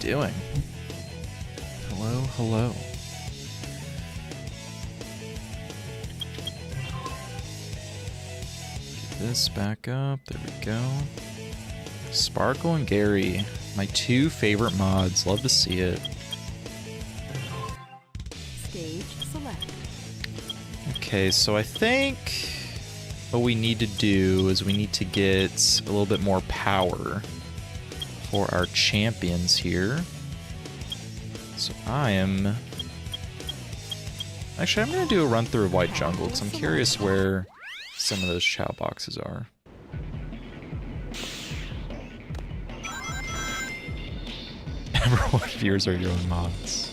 doing? Hello, hello. Get this back up. There we go. Sparkle and Gary, my two favorite mods. Love to see it. Stage select. Okay, so I think what we need to do is we need to get a little bit more power for our champions here. So I'm gonna do a run through of White Jungle because I'm curious where some of those Chao boxes are. What viewers are your own mods?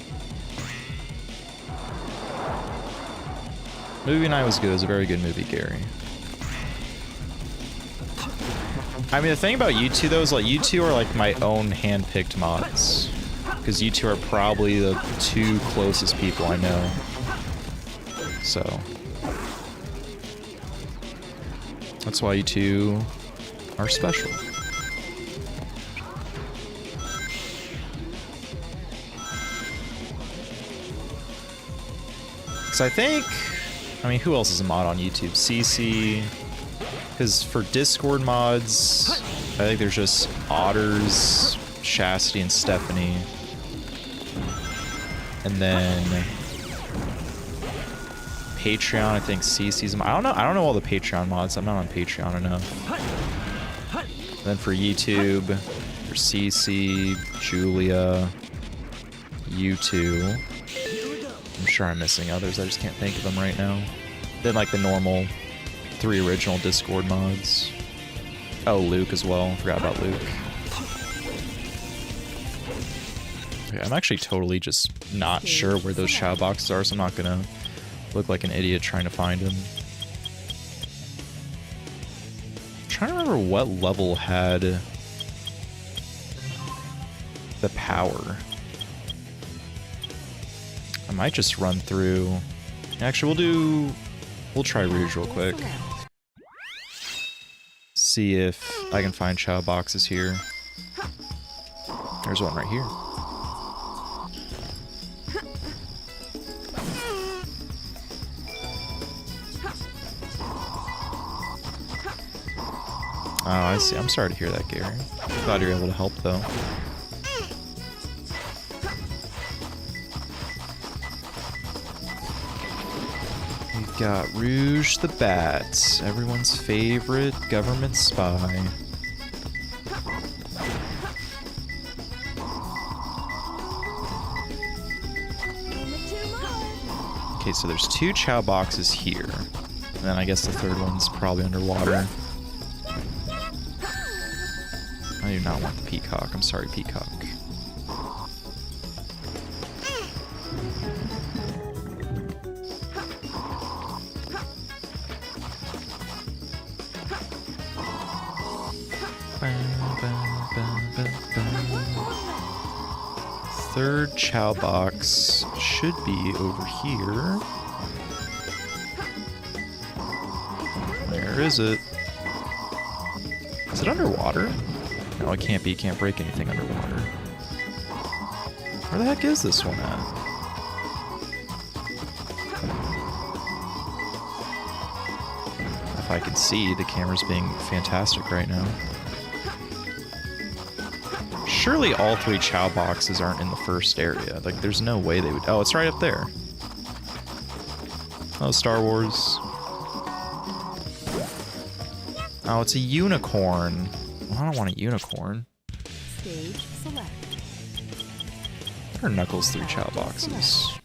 Movie night was good. It was a very good movie, Gary. I mean, the thing about you two, though, is like you two are like my own hand-picked mods. Because you two are probably the two closest people I know. So. That's why you two are special. Because I mean, who else is a mod on YouTube? CC. Because for Discord mods, I think there's just Otters, Chastity, and Stephanie. And then Patreon, I think CC's. I don't know all the Patreon mods. I'm not on Patreon enough. And then for YouTube, there's CC, Julia, you two. I'm sure I'm missing others. I just can't think of them right now. Then like the normal 3 original Discord mods. Oh, Luke as well. Forgot about Luke. Okay, I'm actually totally just not sure where those Chao boxes are, so I'm not gonna look like an idiot trying to find them. I'm trying to remember what level had the power. I might just run through. Actually, we'll try Rouge real quick. See if I can find Chao boxes here. There's one right here. Oh, I see. I'm sorry to hear that, Gary. Glad you're able to help, though. We've got Rouge the Bat, everyone's favorite government spy. Okay, so there's 2 Chao boxes here. And then I guess the third one's probably underwater. I do not want the peacock. I'm sorry, peacock. Third Chao box should be over here. Where is it? Is it underwater? No, it can't be. Can't break anything underwater. Where the heck is this one at? If I can see, the camera's being fantastic right now. Surely all 3 Chao boxes aren't in the first area. Like, there's no way they would... Oh, it's right up there. Oh, Star Wars. Oh, it's a unicorn. Well, I don't want a unicorn. Stage select. There are Knuckles 3 Chao boxes.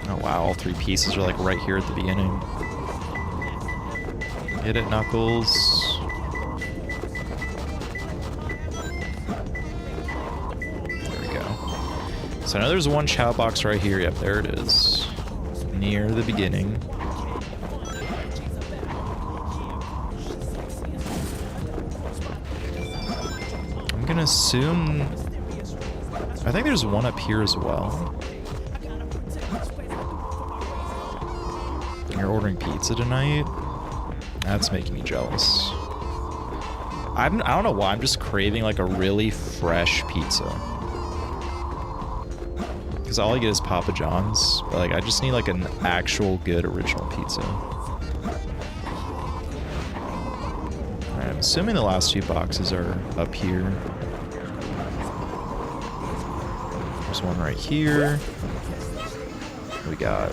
Oh wow, all 3 pieces are like right here at the beginning. Get it, Knuckles. There we go. So I know there's one Chao box right here. Yep, there it is. Near the beginning. I'm gonna assume... I think there's one up here as well. Or ordering pizza tonight. That's making me jealous. I don't know why, I'm just craving like a really fresh pizza. Because all I get is Papa John's, but like I just need like an actual good original pizza. Alright, I'm assuming the last 2 boxes are up here. There's one right here. We got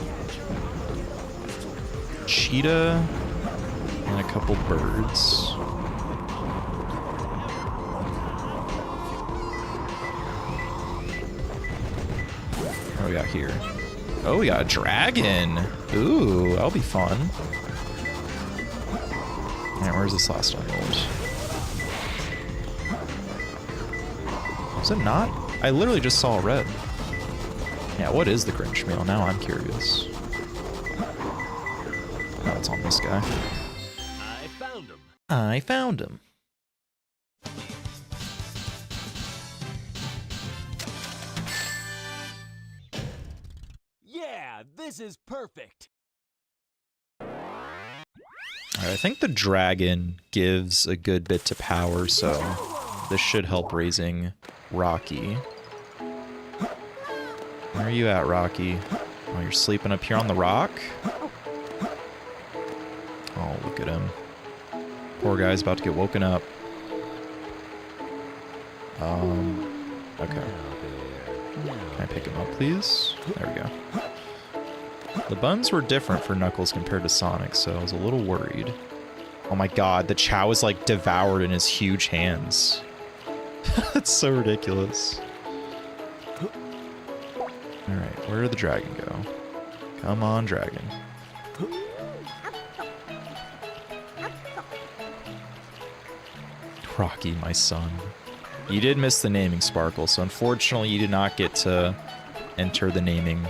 cheetah and a couple birds. What do we got here? Oh, we got a dragon. Ooh, that'll be fun. Alright, where's this last emerald? Is it not? I literally just saw red. Yeah, what is the Grinch meal? Now I'm curious. Oh, it's on this guy. I found him. I found him. Yeah, this is perfect. Alright, I think the dragon gives a good bit to power, so this should help raising Rocky. Where are you at, Rocky? Oh, you're sleeping up here on the rock? Oh, look at him. Poor guy's about to get woken up. Okay. Can I pick him up, please? There we go. The buns were different for Knuckles compared to Sonic, so I was a little worried. Oh my god, the Chao is like devoured in his huge hands. That's so ridiculous. Alright, where did the dragon go? Come on, dragon. Rocky, my son. You did miss the naming, Sparkle, so unfortunately you did not get to enter the naming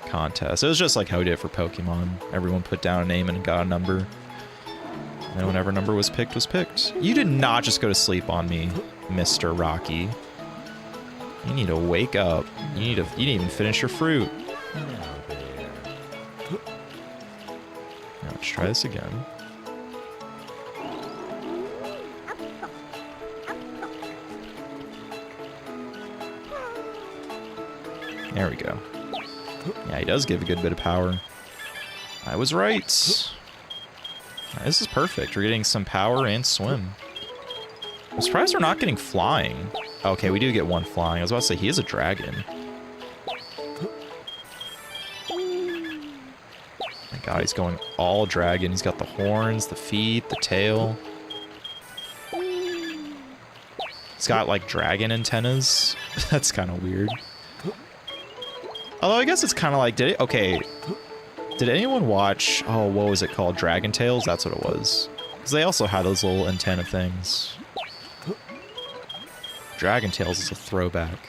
contest. It was just like how we did it for Pokemon. Everyone put down a name and got a number. And whenever number was picked, was picked. You did not just go to sleep on me, Mr. Rocky. You need to wake up. You didn't even finish your fruit. Now let's try this again. There we go. Yeah, he does give a good bit of power. I was right. Right, this is perfect. We're getting some power and swim. I'm surprised we're not getting flying. Okay, we do get one flying. I was about to say, he is a dragon. My god, he's going all dragon. He's got the horns, the feet, the tail. He's got, like, dragon antennas. That's kind of weird. Although I guess it's kind of like, did anyone watch, oh, what was it called? Dragon Tales? That's what it was. Because they also had those little antenna things. Dragon Tales is a throwback.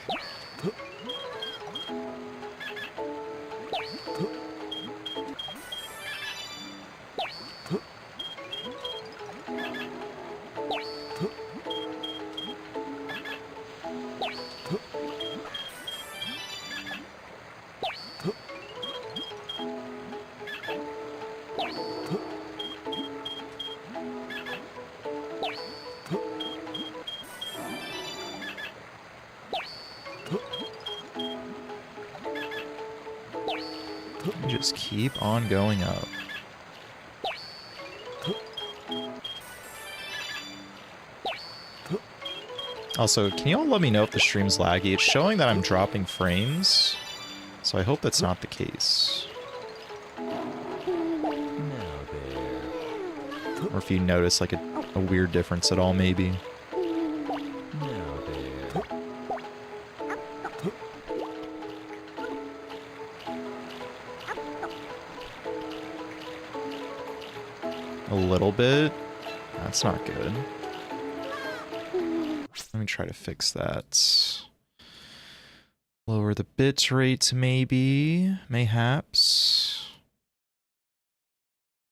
Just keep on going up. Also, can you all let me know if the stream's laggy? It's showing that I'm dropping frames, so I hope that's not the case. Or if you notice like a weird difference at all, maybe. A little bit. That's not good. Let me try to fix that. Lower the bit rate, maybe. Mayhaps.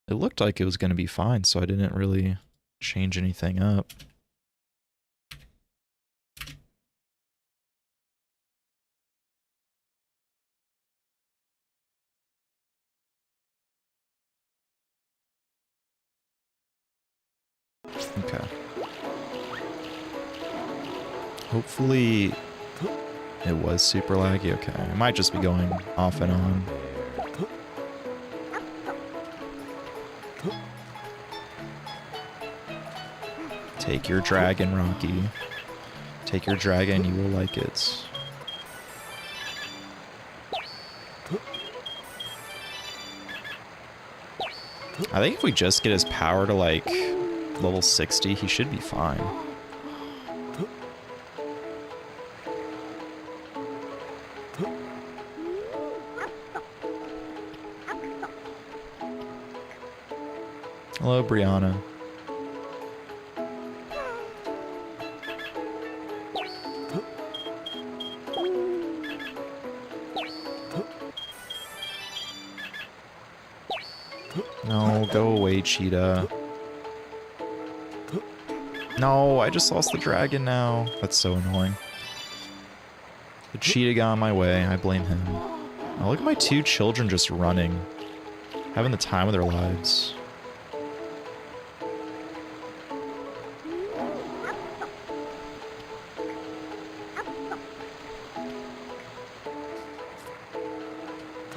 It looked like it was going to be fine, so I didn't really change anything up. Okay. Hopefully it was super laggy. Okay. It might just be going off and on. Take your dragon, Rocky. Take your dragon, you will like it. I think if we just get his power to like level 60, he should be fine. Hello, Brianna. No, go away, cheetah. No, I just lost the dragon now. That's so annoying. The cheetah got in my way. I blame him. Oh, look at my two children just running. Having the time of their lives.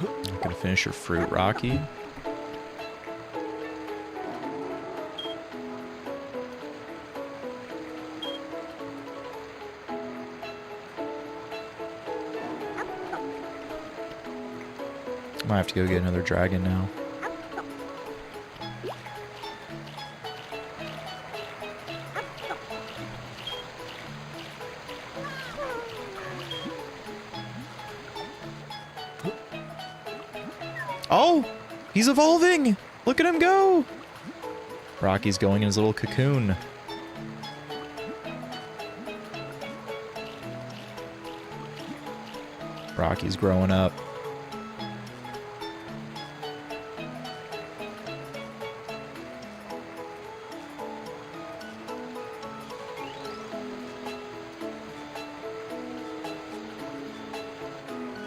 Not gonna finish your fruit, Rocky. Might have to go get another dragon now. Oh! He's evolving! Look at him go! Rocky's going in his little cocoon. Rocky's growing up.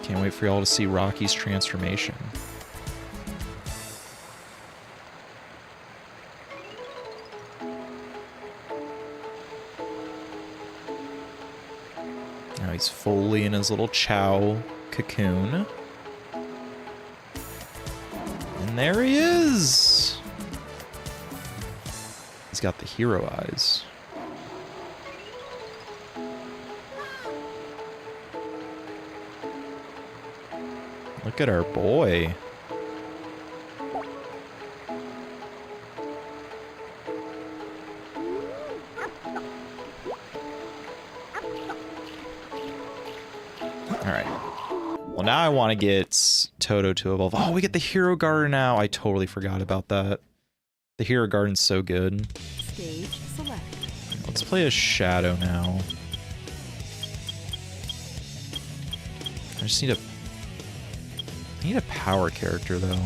Can't wait for y'all to see Rocky's transformation. Now he's fully in his little Chao cocoon. And there he is! He's got the hero eyes. Look at our boy. Alright. Well, now I want to get Toto to evolve. Oh, we get the Hero Garden now. I totally forgot about that. The Hero Garden's so good. Stage select. Let's play a Shadow now. I just need a... I need a power character, though.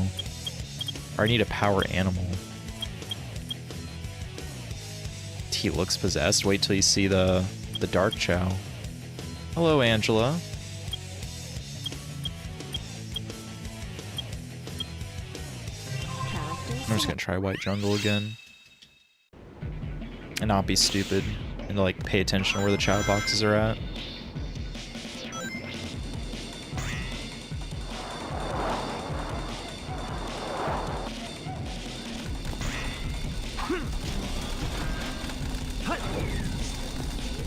Or I need a power animal. He looks possessed. Wait till you see the Dark Chao. Hello, Angela. I'm just gonna try White Jungle again. And not be stupid. And to, like, pay attention to where the Chao boxes are at.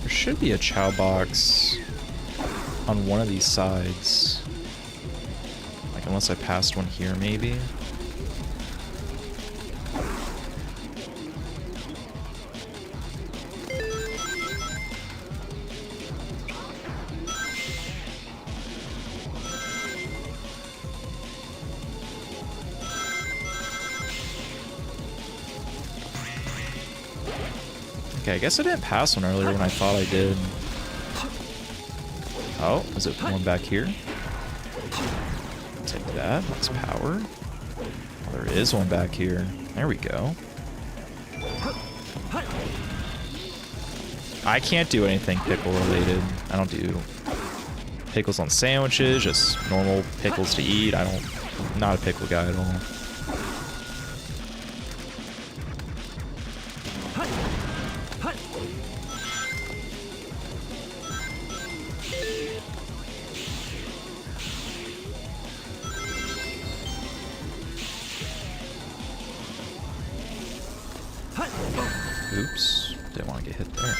Should be a Chao box on one of these sides. Like, unless I passed one here, maybe. Okay, I guess I didn't pass one earlier when I thought I did. Oh, is it one back here? Take that. That's power. Oh, there is one back here. There we go. I can't do anything pickle related. I don't do pickles on sandwiches, just normal pickles to eat. I'm not a pickle guy at all. Oops, didn't want to get hit there.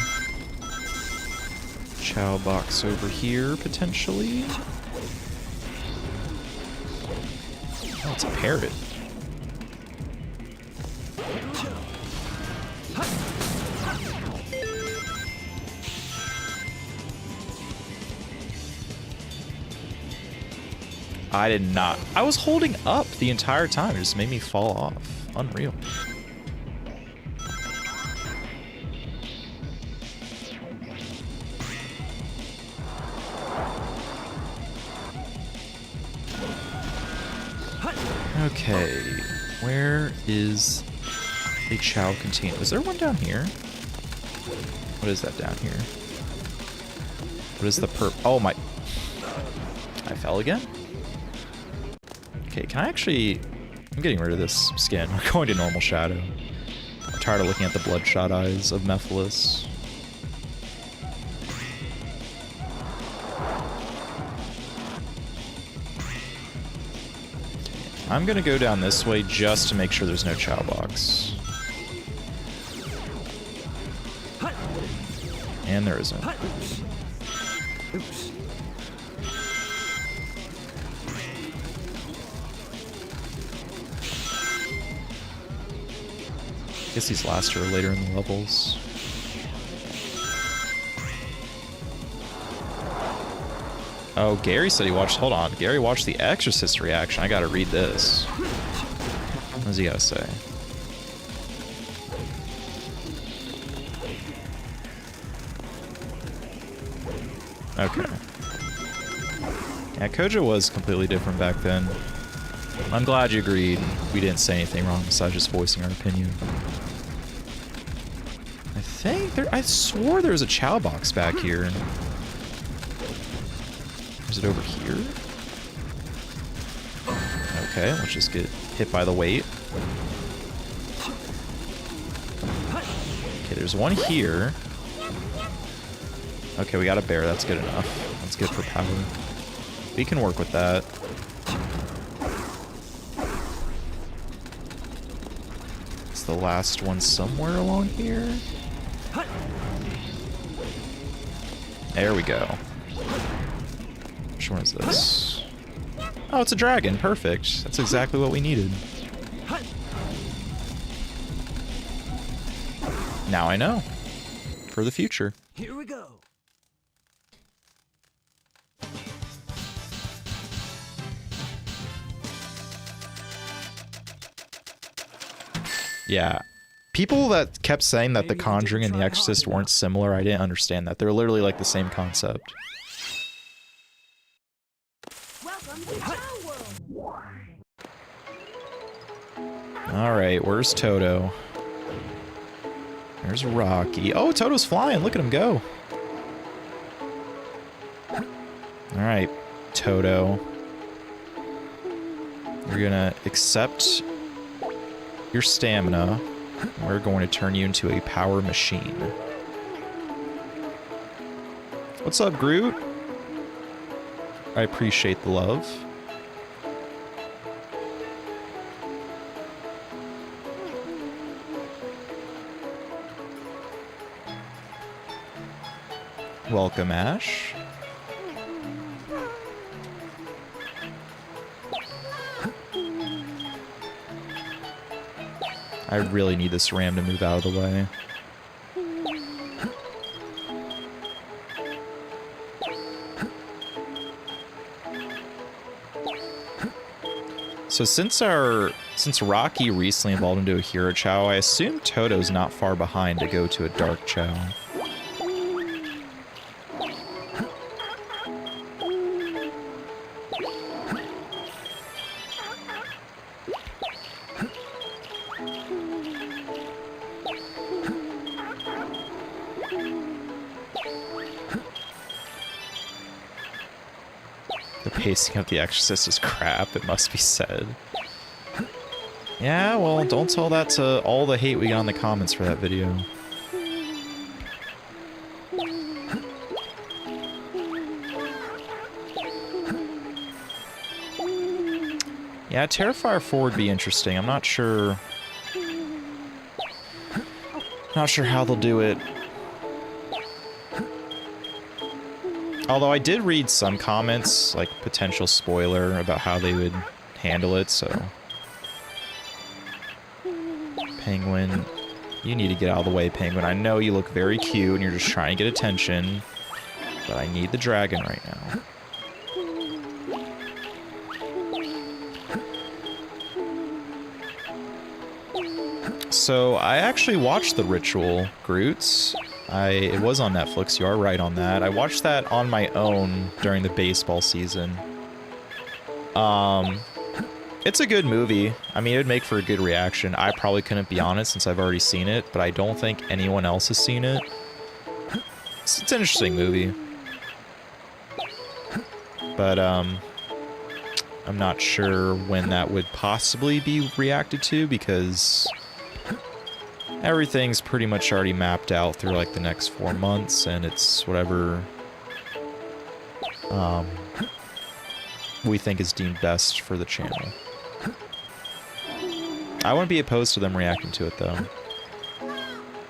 Chao box over here, potentially. Oh, it's a parrot. I did not. I was holding up the entire time. It just made me fall off. Unreal. Okay, where is a Chao container? Is there one down here? What is that down here? What is the oh my... I fell again? Okay, can I actually... I'm getting rid of this skin. We're going to normal shadow. I'm tired of looking at the bloodshot eyes of Mephiles. I'm gonna go down this way just to make sure there's no Chao box. And there isn't. Oops. Guess these last are later in the levels. Oh, Gary said he watched... Hold on. Gary watched the Exorcist reaction. I gotta read this. What does he gotta say? Okay. Yeah, Koja was completely different back then. I'm glad you agreed. We didn't say anything wrong besides just voicing our opinion. I think there... I swore there was a Chao box back here. Is it over here? Okay, let's just get hit by the weight. Okay, there's one here. Okay, we got a bear. That's good enough. That's good for power. We can work with that. It's the last one somewhere along here. There we go. Which one is this? Oh, it's a dragon. Perfect. That's exactly what we needed. Now I know. For the future. Here we go. Yeah. People that kept saying that The Conjuring and The Exorcist weren't similar, I didn't understand that. They're literally like the same concept. Welcome to Chao World. Alright, where's Toto? There's Rocky. Oh, Toto's flying. Look at him go. Alright, Toto. You're gonna accept your stamina. We're going to turn you into a power machine. What's up, Groot? I appreciate the love. Welcome, Ash. I really need this ram to move out of the way. So since Rocky recently evolved into a Hero Chao, I assume Toto's not far behind to go to a Dark Chao. The pacing of The Exorcist is crap, it must be said. Yeah, well, don't tell that to all the hate we got in the comments for that video. Yeah, Terrifier 4 would be interesting. I'm not sure... Not sure how they'll do it. Although I did read some comments, like potential spoiler, about how they would handle it, so... Penguin. You need to get out of the way, Penguin. I know you look very cute and you're just trying to get attention, but I need the dragon right now. So, I actually watched The Ritual, Groots. It was on Netflix, you are right on that. I watched that on my own during the baseball season. It's a good movie. I mean, it would make for a good reaction. I probably couldn't be honest since I've already seen it, but I don't think anyone else has seen it. It's an interesting movie. But, I'm not sure when that would possibly be reacted to, because everything's pretty much already mapped out through, like, the next 4 months, and it's whatever, we think is deemed best for the channel. I wouldn't be opposed to them reacting to it, though.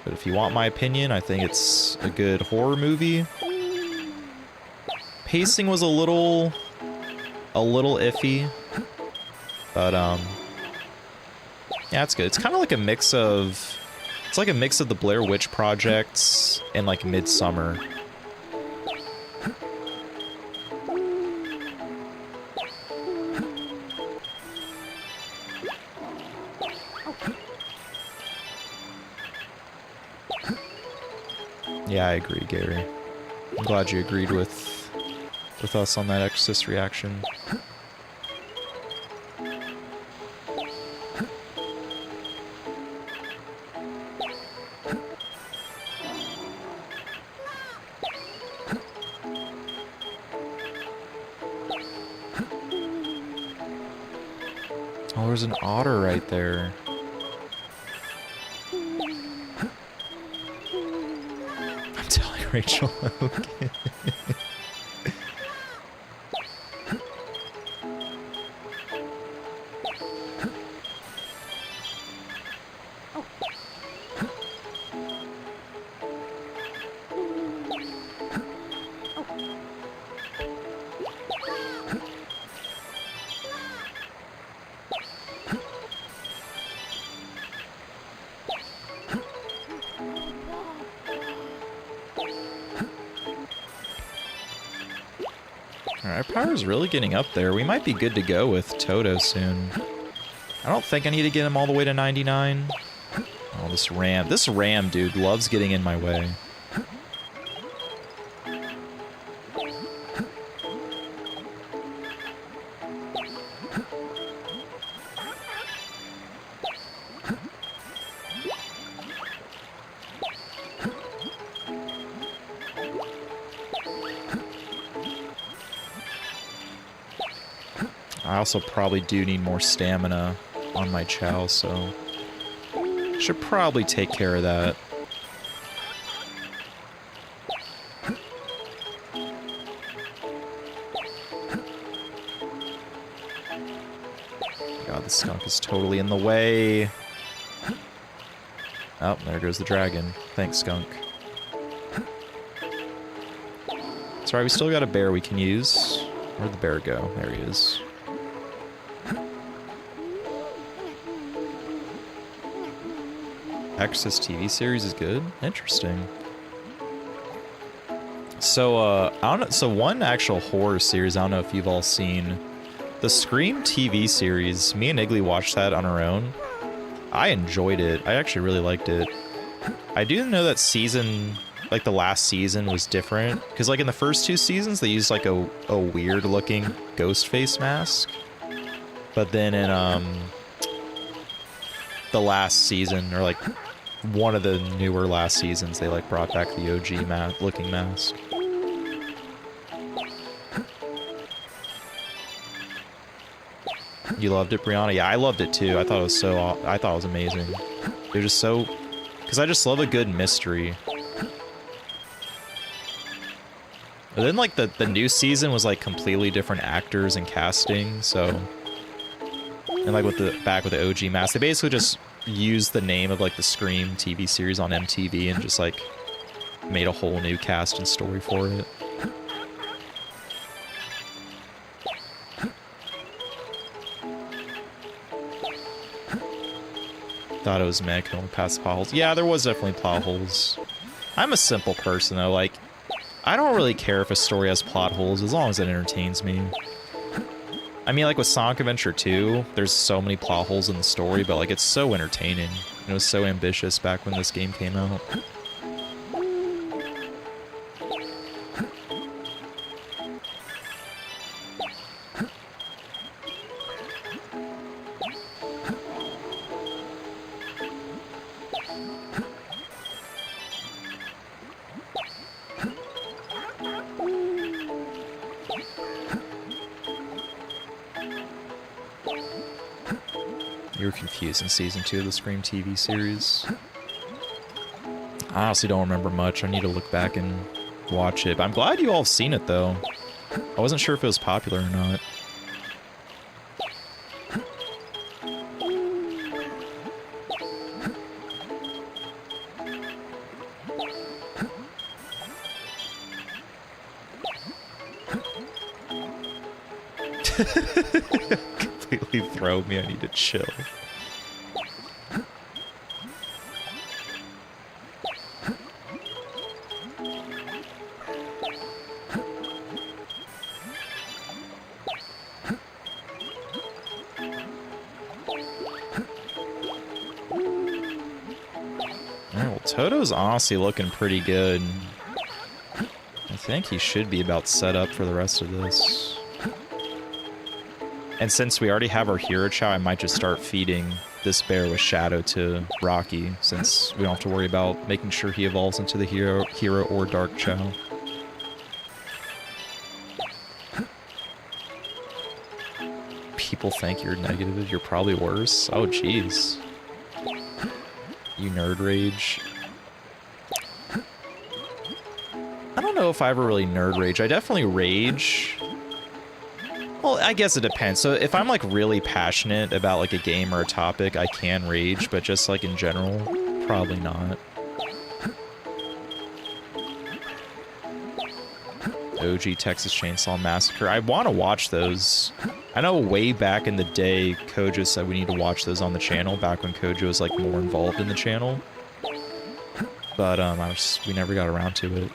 But if you want my opinion, I think it's a good horror movie. Pacing was a little iffy. But, yeah, it's good. It's kind of like a mix of... It's like a mix of the Blair Witch Project and, like, Midsummer. Yeah, I agree, Gary. I'm glad you agreed with us on that Exorcist reaction. Oh, there's an otter right there. I'm telling Rachel. Okay. Our power's really getting up there. We might be good to go with Toto soon. I don't think I need to get him all the way to 99. Oh, this ram, dude, loves getting in my way. I also probably do need more stamina on my Chao, so should probably take care of that. God, the skunk is totally in the way. Oh, there goes the dragon. Thanks, skunk. Sorry, we still got a bear we can use. Where'd the bear go? There he is. Exorcist TV series is good. Interesting. So, I don't know. So, one actual horror series, I don't know if you've all seen. The Scream TV series, me and Iggly watched that on our own. I enjoyed it. I actually really liked it. I do know that season, like the last season, was different. Because, like, in the first 2 seasons, they used, like, a weird-looking ghost face mask. But then in, the last season, or, like, one of the newer last seasons, they, like, brought back the OG looking mask. You loved it, Brianna? Yeah, I loved it too. I thought it was amazing. It was just so... Because I just love a good mystery. But then, like, the new season was, like, completely different actors and casting, so... And like with the OG mask, they basically just used the name of like the Scream TV series on MTV and just like made a whole new cast and story for it. Thought it was meh, could only pass the potholes. Yeah, there was definitely plot holes. I'm a simple person though, like, I don't really care if a story has plot holes as long as it entertains me. I mean, like with Sonic Adventure 2, there's so many plot holes in the story, but like it's so entertaining. It was so ambitious back when this game came out. You were confused in Season 2 of the Scream TV series. I honestly don't remember much. I need to look back and watch it. But I'm glad you all have seen it, though. I wasn't sure if it was popular or not. Completely throw me. I need to chill. Toto's honestly looking pretty good. I think he should be about set up for the rest of this. And since we already have our hero Chao, I might just start feeding this bear with Shadow to Rocky, since we don't have to worry about making sure he evolves into the hero or Dark Chao. People think you're negative, you're probably worse. Oh, jeez. You nerd rage. I don't know if I ever really nerd rage. I definitely rage. Well, I guess it depends. So if I'm like really passionate about like a game or a topic, I can rage, but just like in general, probably not. OG Texas Chainsaw Massacre. I want to watch those. I know way back in the day, Kojo said we need to watch those on the channel, back when Kojo was like more involved in the channel. But we never got around to it.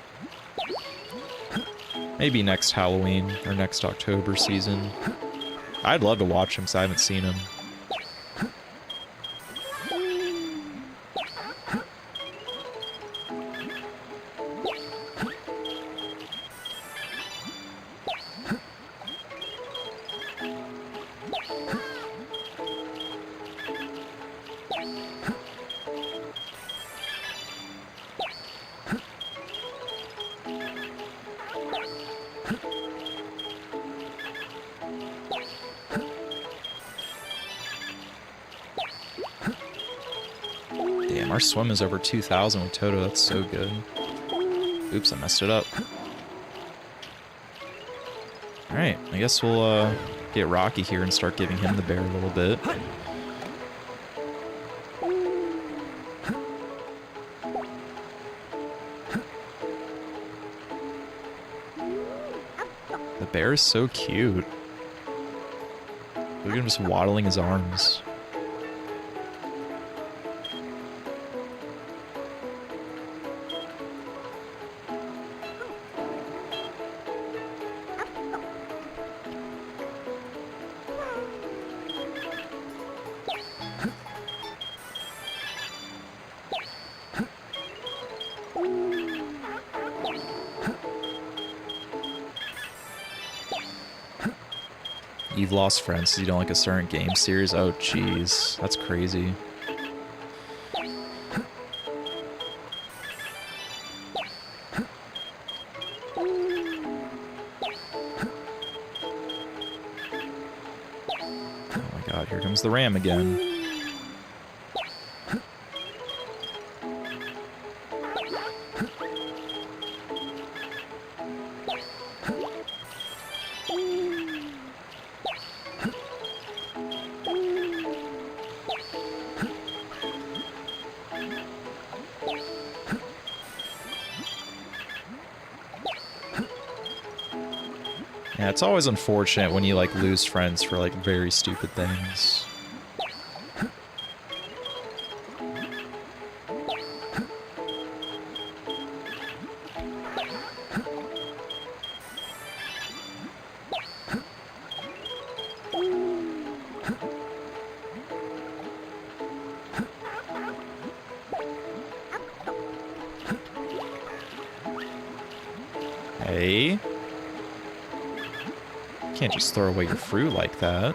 Maybe next Halloween or next October season. I'd love to watch him because I haven't seen him. Damn, our swim is over 2,000 with Toto. That's so good. Oops, I messed it up. Alright, I guess we'll get Rocky here and start giving him the bear a little bit. The bear is so cute. Look at him just waddling his arms. You've lost friends because you don't like a certain game series? Oh, jeez. That's crazy. Oh my god, here comes the ram again. Yeah, it's always unfortunate when you, like, lose friends for, like, very stupid things. Hey. Can't just throw away your fruit like that.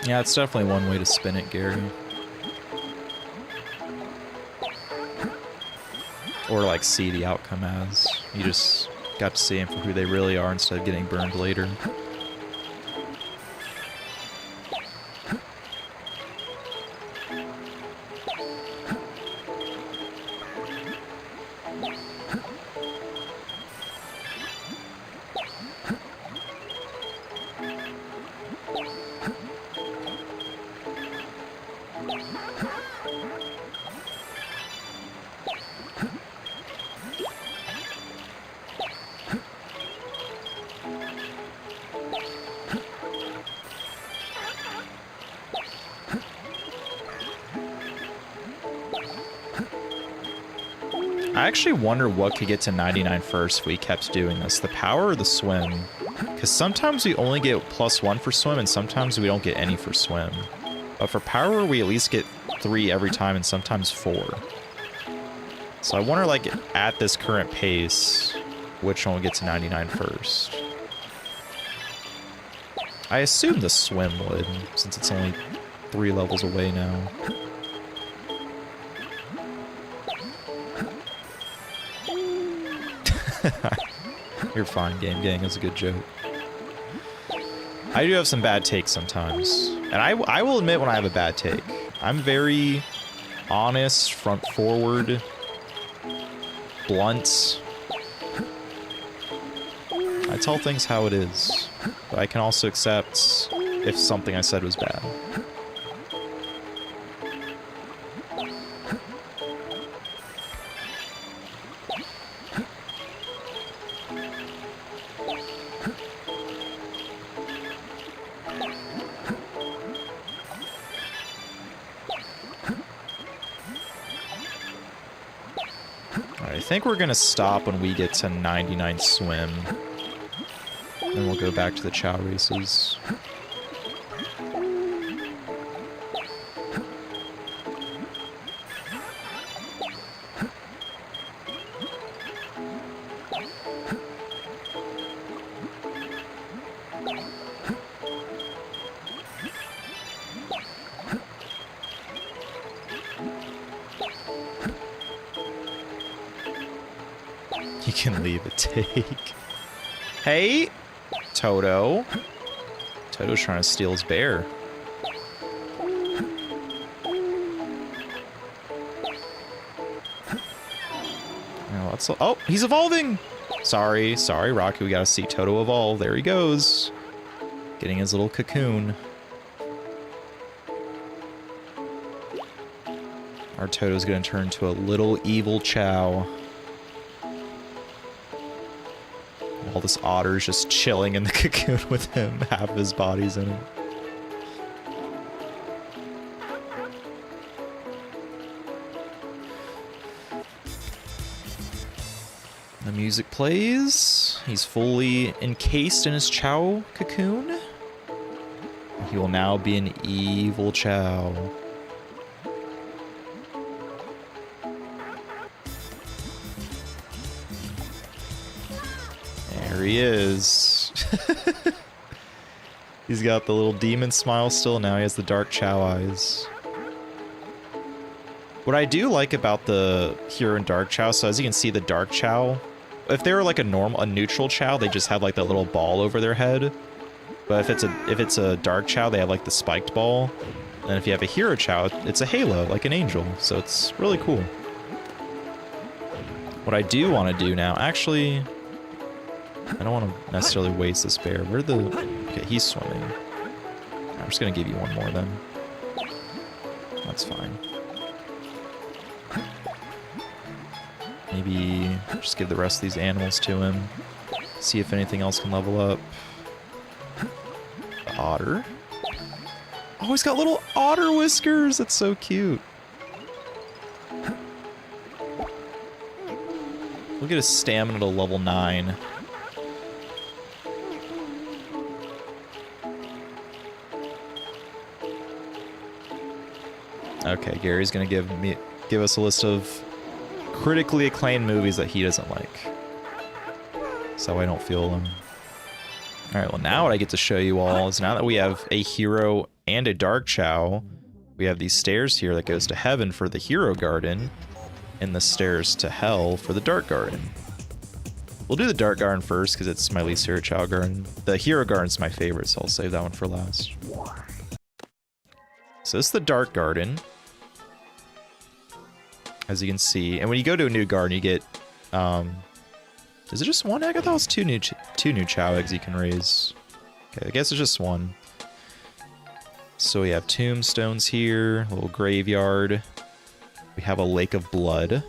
Yeah, it's definitely one way to spin it, Gary. Or, like, see the outcome as. You just got to see them for who they really are instead of getting burned later. I actually wonder what could get to 99 first if we kept doing this. The power or the swim? Because sometimes we only get +1 for swim and sometimes we don't get any for swim. But for power, we at least get 3 every time and sometimes 4. So I wonder, like, at this current pace, which one will get to 99 first? I assume the swim would, since it's only 3 levels away now. You're fine, Game Gang. It's a good joke. I do have some bad takes sometimes. And I will admit when I have a bad take. I'm very honest, front forward, blunt. I tell things how it is. But I can also accept if something I said was bad. I think we're gonna stop when we get to 99 swim. Then we'll go back to the Chao races. You can leave a take. Hey, Toto. Toto's trying to steal his bear. Oh, oh, he's evolving! Sorry, Rocky. We gotta see Toto evolve. There he goes. Getting his little cocoon. Our Toto's gonna turn into a little evil Chao. While this otter's just chilling in the cocoon with him. Half of his body's in it. The music plays. He's fully encased in his Chao cocoon. He will now be an evil Chao. There he is. He's got the little demon smile still. Now he has the dark Chao eyes. What I do like about the Hero and Dark Chao, so as you can see, the Dark Chao, if they were like a neutral Chao, they just have like that little ball over their head. But if it's a Dark Chao, they have like the spiked ball. And if you have a Hero Chao, it's a halo, like an angel. So it's really cool. What I do want to do now, actually, I don't want to necessarily waste this bear. Okay, he's swimming. I'm just gonna give you one more then. That's fine. Maybe just give the rest of these animals to him. See if anything else can level up. The otter. Oh, he's got little otter whiskers. That's so cute. Look at his stamina to level 9. Okay, Gary's gonna give us a list of critically acclaimed movies that he doesn't like, so I don't feel them. All right, well now what I get to show you all is now that we have a Hero and a Dark Chao, we have these stairs here that goes to heaven for the Hero Garden, and the stairs to hell for the Dark Garden. We'll do the Dark Garden first because it's my least favorite Chao Garden. The Hero Garden's my favorite, so I'll save that one for last. So this is the Dark Garden, as you can see. And when you go to a new garden, you get, is it just one egg? I thought it was two new Chao eggs you can raise. Okay, I guess it's just one. So we have tombstones here, a little graveyard. We have a lake of blood.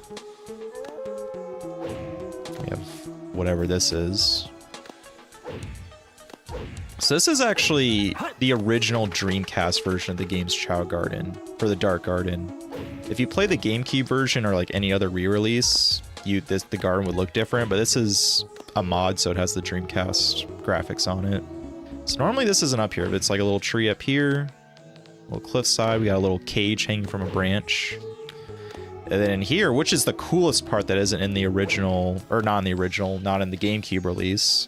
We have whatever this is. So this is actually the original Dreamcast version of the game's Chao Garden, for the Dark Garden. If you play the GameCube version or like any other re-release, the garden would look different, but this is a mod, so it has the Dreamcast graphics on it. So normally this isn't up here, but it's like a little tree up here, a little cliffside. We got a little cage hanging from a branch. And then in here, which is the coolest part that isn't in the original, or not in the original, not in the GameCube release,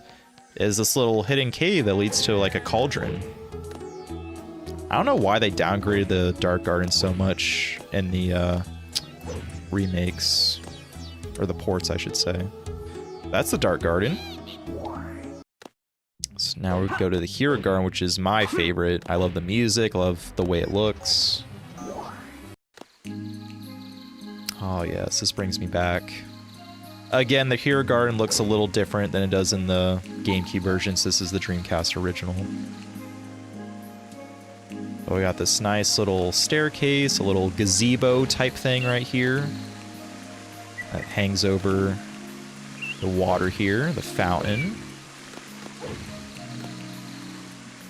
is this little hidden cave that leads to like a cauldron. I don't know why they downgraded the Dark Garden so much in the remakes, or the ports I should say. That's the Dark Garden. So now we go to the Hero Garden, which is my favorite. I love the music, I love the way it looks. Oh yes, this brings me back. Again, the Hero Garden looks a little different than it does in the GameCube version, so this is the Dreamcast original. Oh, we got this nice little staircase, a little gazebo type thing right here that hangs over the water here, the fountain.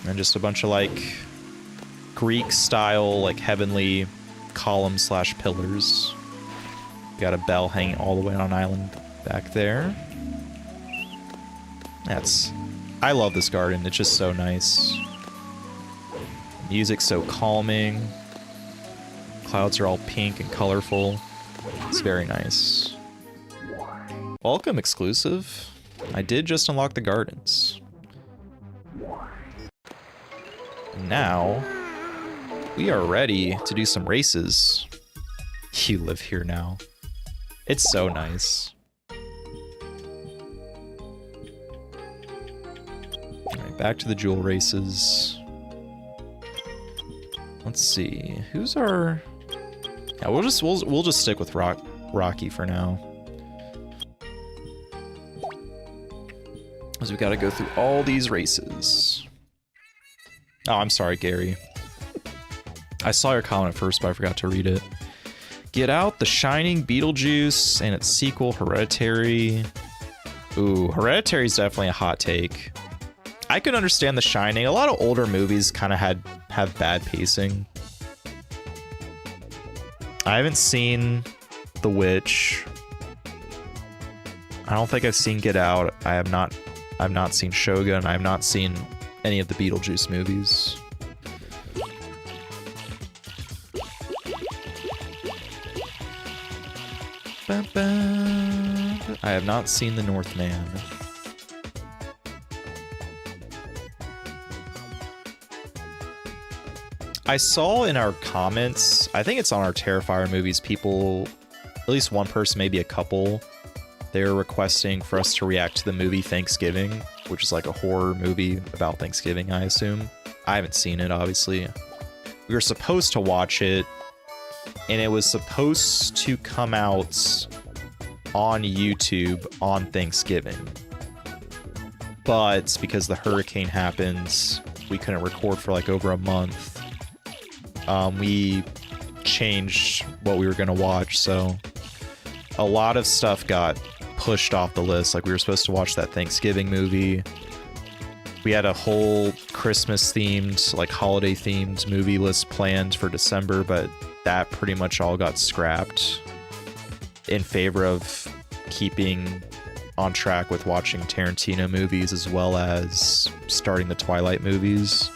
And just a bunch of like Greek style, like heavenly columns / pillars. Got a bell hanging all the way on an island back there. I love this garden. It's just so nice. Music's so calming. Clouds are all pink and colorful. It's very nice. Welcome, exclusive. I did just unlock the gardens. Now, we are ready to do some races. You live here now. It's so nice. Alright, back to the jewel races. Let's see. Who's our... Yeah, we'll just stick with Rocky for now. Because we gotta go through all these races. Oh, I'm sorry, Gary. I saw your comment first, but I forgot to read it. Get out The Shining, Beetlejuice, and its sequel, Hereditary. Ooh, Hereditary is definitely a hot take. I could understand The Shining. A lot of older movies kind of have bad pacing. I haven't seen The Witch. I don't think I've seen Get Out. I've not seen Shogun. I have not seen any of the Beetlejuice movies. I have not seen The Northman. I saw in our comments, I think it's on our Terrifier movies, people, at least one person, maybe a couple, they're requesting for us to react to the movie Thanksgiving, which is like a horror movie about Thanksgiving, I assume. I haven't seen it, obviously. We were supposed to watch it, and it was supposed to come out on YouTube on Thanksgiving. But because the hurricane happened, we couldn't record for like over a month. We changed what we were going to watch, so a lot of stuff got pushed off the list. Like, we were supposed to watch that Thanksgiving movie. We had a whole Christmas-themed, like holiday-themed movie list planned for December, but that pretty much all got scrapped in favor of keeping on track with watching Tarantino movies as well as starting the Twilight movies.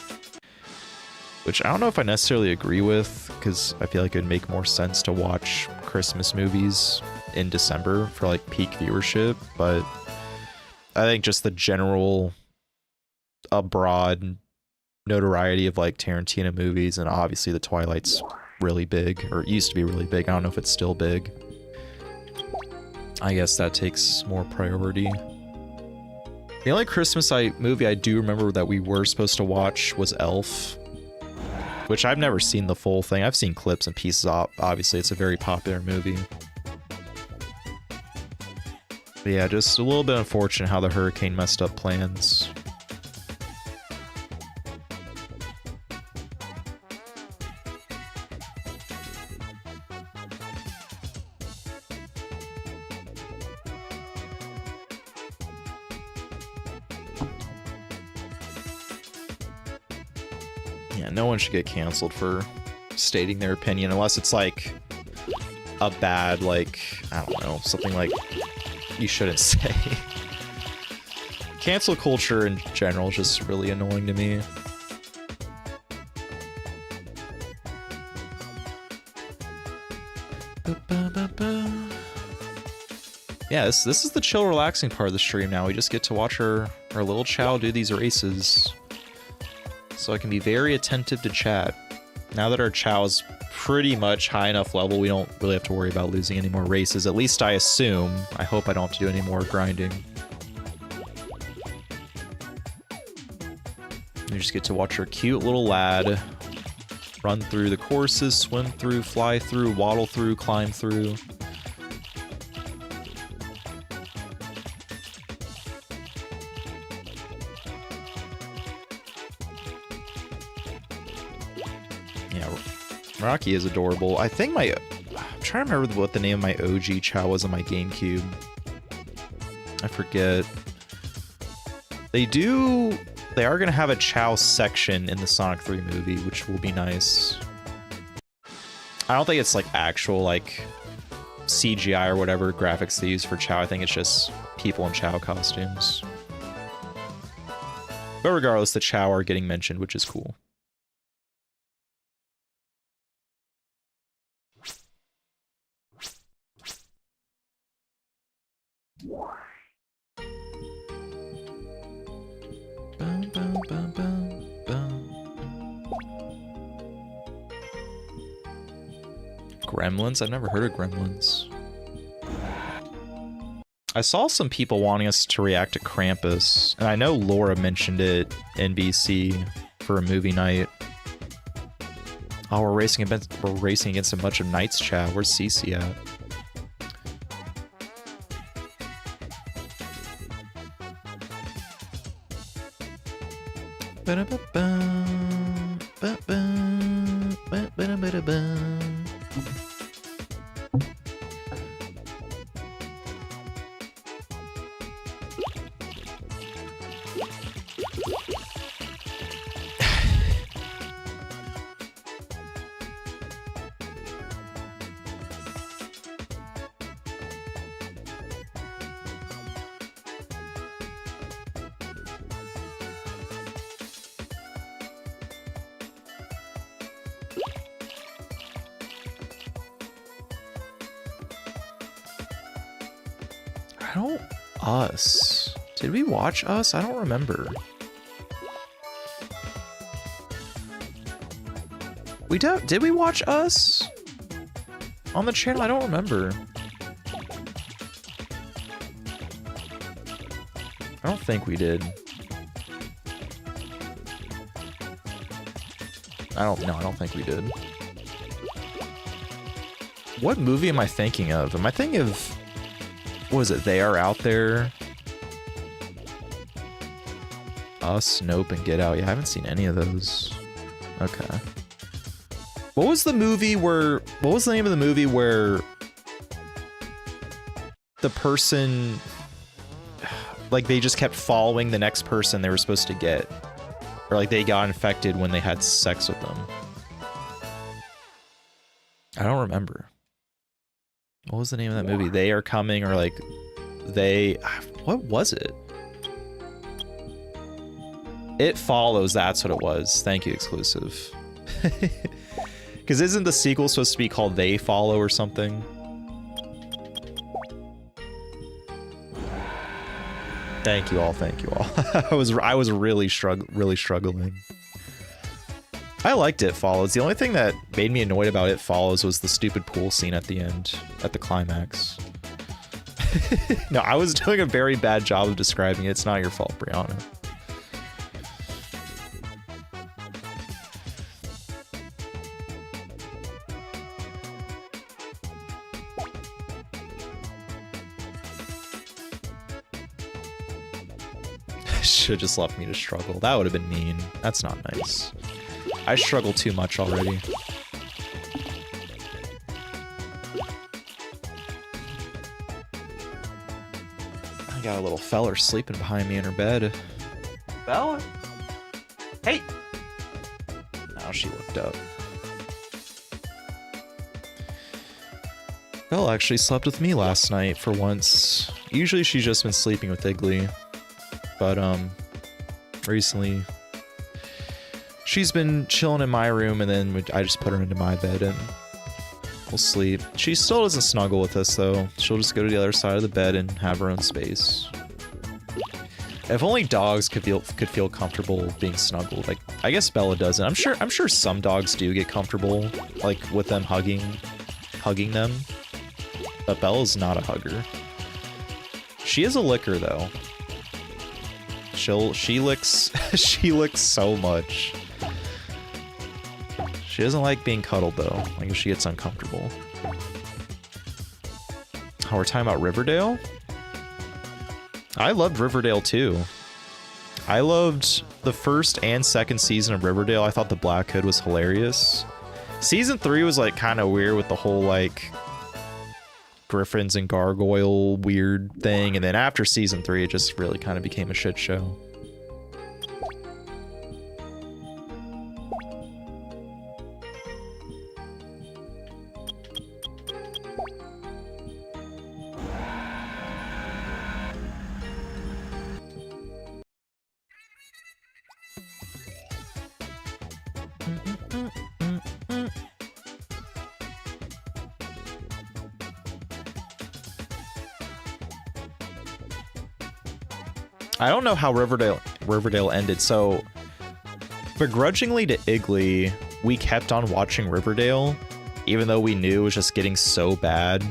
Which I don't know if I necessarily agree with, because I feel like it would make more sense to watch Christmas movies in December for like peak viewership, but I think just the general broad notoriety of like Tarantino movies, and obviously the Twilight's really big, or it used to be really big. I don't know if it's still big. I guess that takes more priority. The only Christmas movie I do remember that we were supposed to watch was Elf, which I've never seen the full thing. I've seen clips and pieces. Obviously, it's a very popular movie. But yeah, just a little bit unfortunate how the hurricane messed up plans. Yeah, no one should get canceled for stating their opinion unless it's like a bad, like, I don't know, something like you shouldn't say. Cancel culture in general is just really annoying to me. Yeah, this is the chill, relaxing part of the stream now. We just get to watch our little Chao do these races. So I can be very attentive to chat. Now that our Chao is pretty much high enough level, we don't really have to worry about losing any more races. At least I assume. I hope I don't have to do any more grinding. You just get to watch our cute little lad run through the courses, swim through, fly through, waddle through, climb through. Rocky is adorable. I think I'm trying to remember what the name of my OG Chao was on my GameCube. I forget. They are going to have a Chao section in the Sonic 3 movie, which will be nice. I don't think it's like actual like CGI or whatever graphics they use for Chao. I think it's just people in Chao costumes. But regardless, the Chao are getting mentioned, which is cool. Gremlins? I've never heard of Gremlins. I saw some people wanting us to react to Krampus, and I know Laura mentioned it in BC for a movie night. Oh, we're racing against a bunch of knights, chat. Where's Cece at? Us. Did we watch Us? I don't remember. Did we watch Us? On the channel? I don't remember. I don't think we did. I don't think we did. What movie am I thinking of? Am I thinking of... What was it? They Are Out There? Us, Nope, and Get Out. Yeah, I haven't seen any of those. Okay. What was the movie where... What was the name of the movie where... the person... Like, they just kept following the next person they were supposed to get. Or, like, they got infected when they had sex with them. I don't remember. What was the name of that movie? They Are Coming, or, like, they... What was it? It Follows, that's what it was. Thank you, exclusive. Because isn't the sequel supposed to be called They Follow or something? Thank you all, thank you all. I was really struggling. I liked It Follows. The only thing that made me annoyed about It Follows was the stupid pool scene at the end, at the climax. No, I was doing a very bad job of describing it. It's not your fault, Brianna. Should have just left me to struggle. That would have been mean. That's not nice. I struggle too much already. I got a little feller sleeping behind me in her bed. Bella? Hey! Now she looked up. Bella actually slept with me last night for once. Usually she's just been sleeping with Iggly. But, recently, she's been chilling in my room, and then I just put her into my bed, and we'll sleep. She still doesn't snuggle with us, though. She'll just go to the other side of the bed and have her own space. If only dogs could feel comfortable being snuggled. Like, I guess Bella doesn't. I'm sure some dogs do get comfortable, like, with them hugging them. But Bella's not a hugger. She is a licker, though. She licks so much. She doesn't like being cuddled though. Like if she gets uncomfortable. Oh, we're talking about Riverdale? I loved Riverdale too. I loved the first and second season of Riverdale. I thought the Black Hood was hilarious. Season 3 was like kind of weird with the whole like Griffins and Gargoyle weird thing, and then after season 3 it just really kind of became a shit show. I don't know how Riverdale ended, so begrudgingly to Iggly, we kept on watching Riverdale, even though we knew it was just getting so bad.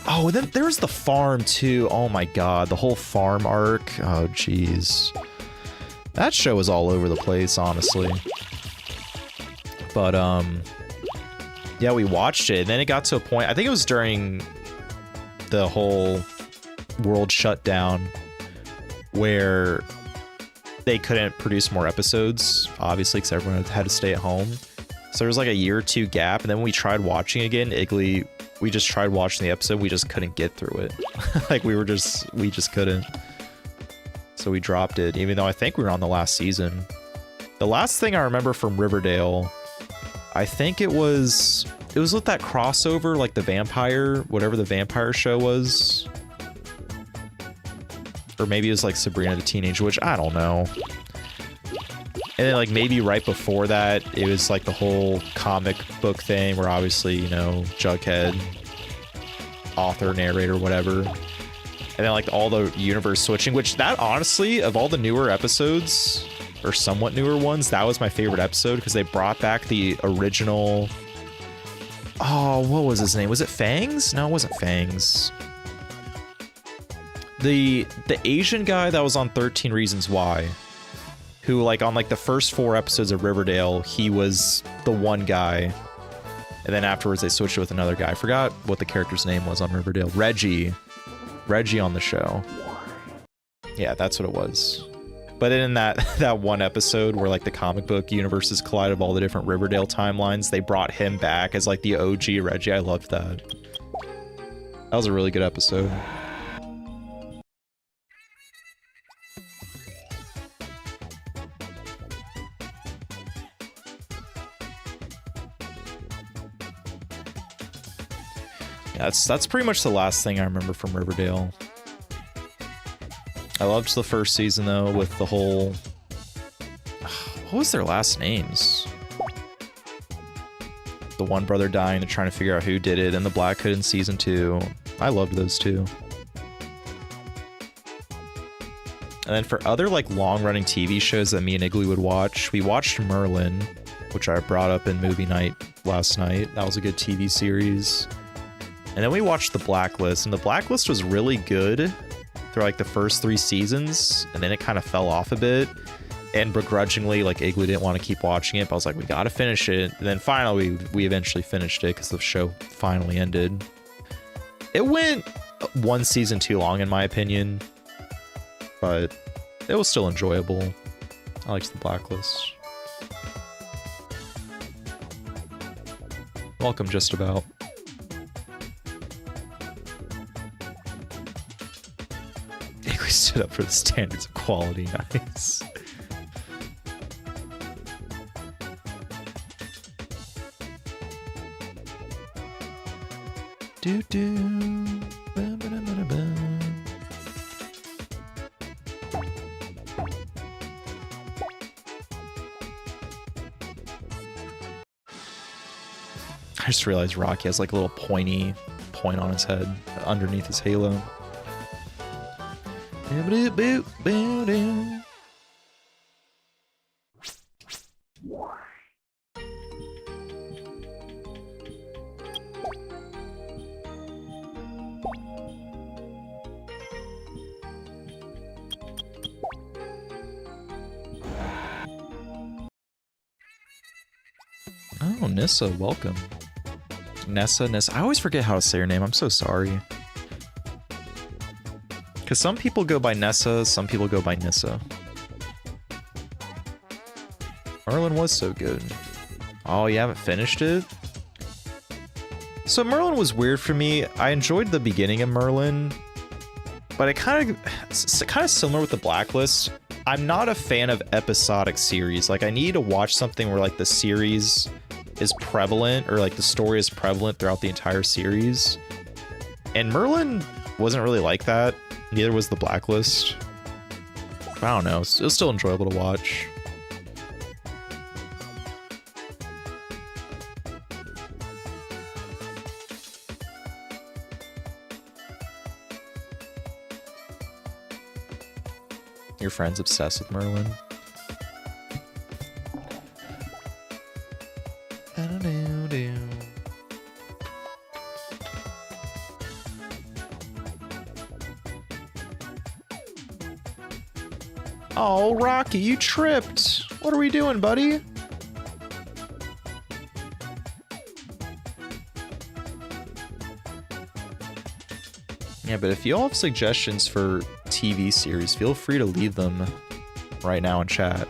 Oh, then there's the farm too. Oh my god, the whole farm arc. Oh jeez. That show was all over the place, honestly. But yeah, we watched it, and then it got to a point, I think it was during the whole world shutdown, where they couldn't produce more episodes, obviously, because everyone had to stay at home. So there was like a year or two gap, and then when we tried watching again, Iggly, we just tried watching the episode, we just couldn't get through it. Like we just couldn't. So we dropped it, even though I think we were on the last season. The last thing I remember from Riverdale, I think it was with that crossover, like the vampire, whatever the vampire show was. Or maybe it was like Sabrina the Teenage Witch, I don't know. And then like maybe right before that, it was like the whole comic book thing where obviously, you know, Jughead, author, narrator, whatever, And then like all the universe switching, which that honestly, of all the newer episodes, or somewhat newer ones, that was my favorite episode because they brought back the original. Oh, what was his name? Was it Fangs? No, it wasn't Fangs. The Asian guy that was on 13 Reasons Why, who like on like the first 4 episodes of Riverdale, he was the one guy. And then afterwards they switched it with another guy. I forgot what the character's name was on Riverdale. Reggie on the show. Yeah, that's what it was. But in that one episode where like the comic book universes collide of all the different Riverdale timelines, they brought him back as like the OG Reggie. I loved that. That was a really good episode. Yeah, that's pretty much the last thing I remember from Riverdale. I loved the first season though, with the whole... What was their last names? The one brother dying, they're trying to figure out who did it, and the Black Hood in season 2. I loved those two. And then for other like long-running TV shows that me and Igley would watch, we watched Merlin, which I brought up in movie night last night. That was a good TV series. And then we watched The Blacklist, and The Blacklist was really good through like the first 3 seasons, and then it kind of fell off a bit. And begrudgingly, like Igley didn't want to keep watching it, but I was like, we gotta finish it. And then finally, we eventually finished it because the show finally ended. It went 1 season too long, in my opinion, but it was still enjoyable. I liked The Blacklist. Welcome, just about. We stood up for the standards of quality. Nice. Do do. Ba, ba, da, ba, da, ba. I just realized Rocky has like a little pointy point on his head underneath his halo. Oh, Nissa, welcome. Nessa. I always forget how to say her name. I'm so sorry. Because some people go by Nessa, some people go by Nissa. Merlin was so good. Oh, you haven't finished it? So Merlin was weird for me. I enjoyed the beginning of Merlin, but it's kind of similar with The Blacklist. I'm not a fan of episodic series. Like, I need to watch something where like the series is prevalent, or like the story is prevalent throughout the entire series. And Merlin wasn't really like that. Neither was The Blacklist. I don't know. It was still enjoyable to watch. Your friend's obsessed with Merlin. Oh, Rocky, you tripped. What are we doing, buddy? Yeah, but if you all have suggestions for TV series, feel free to leave them right now in chat.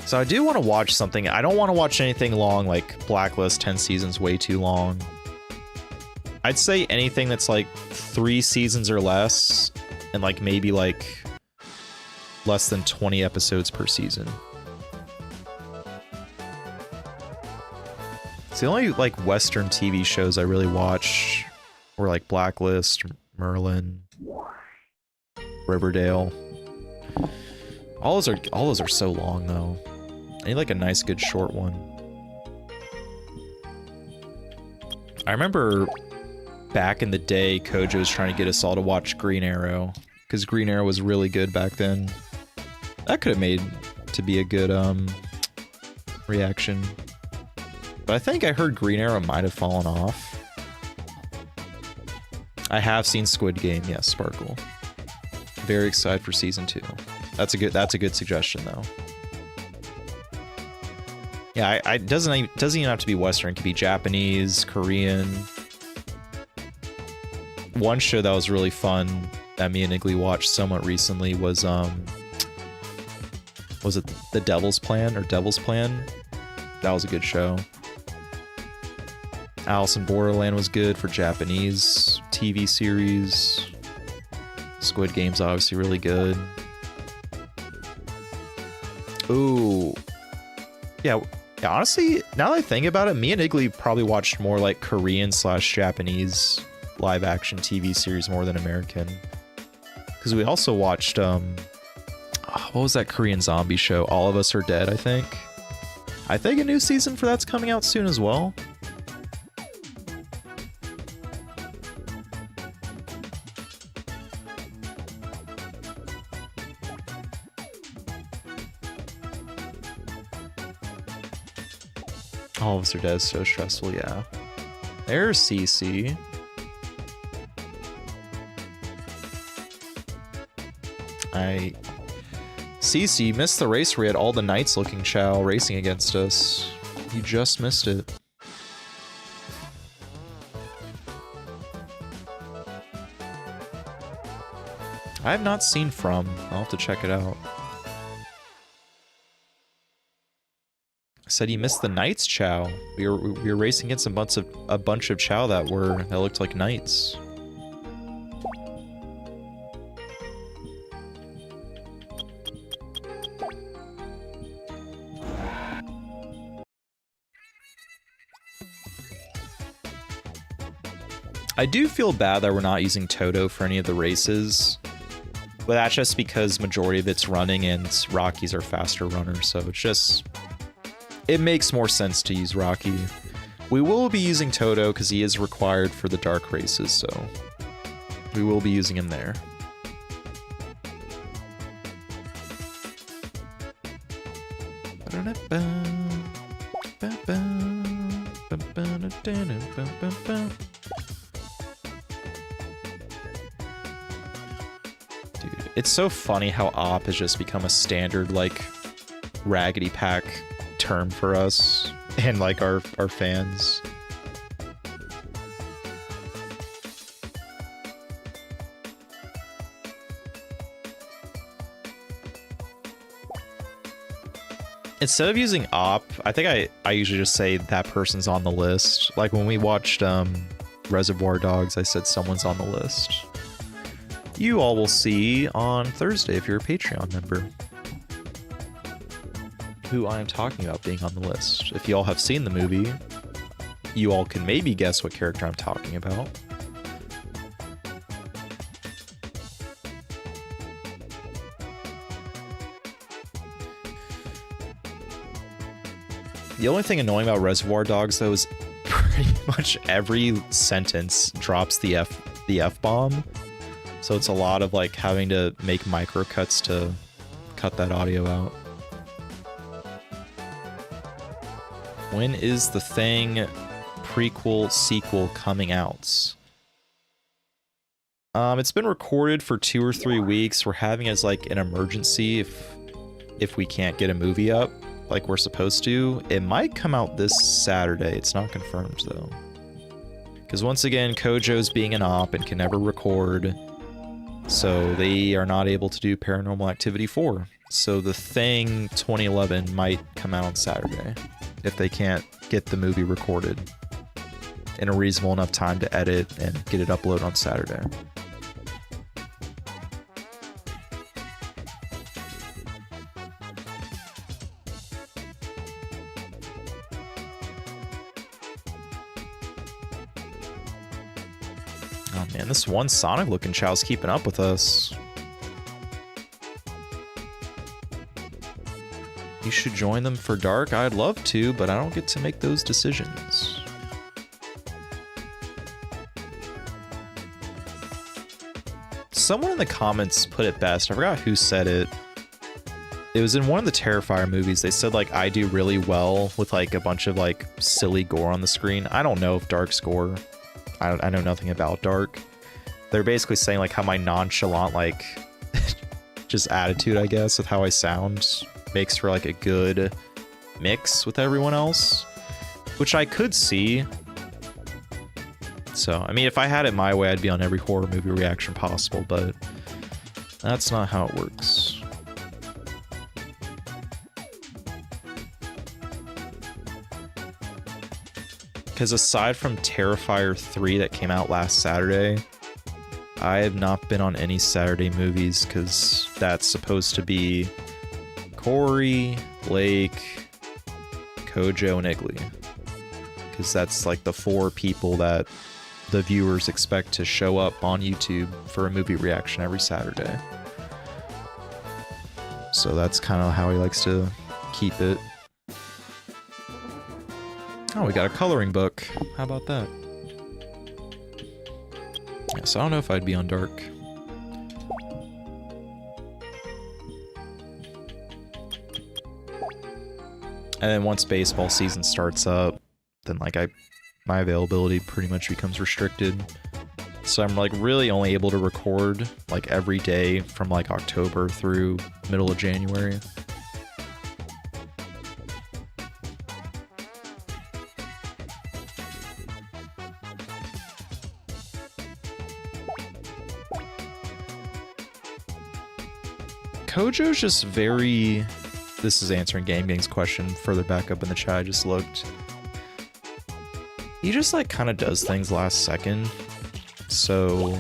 So I do want to watch something. I don't want to watch anything long, like Blacklist, 10 seasons, way too long. I'd say anything that's like 3 seasons or less, and like maybe like less than 20 episodes per season. It's the only like Western TV shows I really watch were like Blacklist, Merlin, Riverdale. All those are so long though. I need like a nice good short one. I remember back in the day, Kojo was trying to get us all to watch Green Arrow, because Green Arrow was really good back then. That could have made to be a good reaction. But I think I heard Green Arrow might have fallen off. I have seen Squid Game, yes, Sparkle. Very excited for season 2. That's a good suggestion though. Yeah, it doesn't even have to be Western. It could be Japanese, Korean. One show that was really fun that me and Igly watched somewhat recently was it The Devil's Plan or Devil's Plan? That was a good show. Alice in Borderland was good for Japanese TV series. Squid Game's obviously really good. Ooh. Yeah, honestly, now that I think about it, me and Igly probably watched more like Korean/Japanese live action TV series more than American. Because we also watched, what was that Korean zombie show? All of Us Are Dead, I think. I think a new season for that's coming out soon as well. All of Us Are Dead is so stressful, yeah. There's CC. CC missed the race where we had all the knights looking Chao racing against us. You just missed it. I have not seen From. I'll have to check it out. I said he missed the knights Chao. We were racing against a bunch of Chao that looked like knights. I do feel bad that we're not using Toto for any of the races, but that's just because majority of it's running and Rockies are faster runners, so it makes more sense to use Rocky. We will be using Toto because he is required for the dark races, so we will be using him there. Dude, it's so funny how op has just become a standard, like, raggedy pack term for us and, like, our fans. Instead of using op, I think I usually just say that person's on the list. Like when we watched Reservoir Dogs, I said someone's on the list. You all will see on Thursday if you're a Patreon member who I am talking about being on the list. If you all have seen the movie, you all can maybe guess what character I'm talking about. The only thing annoying about Reservoir Dogs, though, is pretty much every sentence drops the F-bomb. So it's a lot of, like, having to make micro cuts to cut that audio out. When is The Thing prequel sequel coming out? It's been recorded for 2 or 3 weeks. We're having it as, like, an emergency if we can't get a movie up like we're supposed to. It might come out this Saturday. It's not confirmed though, because once again Kojo's being an op and can never record, so they are not able to do Paranormal Activity 4. So The Thing 2011 might come out on Saturday if they can't get the movie recorded in a reasonable enough time to edit and get it uploaded on Saturday. Oh man, this one Sonic looking Chao's keeping up with us. You should join them for Dark. I'd love to, but I don't get to make those decisions. Someone in the comments put it best. I forgot who said it. It was in one of the Terrifier movies. They said, like, I do really well with, like, a bunch of, like, silly gore on the screen. I don't know if Dark's gore. I know nothing about Dark. They're basically saying, like, how my nonchalant, like, just attitude, I guess, with how I sound makes for, like, a good mix with everyone else, which I could see. So, I mean, if I had it my way, I'd be on every horror movie reaction possible, but that's not how it works. Because aside from Terrifier 3 that came out last Saturday, I have not been on any Saturday movies because that's supposed to be Corey, Blake, Kojo, and Igley. Because that's like the 4 people that the viewers expect to show up on YouTube for a movie reaction every Saturday. So that's kind of how he likes to keep it. Oh, we got a coloring book. How about that? Yeah, so I don't know if I'd be on Dark. And then once baseball season starts up, then like my availability pretty much becomes restricted. So I'm like really only able to record like every day from like October through middle of January. Kojo's just very... This is answering Game Gang's question further back up in the chat. I just looked. He just like kind of does things last second. So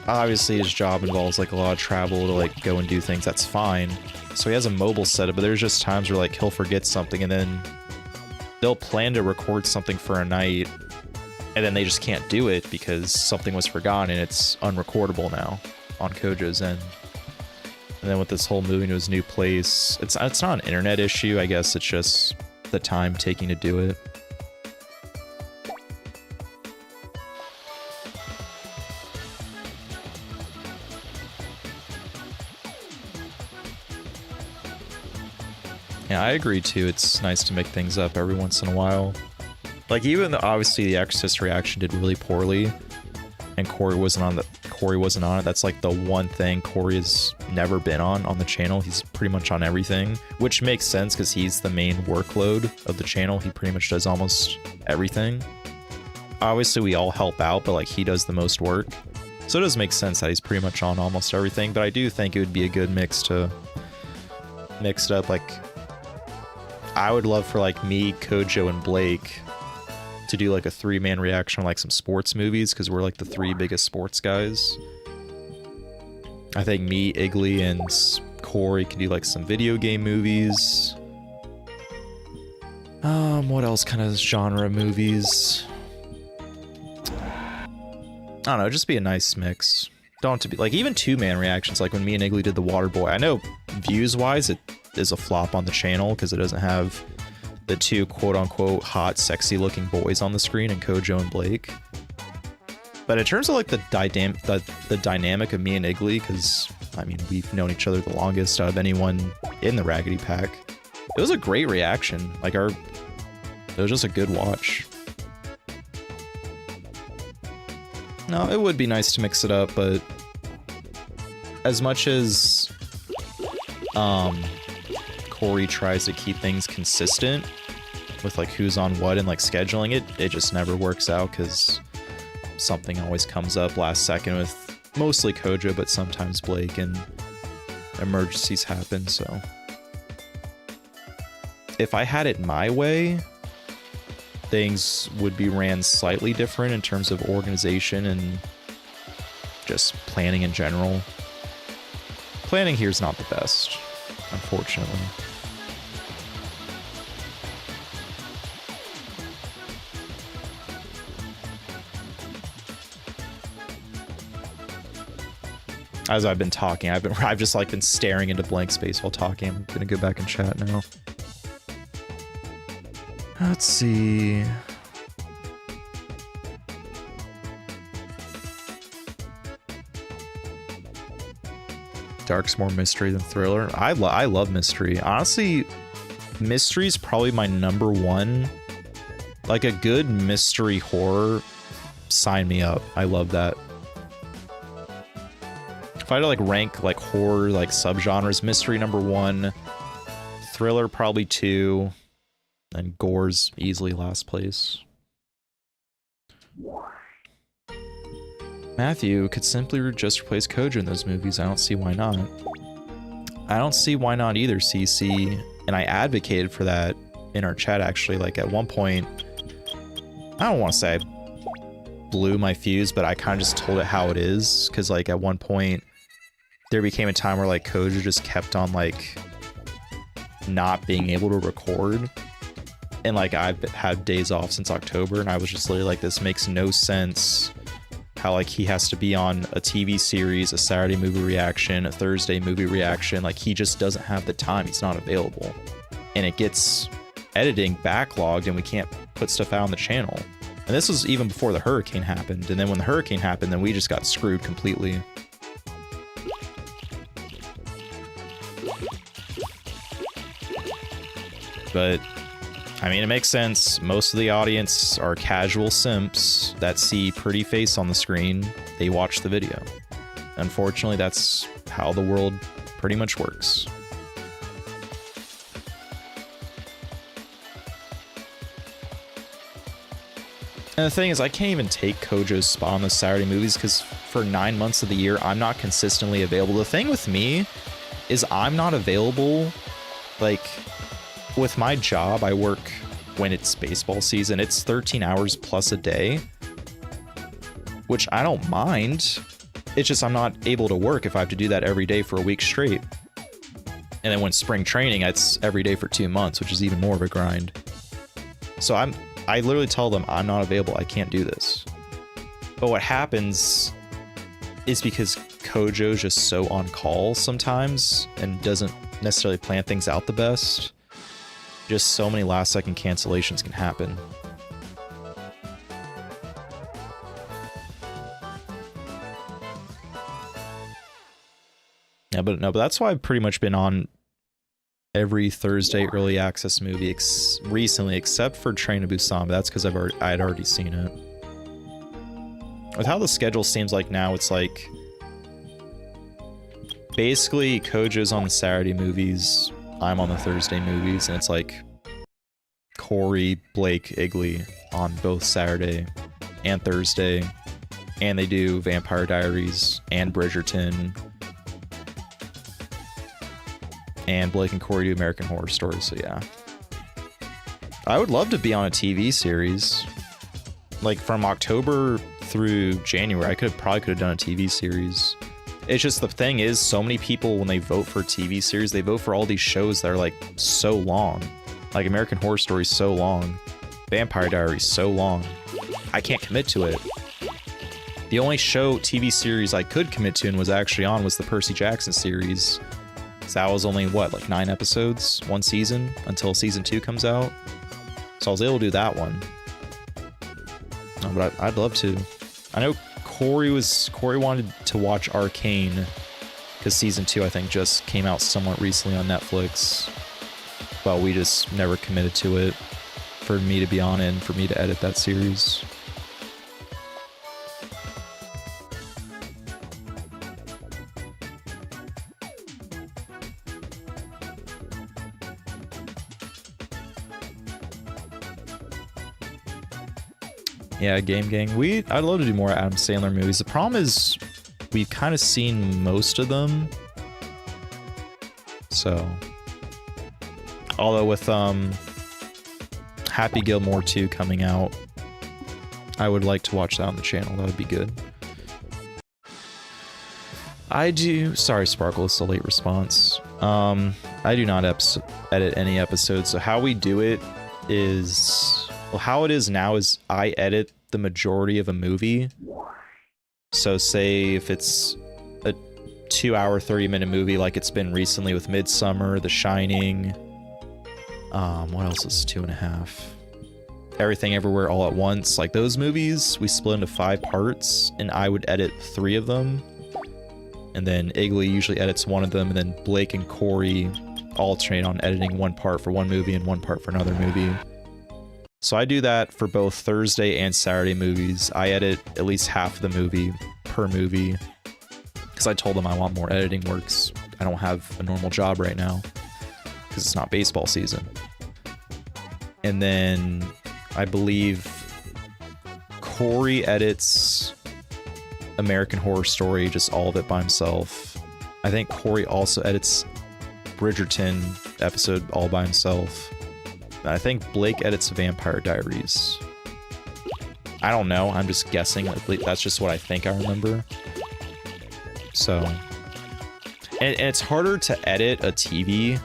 obviously his job involves like a lot of travel to like go and do things. That's fine. So he has a mobile setup, but there's just times where like he'll forget something and then they'll plan to record something for a night and then they just can't do it because something was forgotten and it's unrecordable now on Kojo's end. And then with this whole moving to his new place, it's not an internet issue, I guess it's just the time taking to do it. Yeah, I agree too. It's nice to make things up every once in a while. Like even though obviously the Exorcist reaction did really poorly, and Corey wasn't on it. That's like the one thing Corey has never been on the channel. He's pretty much on everything, which makes sense because he's the main workload of the channel. He pretty much does almost everything. Obviously, we all help out, but like he does the most work. So it does make sense that he's pretty much on almost everything. But I do think it would be a good mix to mix it up. Like, I would love for like me, Kojo, and Blake to do like a 3-man reaction on like some sports movies because we're like the 3 biggest sports guys. I think me, Igley, and Corey can do like some video game movies. What else kind of genre movies? I don't know, just be a nice mix. Don't have to be like even 2-man reactions like when me and Igley did the Waterboy. I know views wise it is a flop on the channel because it doesn't have the 2 quote-unquote hot, sexy-looking boys on the screen and Kojo and Blake. But in terms of like the dynamic of me and Igley, because I mean we've known each other the longest out of anyone in the Raggedy Pack, it was a great reaction. Like it was just a good watch. No, it would be nice to mix it up, but as much as Corey tries to keep things consistent with like who's on what and like scheduling it just never works out because something always comes up last second with mostly Kojo, but sometimes Blake, and emergencies happen. So if I had it my way, things would be ran slightly different in terms of organization and just planning in general. Planning here is not the best, unfortunately. As I've been talking, I've just like been staring into blank space while talking. I'm gonna go back and chat now. Let's see. Dark's more mystery than thriller. I love mystery. Honestly, mystery is probably my number one. Like a good mystery horror, sign me up. I love that. If I had to like rank like horror like subgenres, mystery number one, thriller probably two, and gore's easily last place. Matthew could simply just replace Kojo in those movies. I don't see why not. I don't see why not either, CC. And I advocated for that in our chat, actually. Like, at one point, I don't want to say I blew my fuse, but I kind of just told it how it is. Because, like, at one point, there became a time where, like, Kojo just kept on, like, not being able to record. And, like, I've had days off since October, and I was just literally like, this makes no sense. How like he has to be on a TV series, a Saturday movie reaction, a Thursday movie reaction. Like he just doesn't have the time. He's not available. And it gets editing backlogged and we can't put stuff out on the channel. And this was even before the hurricane happened. And then when the hurricane happened, then we just got screwed completely. But I mean, it makes sense. Most of the audience are casual simps that see pretty face on the screen. They watch the video. Unfortunately, that's how the world pretty much works. And the thing is, I can't even take Kojo's spot on the Saturday movies because for 9 months of the year, I'm not consistently available. The thing with me is I'm not available, like... With my job, I work when it's baseball season. It's 13 hours plus a day, which I don't mind. It's just I'm not able to work if I have to do that every day for a week straight. And then when spring training, it's every day for 2 months, which is even more of a grind. So I literally tell them I'm not available. I can't do this. But what happens is because Kojo's just so on call sometimes and doesn't necessarily plan things out the best. Just so many last second cancellations can happen. Yeah, but that's why I've pretty much been on every Thursday early access movie recently, except for Train to Busan. But that's because I had already seen it. With how the schedule seems like now, it's like basically Kojo's on the Saturday movies. I'm on the Thursday movies, and it's like Corey, Blake, Igley on both Saturday and Thursday, and they do Vampire Diaries and Bridgerton, and Blake and Corey do American Horror Story. So yeah, I would love to be on a TV series, like from October through January. I probably could have done a TV series. It's just the thing is, so many people, when they vote for a TV series, they vote for all these shows that are like so long. Like American Horror Story is so long. Vampire Diaries so long. I can't commit to it. The only TV series I could commit to and was actually on was the Percy Jackson series. So that was only, what, like 9 episodes, 1 season, until season 2 comes out. So I was able to do that one. No, but I'd love to. I know Corey wanted to watch Arcane because season 2 I think just came out somewhat recently on Netflix, but we just never committed to it for me to be on it and for me to edit that series. Yeah, Game Gang. I'd love to do more Adam Sandler movies. The problem is we've kind of seen most of them. So, although with Happy Gilmore 2 coming out, I would like to watch that on the channel. That would be good. Sorry, Sparkle, it's a late response. I do not edit any episodes. So how we do it is... Well, how it is now is I edit the majority of a movie. So say if it's a 2-hour, 30-minute movie like it's been recently with Midsummer, The Shining, what else is 2.5? Everything Everywhere All at Once. Like those movies, we split into 5 parts, and I would edit 3 of them. and then Iggly usually edits one of them, and then Blake and Corey alternate on editing one part for one movie and one part for another movie. So I do that for both Thursday and Saturday movies. I edit at least half of the movie per movie because I told them I want more editing works. I don't have a normal job right now because it's not baseball season. And then I believe Corey edits American Horror Story, just all of it by himself. I think Corey also edits Bridgerton episode all by himself. I think Blake edits Vampire Diaries. I don't know, I'm just guessing. That's just what I think I remember. So, and it's harder to edit a TV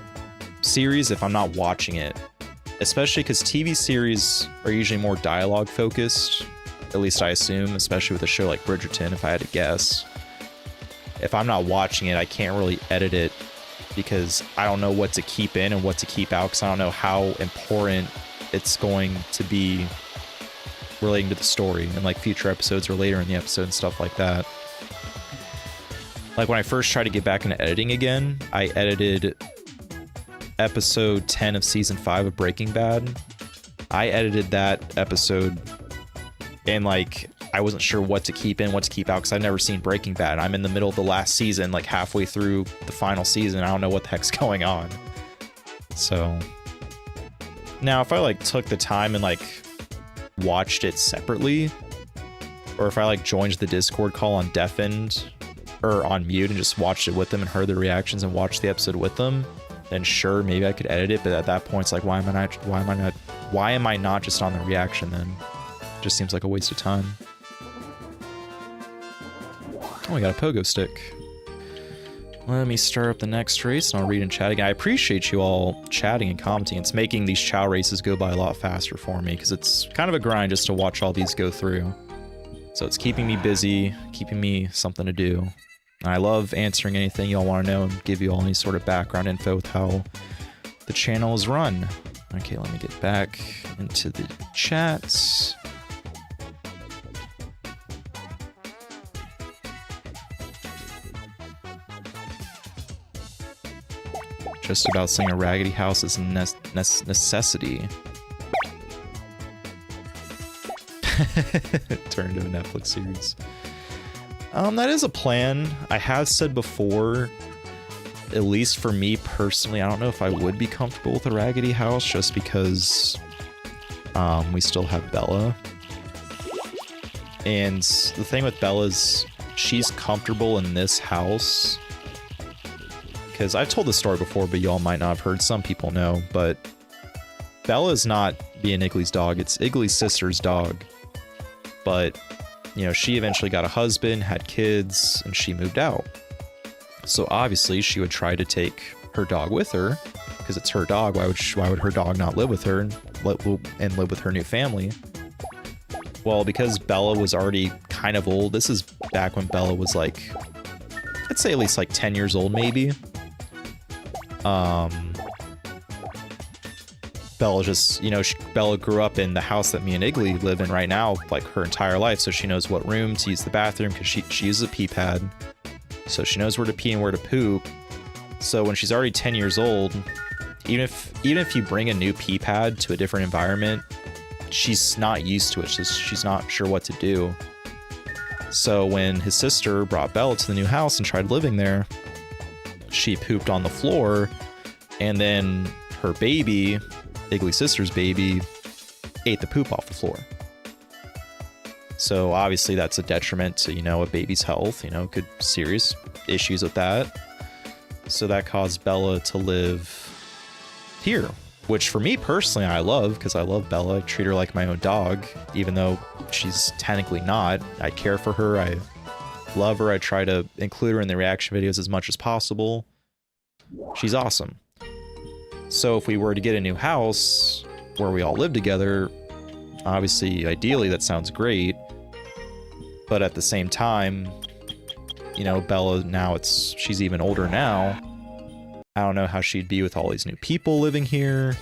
series if I'm not watching it. Especially because TV series are usually more dialogue focused. At least I assume, especially with a show like Bridgerton, if I had to guess. If I'm not watching it, I can't really edit it because I don't know what to keep in and what to keep out, because I don't know how important it's going to be relating to the story and like future episodes or later in the episode and stuff like that. Like when I first tried to get back into editing again, I edited episode 10 of season 5 of Breaking Bad. I edited that episode and like I wasn't sure what to keep in, what to keep out, because I've never seen Breaking Bad. I'm in the middle of the last season, like halfway through the final season. I don't know what the heck's going on. So now if I like took the time and like watched it separately, or if I like joined the Discord call on deafened or on mute and just watched it with them and heard the reactions and watched the episode with them, then sure, maybe I could edit it. But at that point, it's like, why am I not just on the reaction then? Just seems like a waste of time. Oh, we got a pogo stick. Let me start up the next race and I'll read and chat again. I appreciate you all chatting and commenting. It's making these Chao races go by a lot faster for me because it's kind of a grind just to watch all these go through. So it's keeping me busy, keeping me something to do. And I love answering anything y'all want to know and give you all any sort of background info with how the channel is run. Okay, let me get back into the chats. Just about saying a raggedy house is a necessity. Turn into a Netflix series. That is a plan. I have said before, at least for me personally, I don't know if I would be comfortable with a raggedy house just because we still have Bella. And the thing with Bella is she's comfortable in this house. Because I've told this story before, but y'all might not have heard. Some people know, but Bella's not being Iggly's dog. It's Iggly's sister's dog. But, you know, she eventually got a husband, had kids, and she moved out. So obviously she would try to take her dog with her because it's her dog. Why would her dog not live with her and live with her new family? Well, because Bella was already kind of old. This is back when Bella was like, I'd say at least like 10 years old, maybe. Bella just, you know, Bella grew up in the house that me and Iggly live in right now, like her entire life. So she knows what room to use the bathroom because she uses a pee pad. So she knows where to pee and where to poop. So when she's already 10 years old, even if you bring a new pee pad to a different environment, she's not used to it. She's not sure what to do. So when his sister brought Bella to the new house and tried living there, she pooped on the floor, and then her baby, Iggly's sister's baby, ate the poop off the floor. So obviously that's a detriment to, you know, a baby's health, you know, could serious issues with that. So that caused Bella to live here, which for me personally, I love, because I love Bella. I treat her like my own dog, even though she's technically not. I care for her. I love her. I try to include her in the reaction videos as much as possible. She's awesome. So if we were to get a new house where we all live together, obviously, ideally, that sounds great. But at the same time, you know, Bella, now she's even older now. I don't know how she'd be with all these new people living here.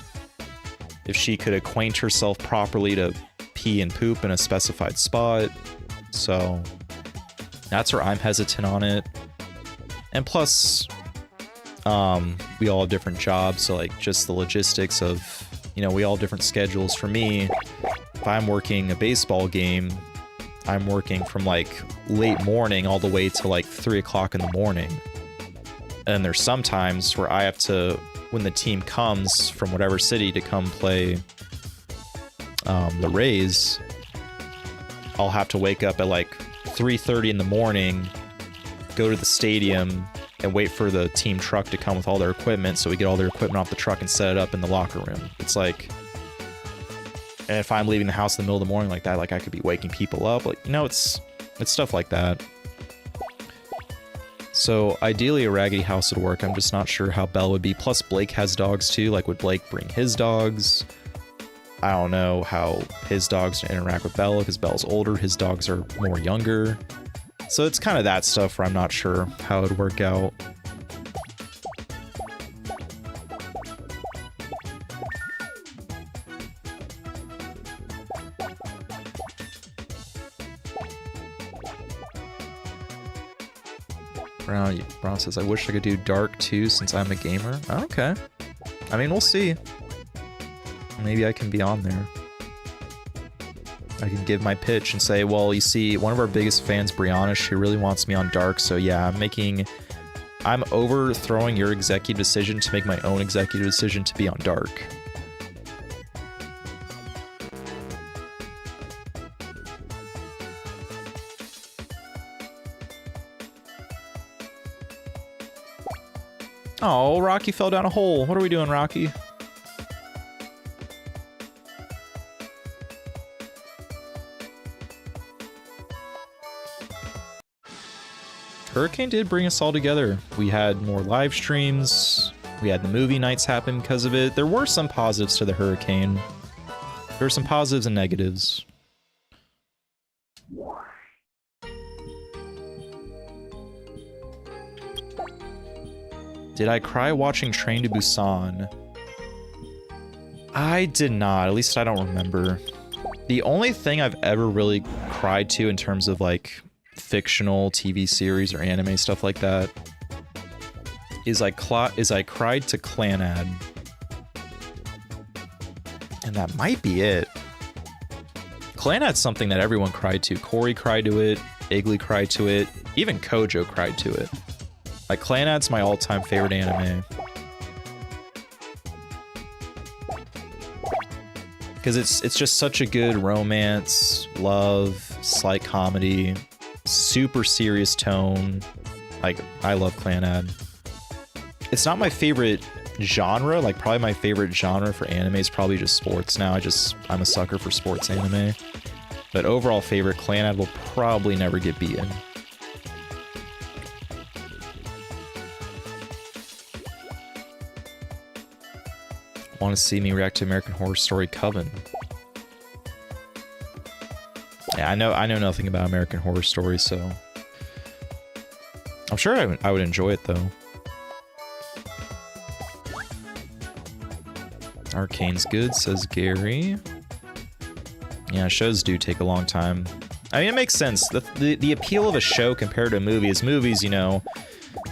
If she could acquaint herself properly to pee and poop in a specified spot. So that's where I'm hesitant on it. And plus, we all have different jobs, so like just the logistics of, you know, we all have different schedules. For me, if I'm working a baseball game, I'm working from like late morning all the way to like 3 o'clock in the morning. And there's some times where I have to, when the team comes from whatever city to come play the Rays, I'll have to wake up at like 3:30 in the morning, go to the stadium, and wait for the team truck to come with all their equipment, so we get all their equipment off the truck and set it up in the locker room. It's like, and if I'm leaving the house in the middle of the morning like that, like I could be waking people up, like, you know, it's stuff like that. So ideally a Raggedy House would work. I'm just not sure how Belle would be. Plus Blake has dogs too. Like, would Blake bring his dogs? I don't know how his dogs interact with Bella, because Bella's older, his dogs are more younger. So it's kind of that stuff where I'm not sure how it would work out. Brown says, I wish I could do Dark too since I'm a gamer. Oh, okay. I mean, we'll see. Maybe I can be on there. I can give my pitch and say, well, you see, one of our biggest fans, Brianna, she really wants me on Dark, so yeah, I'm overthrowing your executive decision to make my own executive decision to be on Dark. Oh, Rocky fell down a hole. What are we doing, Rocky? Hurricane did bring us all together. We had more live streams. We had the movie nights happen because of it. There were some positives to the Hurricane. There were some positives and negatives. Did I cry watching Train to Busan? I did not. At least I don't remember. The only thing I've ever really cried to in terms of like fictional TV series or anime stuff like that is I cried to Clanad. And that might be it. Clanad's something that everyone cried to. Corey cried to it. Iggly cried to it. Even Kojo cried to it. Like, Clanad's my all-time favorite anime. Because it's just such a good romance, love, slight comedy, super serious tone. Like, I love Clanad. It's not my favorite genre. Like, probably my favorite genre for anime is probably just sports now. I'm a sucker for sports anime. But overall favorite, Clanad will probably never get beaten. Want to see me react to American Horror Story Coven? Yeah, I know nothing about American Horror Story, so I'm sure I would enjoy it though. Arcane's good, says Gary. Yeah, shows do take a long time. I mean, it makes sense. The appeal of a show compared to a movie is movies, you know,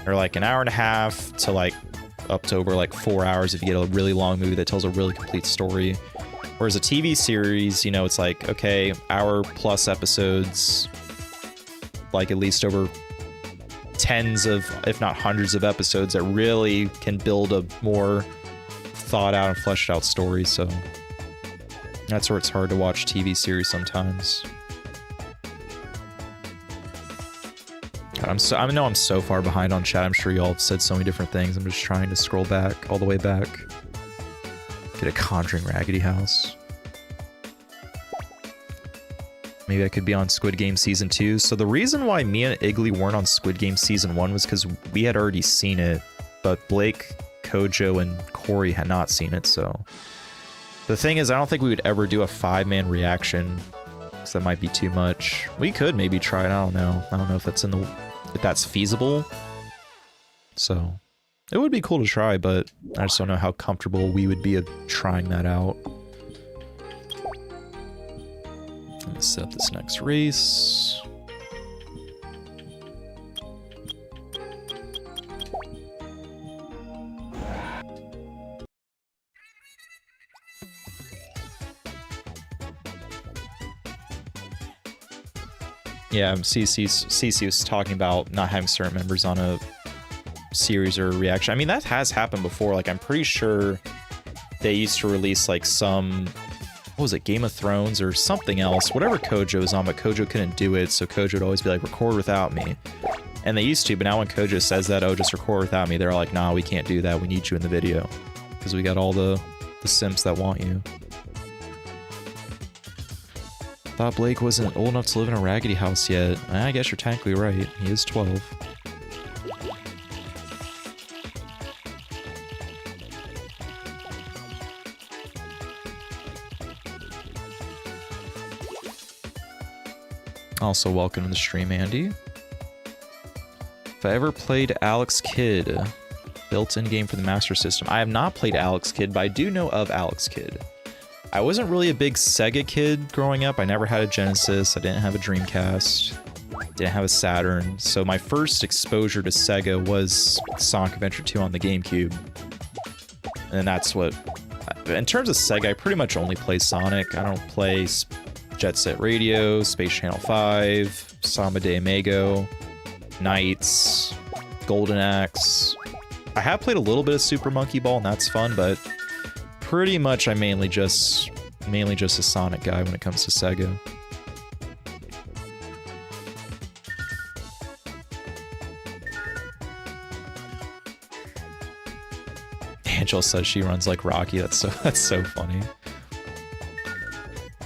are like an hour and a half to like up to over like 4 hours if you get a really long movie that tells a really complete story. Whereas a TV series, you know, it's like, okay, hour plus episodes, like at least over tens of, if not hundreds of episodes that really can build a more thought out and fleshed out story. So that's where it's hard to watch TV series sometimes. I know I'm so far behind on chat. I'm sure y'all have said so many different things. I'm just trying to scroll back, all the way back. Get a Conjuring Raggedy House. Maybe I could be on Squid Game Season 2. So the reason why me and Iggly weren't on Squid Game Season 1 was because we had already seen it, but Blake, Kojo, and Corey had not seen it, so... The thing is, I don't think we would ever do a 5-man reaction, because that might be too much. We could maybe try it, I don't know. I don't know if that's feasible. So, it would be cool to try, but I just don't know how comfortable we would be of trying that out. Let me set up this next race. Yeah, CC was talking about not having certain members on a series or a reaction. I mean, that has happened before. Like, I'm pretty sure they used to release, like, some... What was it, Game of Thrones or something else? Whatever Kojo was on, but Kojo couldn't do it, so Kojo would always be like, record without me. And they used to, but now when Kojo says that, oh, just record without me, they're like, nah, we can't do that. We need you in the video. Because we got all the simps that want you. Thought Blake wasn't old enough to live in a raggedy house yet. I guess you're technically right. He is 12. Also, welcome to the stream, Andy. If I ever played Alex Kidd, built-in game for the Master System. I have not played Alex Kidd, but I do know of Alex Kidd. I wasn't really a big Sega kid growing up. I never had a Genesis. I didn't have a Dreamcast. Didn't have a Saturn. So my first exposure to Sega was Sonic Adventure 2 on the GameCube. And that's what... In terms of Sega, I pretty much only play Sonic. I don't play Jet Set Radio, Space Channel 5, Samba de Amigo, Knights, Golden Axe. I have played a little bit of Super Monkey Ball, and that's fun, but pretty much I'm mainly just a Sonic guy when it comes to Sega. Angel says she runs like Rocky. That's so funny.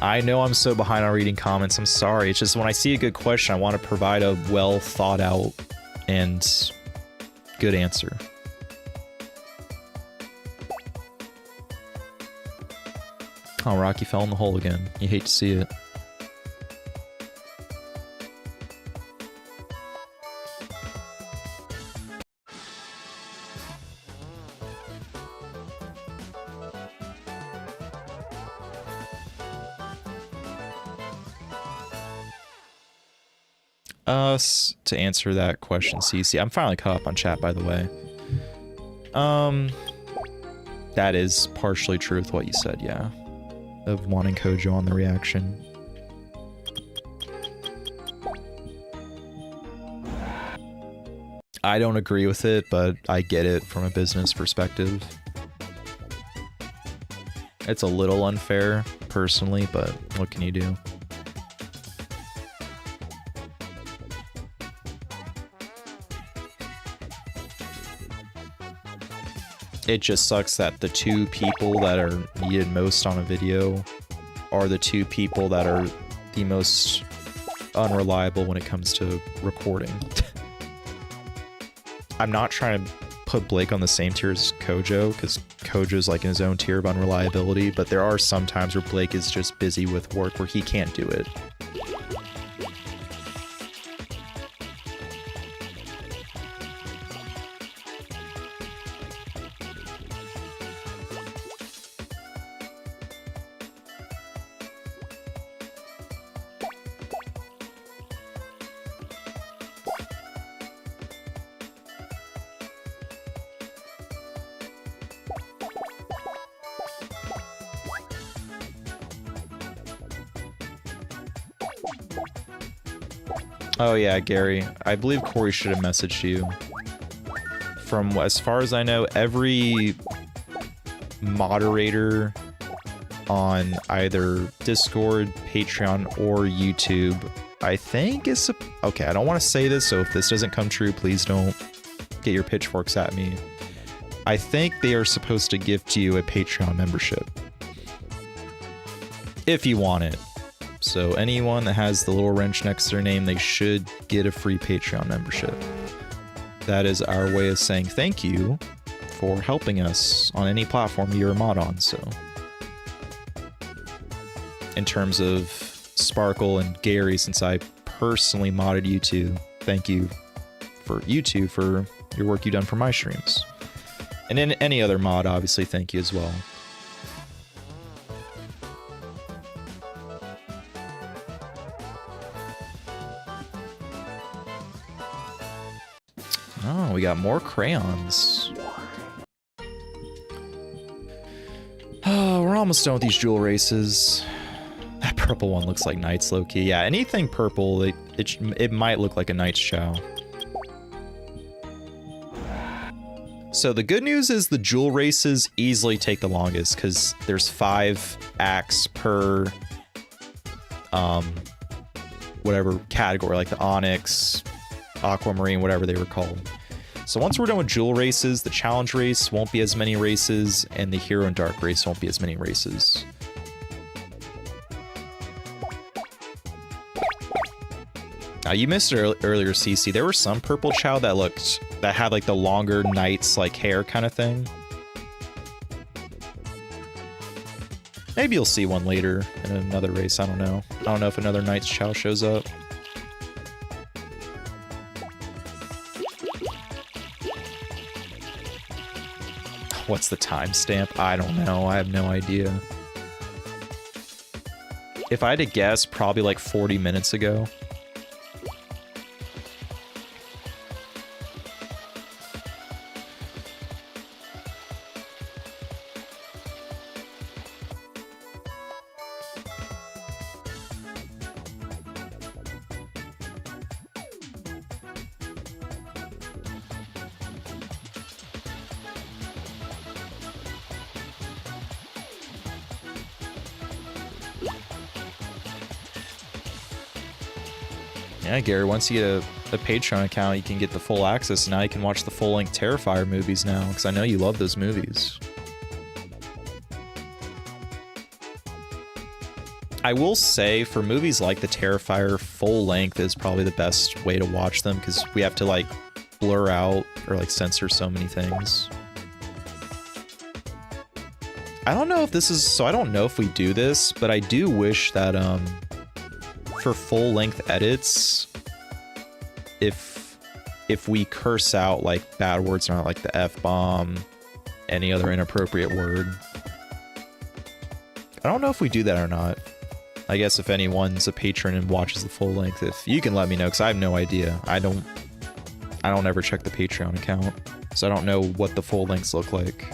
I know I'm so behind on reading comments. I'm sorry. It's just when I see a good question, I want to provide a well thought out and good answer. Oh, Rocky fell in the hole again. You hate to see it. To answer that question, CC, I'm finally caught up on chat, by the way. That is partially true with what you said, yeah. Of wanting Kojo on the reaction. I don't agree with it, but I get it from a business perspective. It's a little unfair, personally, but what can you do? It just sucks that the two people that are needed most on a video are the two people that are the most unreliable when it comes to recording. I'm not trying to put Blake on the same tier as Kojo, because Kojo's like in his own tier of unreliability, but there are some times where Blake is just busy with work where he can't do it. Oh yeah, Gary. I believe Corey should have messaged you. From as far as I know, every moderator on either Discord, Patreon, or YouTube, I think is... Okay, I don't want to say this, so if this doesn't come true, please don't get your pitchforks at me. I think they are supposed to gift you a Patreon membership. If you want it. So anyone that has the little wrench next to their name, they should get a free Patreon membership. That is our way of saying thank you for helping us on any platform you're a mod on, so. In terms of Sparkle and Gary, since I personally modded you two, thank you for you two for your work you've done for my streams. And in any other mod, obviously, thank you as well. Oh, we got more crayons. Oh, we're almost done with these jewel races. That purple one looks like Knight's low-key. Yeah, anything purple, it might look like a Knight's Chao. So the good news is the jewel races easily take the longest because there's 5 acts per whatever category, like the Onyx, Aquamarine, whatever they were called. So once we're done with jewel races, the challenge race won't be as many races, and the hero and dark race won't be as many races. Now you missed it earlier, CC. There were some purple Chao that had like the longer Knight's like hair kind of thing. Maybe you'll see one later in another race. I don't know. I don't know if another Knight's Chao shows up. What's the timestamp? I don't know. I have no idea. If I had to guess, probably like 40 minutes ago. Yeah, Gary, once you get a Patreon account, you can get the full access. Now you can watch the full-length Terrifier movies now, because I know you love those movies. I will say, for movies like the Terrifier, full length is probably the best way to watch them, because we have to, like, blur out or, like, censor so many things. I don't know if this is... So I don't know if we do this, but I do wish that, for full-length edits, if we curse out like bad words, not like the F-bomb, any other inappropriate word. I don't know if we do that or not. I guess if anyone's a patron and watches the full length, if you can let me know, because I have no idea. I don't ever check the Patreon account, so I don't know what the full lengths look like.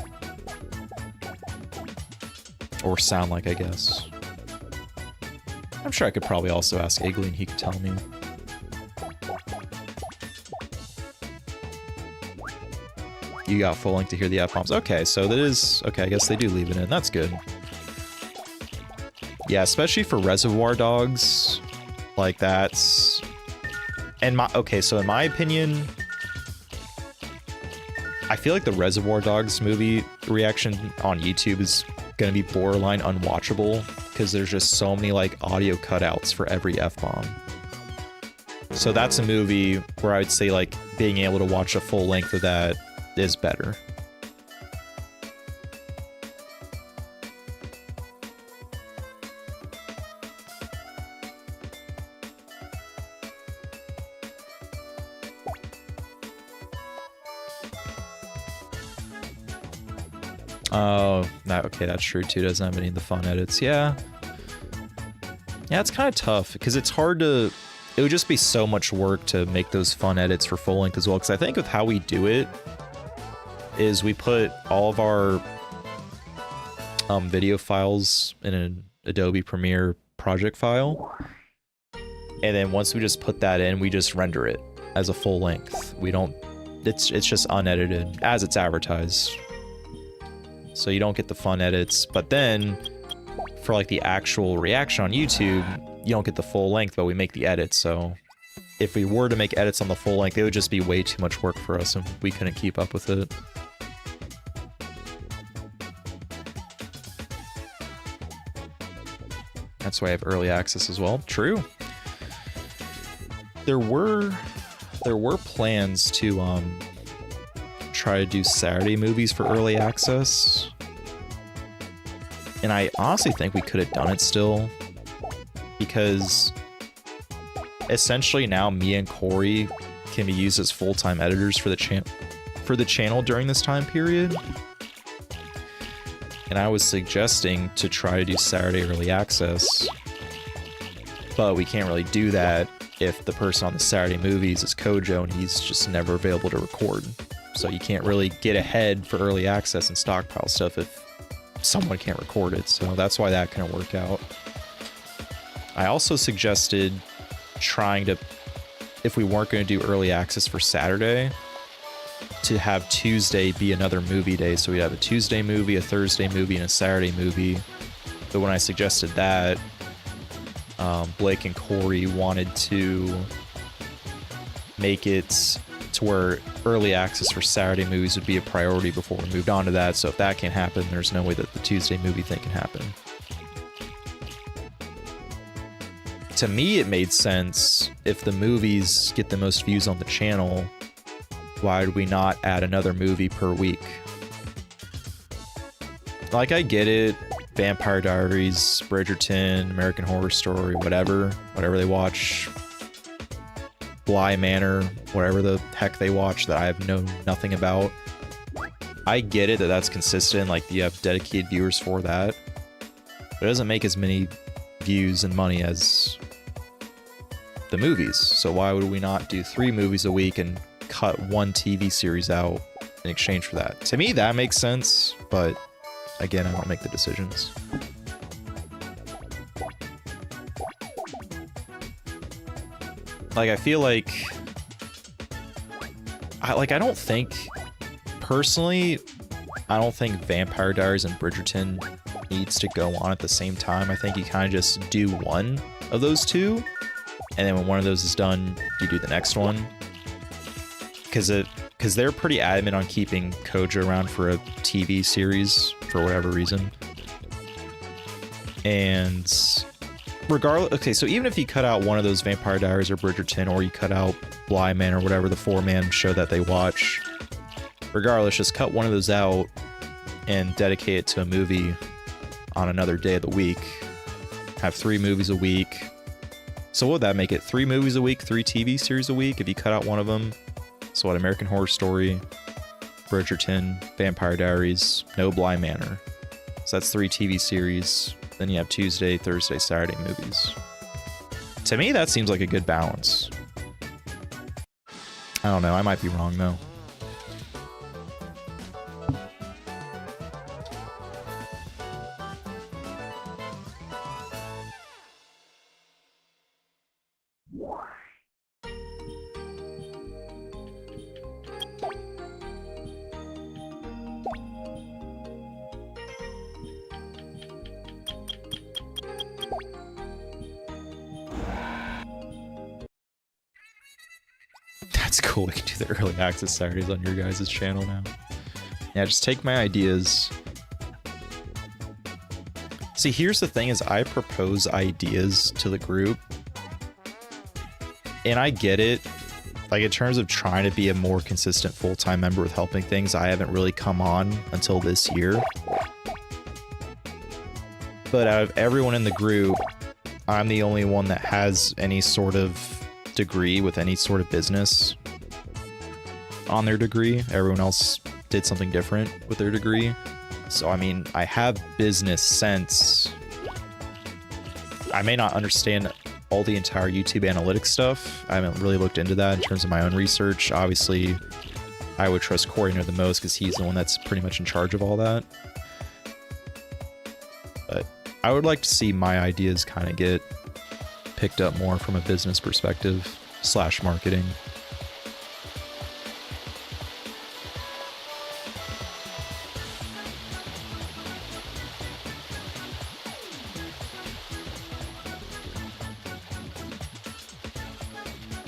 Or sound like, I guess. I'm sure I could probably also ask Igley and he could tell me. You got full length to hear the F-bombs. Okay, so that is... Okay, I guess they do leave it in. That's good. Yeah, especially for Reservoir Dogs. Like, that's... And okay, so in my opinion... I feel like the Reservoir Dogs movie reaction on YouTube is gonna be borderline unwatchable, because there's just so many, like, audio cutouts for every F-bomb. So that's a movie where I would say, like, being able to watch a full length of that is better. Oh, okay, that's true too. Doesn't have any of the fun edits. Yeah. Yeah, it's kind of tough because it's hard to... It would just be so much work to make those fun edits for full length as well. Because I think with how we do it is we put all of our video files in an Adobe Premiere project file. And then once we just put that in, we just render it as a full length. We don't... It's just unedited as it's advertised. So you don't get the fun edits, but then for like the actual reaction on YouTube, you don't get the full length, but we make the edits. So if we were to make edits on the full length, it would just be way too much work for us and we couldn't keep up with it. That's why I have early access as well. True. There were plans to try to do Saturday movies for early access, and I honestly think we could have done it still, because essentially now me and Corey can be used as full-time editors for the channel during this time period. And I was suggesting to try to do Saturday early access, but we can't really do that if the person on the Saturday movies is Kojo and he's just never available to record. So you can't really get ahead for early access and stockpile stuff if someone can't record it. So that's why that couldn't work out. I also suggested trying to, if we weren't going to do early access for Saturday, to have Tuesday be another movie day. So we'd have a Tuesday movie, a Thursday movie, and a Saturday movie. But when I suggested that, Blake and Corey wanted to make it to where early access for Saturday movies would be a priority before we moved on to that. So if that can't happen, there's no way that the Tuesday movie thing can happen. To me, it made sense. If the movies get the most views on the channel, why would we not add another movie per week? Like, I get it. Vampire Diaries, Bridgerton, American Horror Story, whatever they watch. Bly Manor, whatever the heck they watch that I have nothing about. I get it that that's consistent, like you have dedicated viewers for that. But it doesn't make as many views and money as the movies. So why would we not do 3 movies a week and cut 1 TV series out in exchange for that? To me, that makes sense, but again, I don't make the decisions. Like, I feel like I don't think, personally, I don't think Vampire Diaries and Bridgerton needs to go on at the same time. I think you kind of just do one of those two, and then when one of those is done, you do the next one. Because they're pretty adamant on keeping Koja around for a TV series for whatever reason. And regardless, okay, so even if you cut out one of those Vampire Diaries or Bridgerton, or you cut out Bly Man or whatever the 4-man show that they watch, regardless, just cut one of those out and dedicate it to a movie on another day of the week. Have 3 movies a week. So what would that make it? 3 movies a week, 3 TV series a week if you cut out one of them? So what, American Horror Story, Bridgerton, Vampire Diaries, no Bly Manor. So that's 3 TV series. Then you have Tuesday, Thursday, Saturday movies. To me, that seems like a good balance. I don't know, I might be wrong though. That's cool, we can do the early access Saturdays on your guys' channel now. Yeah, just take my ideas. See, here's the thing is I propose ideas to the group. And I get it. Like, in terms of trying to be a more consistent full-time member with helping things, I haven't really come on until this year. But out of everyone in the group, I'm the only one that has any sort of degree with any sort of business on their degree. Everyone else did something different with their degree. So, I mean, I have business sense. I may not understand all the entire YouTube analytics stuff. I haven't really looked into that in terms of my own research. Obviously, I would trust Corey the most because he's the one that's pretty much in charge of all that. But I would like to see my ideas kind of get picked up more from a business perspective / marketing.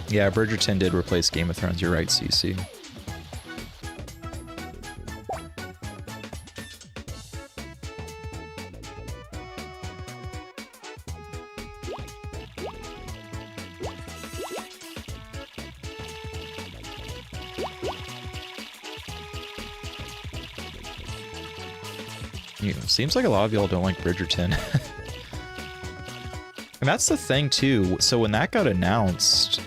Yeah, Bridgerton did replace Game of Thrones. You're right, CC. Seems like a lot of y'all don't like Bridgerton. And that's the thing too. So when that got announced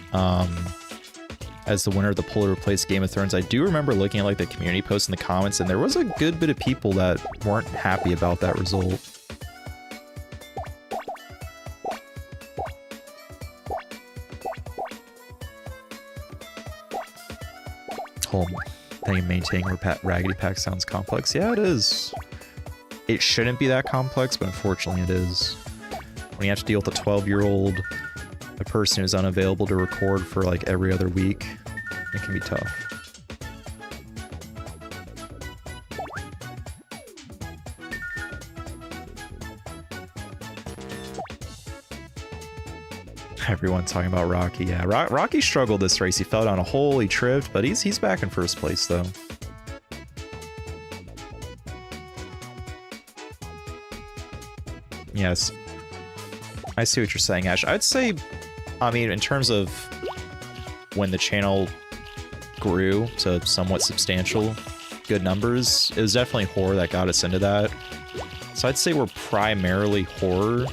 as the winner of the poll to replace Game of Thrones, I do remember looking at like the community posts in the comments, and there was a good bit of people that weren't happy about that result. Whole thing maintaining Raggedy Pack sounds complex. Yeah, it is. It shouldn't be that complex, but unfortunately it is. When you have to deal with a 12-year-old, a person who's unavailable to record for like every other week, it can be tough. Everyone's talking about Rocky. Yeah, Rocky struggled this race. He fell down a hole, he tripped, but he's back in first place though. Yes. I see what you're saying, Ash. I'd say, I mean, in terms of when the channel grew to somewhat substantial, good numbers, it was definitely horror that got us into that. So I'd say we're primarily horror.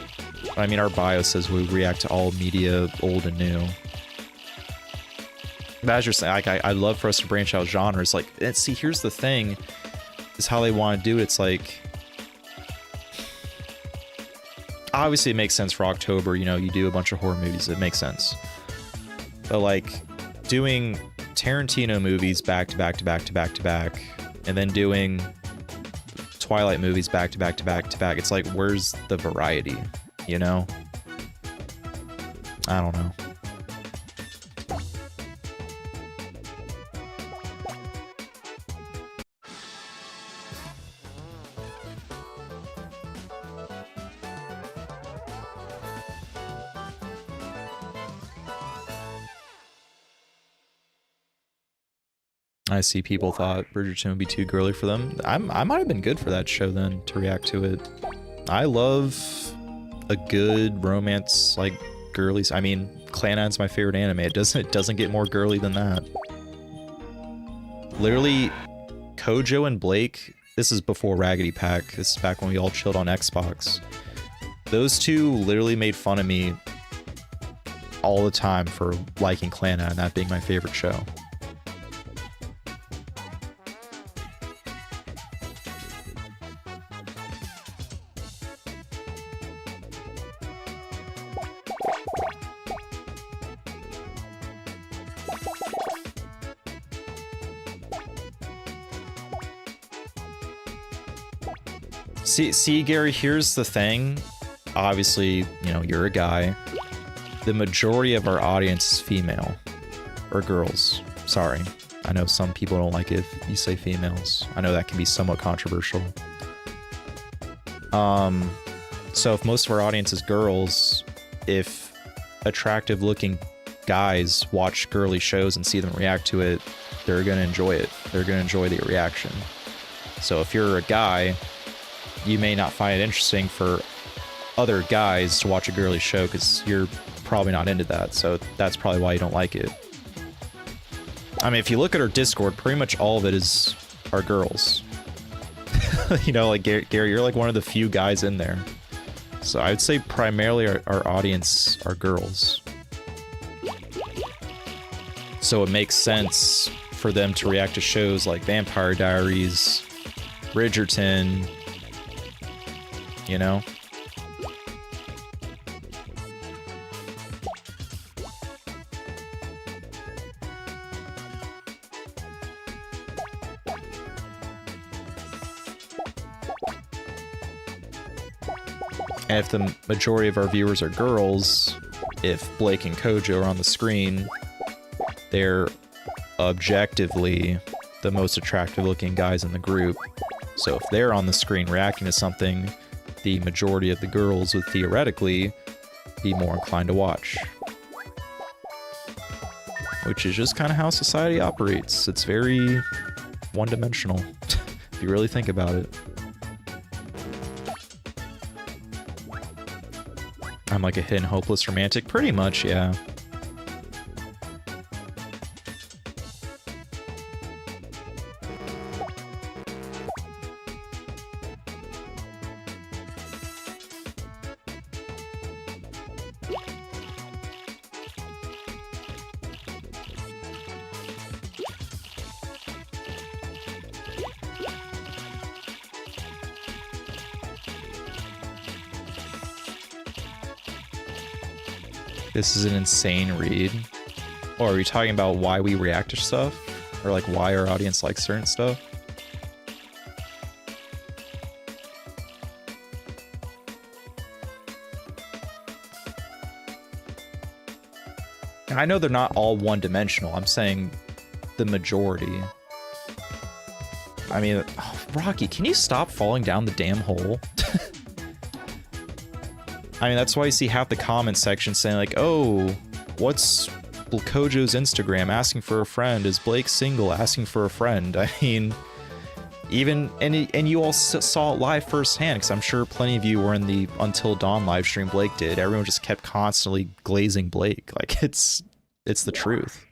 I mean, our bio says we react to all media, old and new. But as you're saying, like, I'd love for us to branch out genres. Like, and see, here's the thing, is how they want to do it. It's like, obviously it makes sense for October, you know, you do a bunch of horror movies, it makes sense. But like, doing Tarantino movies back to back to back to back to back, and then doing Twilight movies back to back to back to back, it's like, where's the variety? You know? I don't know. I see people thought Bridgerton would be too girly for them. I might have been good for that show then, to react to it. I love a good romance, like, girly. I mean, Clannad's my favorite anime. It doesn't get more girly than that. Literally, Kojo and Blake, this is before Raggedy Pack. This is back when we all chilled on Xbox. Those two literally made fun of me all the time for liking Clannad and that being my favorite show. See, Gary, here's the thing. Obviously, you know, you're a guy. The majority of our audience is female. Or girls. Sorry. I know some people don't like it if you say females. I know that can be somewhat controversial. So if most of our audience is girls, if attractive-looking guys watch girly shows and see them react to it, they're gonna enjoy it. They're gonna enjoy the reaction. So if you're a guy, you may not find it interesting for other guys to watch a girly show because you're probably not into that, so that's probably why you don't like it. I mean, if you look at our Discord, pretty much all of it are girls. You know, like, Gary, you're like one of the few guys in there. So I would say primarily our audience are girls. So it makes sense for them to react to shows like Vampire Diaries, Bridgerton, you know? And if the majority of our viewers are girls, if Blake and Kojo are on the screen, they're objectively the most attractive looking guys in the group. So if they're on the screen reacting to something, the majority of the girls would theoretically be more inclined to watch. Which is just kind of how society operates. It's very one-dimensional, if you really think about it. I'm like a hidden hopeless romantic? Pretty much, yeah. This is an insane read. Or are we talking about why we react to stuff? Or like why our audience likes certain stuff? I know they're not all one-dimensional. I'm saying the majority. I mean, oh, Rocky, can you stop falling down the damn hole? I mean, that's why you see half the comment section saying like, oh, what's Kojo's Instagram? Asking for a friend. Is Blake single? Asking for a friend. I mean, even, and you all saw it live firsthand, because I'm sure plenty of you were in the Until Dawn live stream Blake did. Everyone just kept constantly glazing Blake. Like, it's the truth.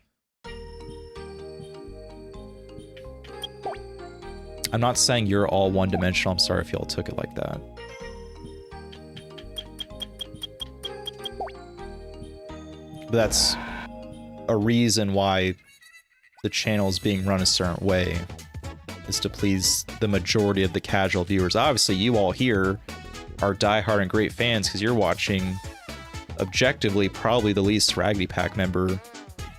I'm not saying you're all one-dimensional. I'm sorry if y'all took it like that. But that's a reason why the channel is being run a certain way, is to please the majority of the casual viewers. Obviously, you all here are diehard and great fans because you're watching, objectively, probably the least Raggedy Pack member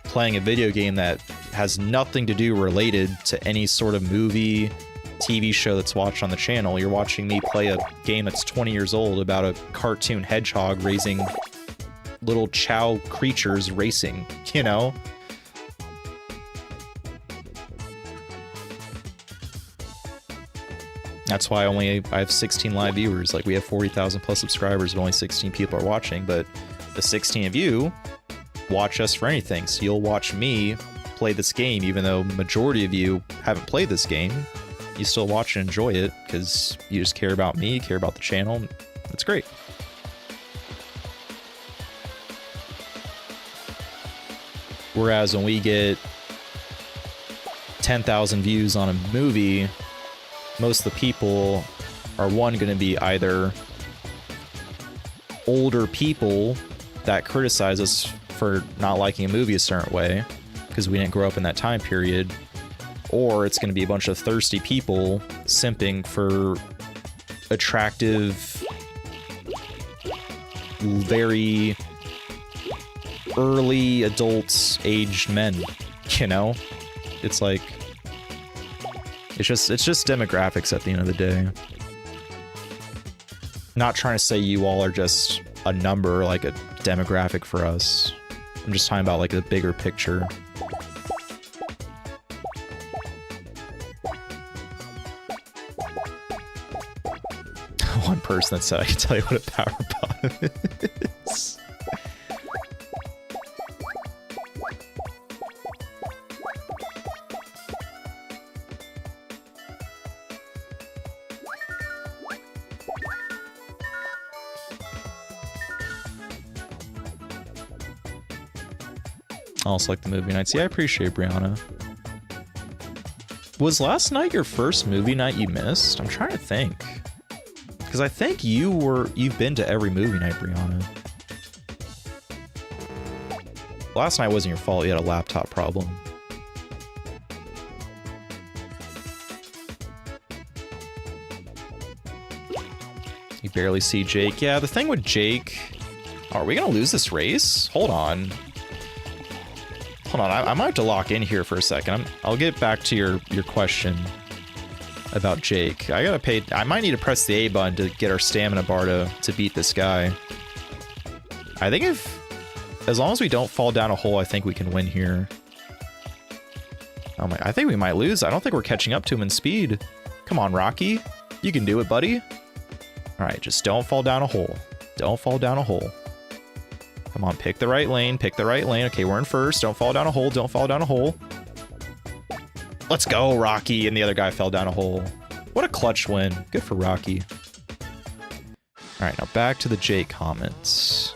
playing a video game that has nothing to do related to any sort of movie, TV show that's watched on the channel. You're watching me play a game that's 20 years old about a cartoon hedgehog raising little Chao creatures racing, you know? That's why I have 16 live viewers. Like, we have 40,000 plus subscribers, but only 16 people are watching. But the 16 of you watch us for anything. So you'll watch me play this game, even though majority of you haven't played this game. You still watch and enjoy it because you just care about me, care about the channel. That's great. Whereas when we get 10,000 views on a movie, most of the people are, one, going to be either older people that criticize us for not liking a movie a certain way because we didn't grow up in that time period, or it's going to be a bunch of thirsty people simping for attractive, very early adults aged men, you know? It's like, it's just demographics at the end of the day. Not trying to say you all are just a number, like a demographic for us. I'm just talking about like the bigger picture. One person that said I can tell you what a power bottom is. I also like the movie nights. Yeah, I appreciate Brianna. Was last night your first movie night you missed? I'm trying to think. Because I think you've been to every movie night, Brianna. Last night wasn't your fault, you had a laptop problem. You barely see Jake. Yeah, the thing with Jake... Are we gonna lose this race? Hold on. Hold on, I might have to lock in here for a second. I'll get back to your question about Jake. I might need to press the A button to get our stamina bar to beat this guy. I think as long as we don't fall down a hole, I think we can win here. Oh my, I think we might lose. I don't think we're catching up to him in speed. Come on, Rocky. You can do it, buddy. All right, just don't fall down a hole. Don't fall down a hole. Come on, pick the right lane, pick the right lane. Okay, we're in first. Don't fall down a hole, don't fall down a hole. Let's go, Rocky. And the other guy fell down a hole. What a clutch win. Good for Rocky. All right, now back to the Jake comments.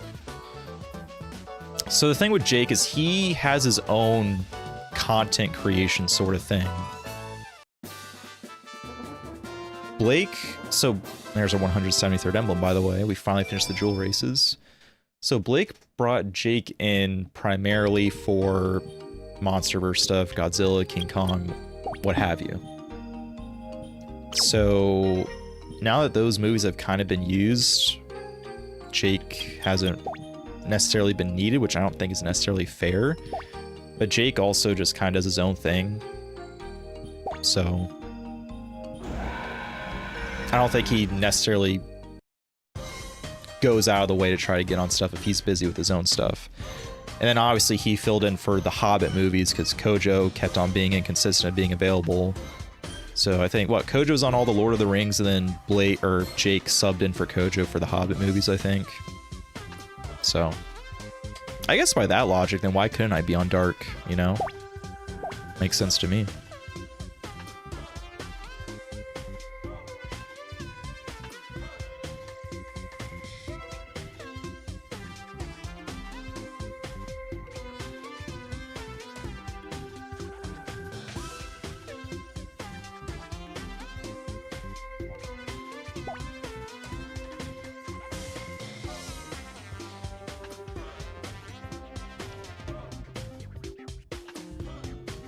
So the thing with Jake is he has his own content creation sort of thing. Blake, so there's our 173rd emblem, by the way. We finally finished the jewel races. So Blake brought Jake in primarily for MonsterVerse stuff, Godzilla, King Kong, what have you. So now that those movies have kind of been used, Jake hasn't necessarily been needed, which I don't think is necessarily fair. But Jake also just kind of does his own thing. So I don't think he necessarily goes out of the way to try to get on stuff if he's busy with his own stuff. And then obviously he filled in for the Hobbit movies because Kojo kept on being inconsistent of being available. So I think, what, Kojo's on all the Lord of the Rings, and then Jake subbed in for Kojo for the Hobbit movies, I think. So I guess by that logic, then why couldn't I be on Dark, you know? Makes sense to me.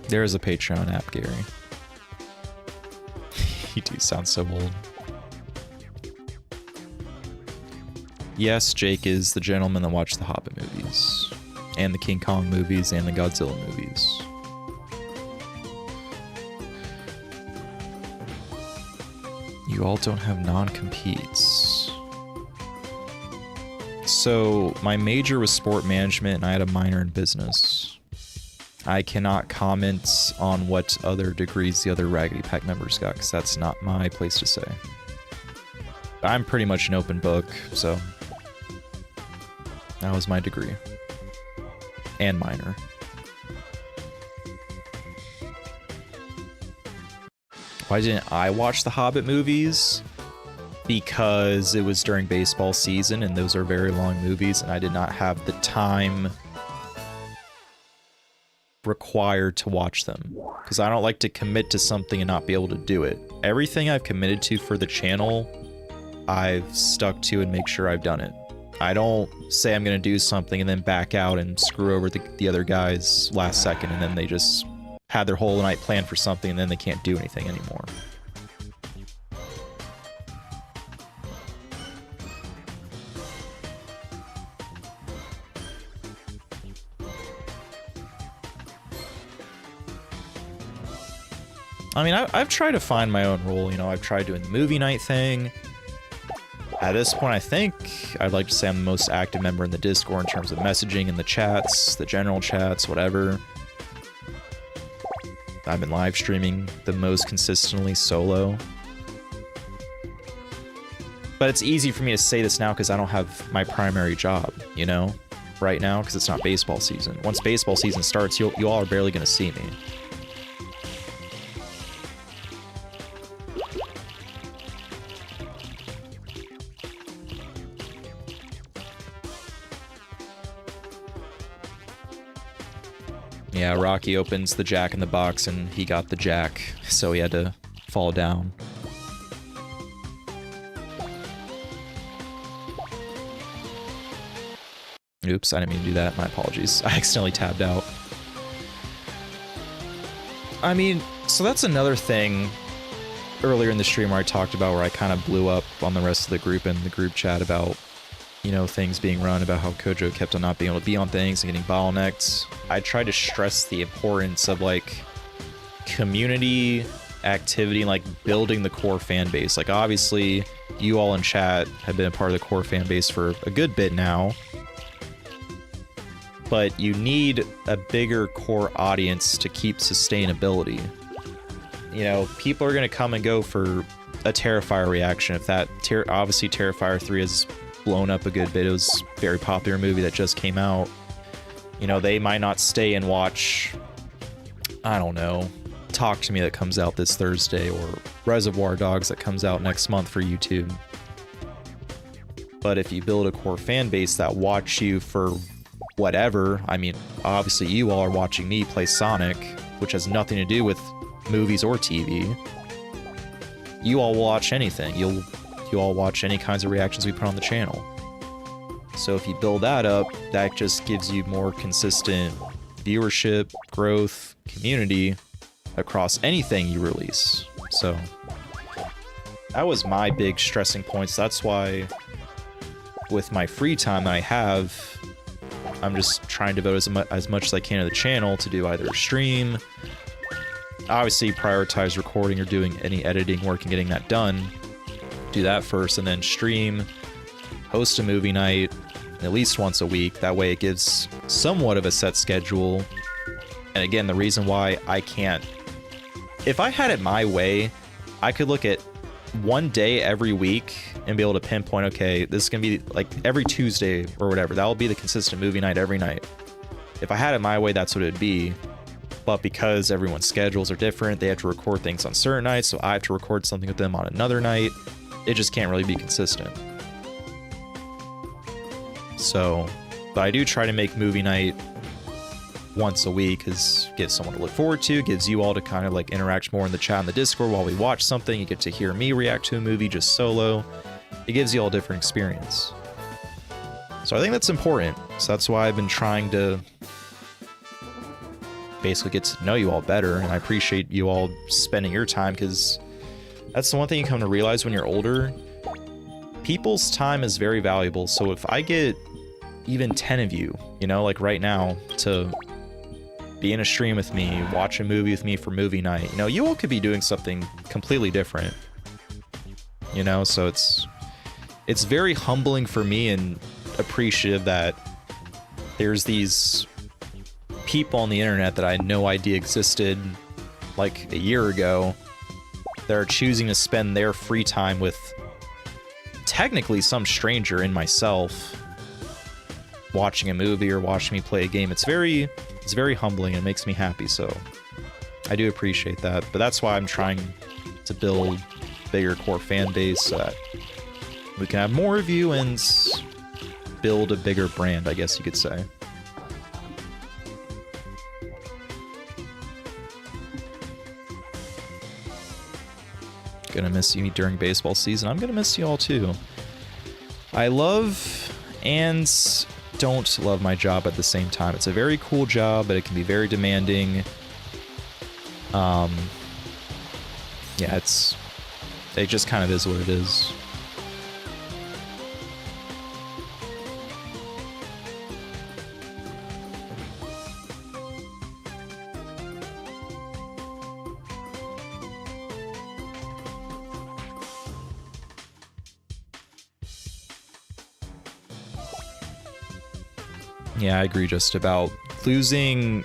There is a Patreon app, Gary. You do sound so old. Yes, Jake is the gentleman that watched the Hobbit movies, and the King Kong movies, and the Godzilla movies. You all don't have non-competes. So, my major was sport management, and I had a minor in business. I cannot comment on what other degrees the other Raggedy Pack members got, because that's not my place to say. I'm pretty much an open book, so that was my degree. And minor. Why didn't I watch the Hobbit movies? Because it was during baseball season, and those are very long movies, and I did not have the time required to watch them, because I don't like to commit to something and not be able to do it. Everything I've committed to for the channel, I've stuck to and make sure I've done it. I don't say I'm going to do something and then back out and screw over the other guys last second, and then they just had their whole night planned for something and then they can't do anything anymore. I mean, I've tried to find my own role, you know, I've tried doing the movie night thing. At this point, I think I'd like to say I'm the most active member in the Discord in terms of messaging in the chats, the general chats, whatever. I've been live streaming the most consistently solo. But it's easy for me to say this now because I don't have my primary job, you know, right now, because it's not baseball season. Once baseball season starts, you all are barely going to see me. Yeah, Rocky opens the jack in the box and he got the jack, so he had to fall down. Oops, I didn't mean to do that. My apologies. I accidentally tabbed out. I mean, so that's another thing earlier in the stream where I talked about where I kind of blew up on the rest of the group and the group chat about, you know, things being run, about how Kojo kept on not being able to be on things and getting bottlenecked. I tried to stress the importance of, like, community activity, like building the core fan base. Like, obviously, you all in chat have been a part of the core fan base for a good bit now. But you need a bigger core audience to keep sustainability. You know, people are going to come and go for a Terrifier reaction. If that, obviously Terrifier 3 has blown up a good bit. It was a very popular movie that just came out. You know, they might not stay and watch, I don't know, Talk to Me that comes out this Thursday, or Reservoir Dogs that comes out next month for YouTube. But if you build a core fan base that watch you for whatever, I mean, obviously you all are watching me play Sonic, which has nothing to do with movies or TV. You all watch anything. You all watch any kinds of reactions we put on the channel. So if you build that up, that just gives you more consistent viewership, growth, community across anything you release. So that was my big stressing points. That's why with my free time that I have, I'm just trying to devote as much as I can to the channel to do either stream, obviously prioritize recording or doing any editing work and getting that done. Do that first, and then stream, host a movie night, at least once a week. That way it gives somewhat of a set schedule. And again, the reason why I can't... If I had it my way, I could look at one day every week and be able to pinpoint, okay, this is going to be like every Tuesday or whatever. That will be the consistent movie night every night. If I had it my way, that's what it'd be. But because everyone's schedules are different, they have to record things on certain nights, so I have to record something with them on another night. It just can't really be consistent. So, but I do try to make movie night once a week, because it gives someone to look forward to, gives you all to kind of like interact more in the chat and the Discord while we watch something. You get to hear me react to a movie just solo. It gives you all a different experience. So I think that's important. So that's why I've been trying to basically get to know you all better, and I appreciate you all spending your time, because that's the one thing you come to realize when you're older. People's time is very valuable. So if I get even 10 of you, you know, like right now, to be in a stream with me, watch a movie with me for movie night, you know, you all could be doing something completely different, you know. So it's very humbling for me and appreciative that there's these people on the internet that I had no idea existed like a year ago that are choosing to spend their free time with technically some stranger in myself watching a movie or watching me play a game. It's very humbling and it makes me happy, so I do appreciate that. But that's why I'm trying to build a bigger core fan base so that we can have more of you and build a bigger brand, I guess you could say. Gonna miss you during baseball season. I'm gonna miss you all too. I love and don't love my job at the same time. It's a very cool job, but it can be very demanding. Yeah, it just kind of is what it is. Yeah, I agree just about losing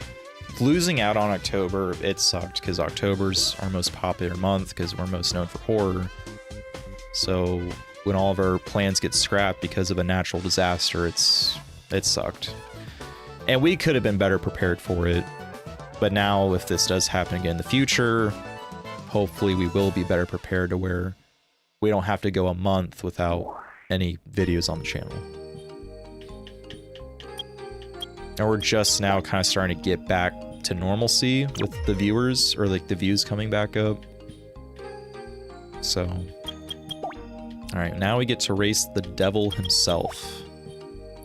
out on October. It sucked because October's our most popular month because we're most known for horror. So when all of our plans get scrapped because of a natural disaster, it sucked. And we could have been better prepared for it. But now if this does happen again in the future, hopefully we will be better prepared to where we don't have to go a month without any videos on the channel. And we're just now kind of starting to get back to normalcy with the viewers, or like the views coming back up. So, all right, now we get to race the devil himself.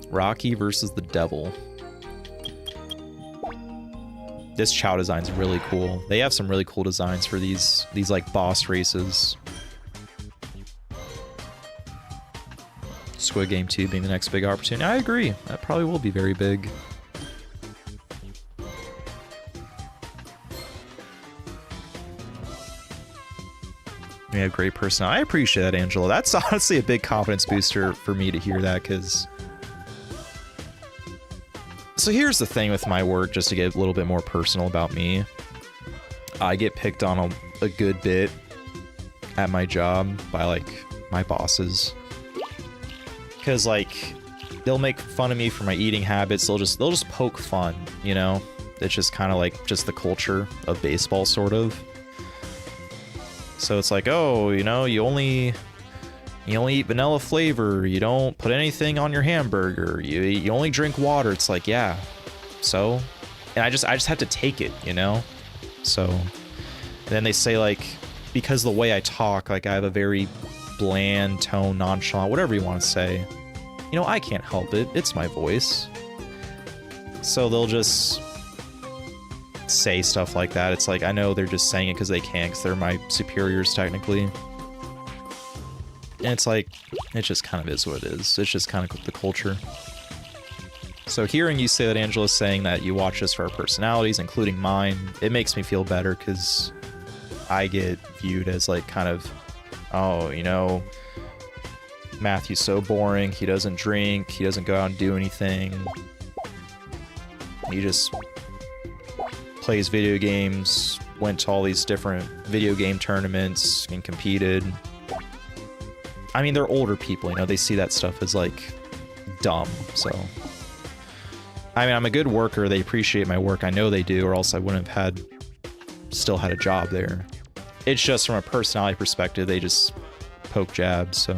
Rocky versus the devil. This Chao design is really cool. They have some really cool designs for these like boss races. Squid Game 2 being the next big opportunity. I agree. That probably will be very big. We have great personality. I appreciate that, Angela. That's honestly a big confidence booster for me to hear that, because... So here's the thing with my work, just to get a little bit more personal about me. I get picked on a good bit at my job by, like, my bosses. Because, like, they'll make fun of me for my eating habits. They'll just poke fun, you know? It's just kind of like just the culture of baseball, sort of. So it's like, oh, you know, you only eat vanilla flavor. You don't put anything on your hamburger. You only drink water. It's like, yeah. So, and I just have to take it, you know? So, and then they say, like, because the way I talk, like I have a very bland tone, nonchalant, whatever you want to say. You know, I can't help it. It's my voice. So they'll just say stuff like that. It's like, I know they're just saying it because they can, because they're my superiors technically. And it's like, it just kind of is what it is. It's just kind of the culture. So hearing you say that, Angela's saying that you watch us for our personalities, including mine, it makes me feel better, because I get viewed as like kind of, oh, you know, Matthew's so boring. He doesn't drink. He doesn't go out and do anything. He just plays video games, went to all these different video game tournaments and competed. I mean, they're older people, you know, they see that stuff as, like, dumb, so... I mean, I'm a good worker, they appreciate my work, I know they do, or else I wouldn't have still had a job there. It's just from a personality perspective, they just poke jabs, so...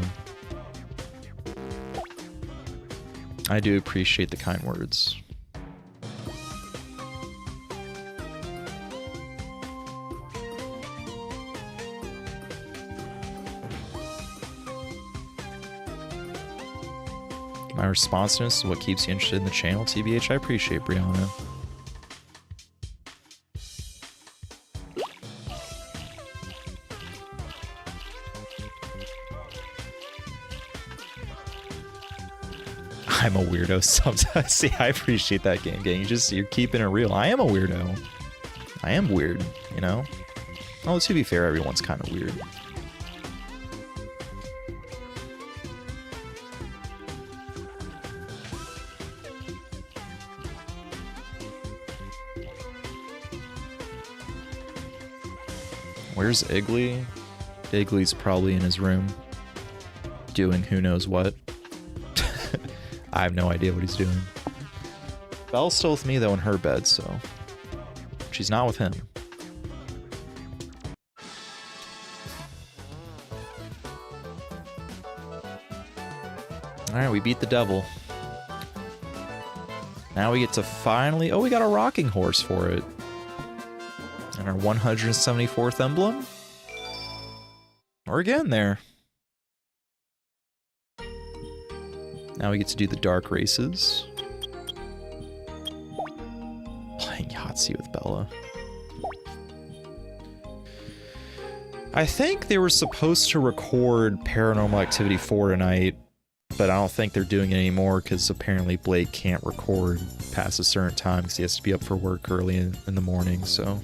I do appreciate the kind words. My responsiveness is what keeps you interested in the channel, TBH. I appreciate Brianna. I'm a weirdo sometimes. See, I appreciate that game, gang. You're keeping it real. I am a weirdo. I am weird, you know? Oh, to be fair, everyone's kind of weird. Where's Iggly? Iggly's probably in his room, doing who knows what. I have no idea what he's doing. Belle's still with me, though, in her bed, so... She's not with him. Alright, we beat the devil. Now we get to finally... Oh, we got a rocking horse for it. And our 174th emblem? We're getting there. Now we get to do the dark races. Playing Yahtzee with Bella. I think they were supposed to record Paranormal Activity 4 tonight, but I don't think they're doing it anymore because apparently Blake can't record past a certain time because he has to be up for work early in the morning, so...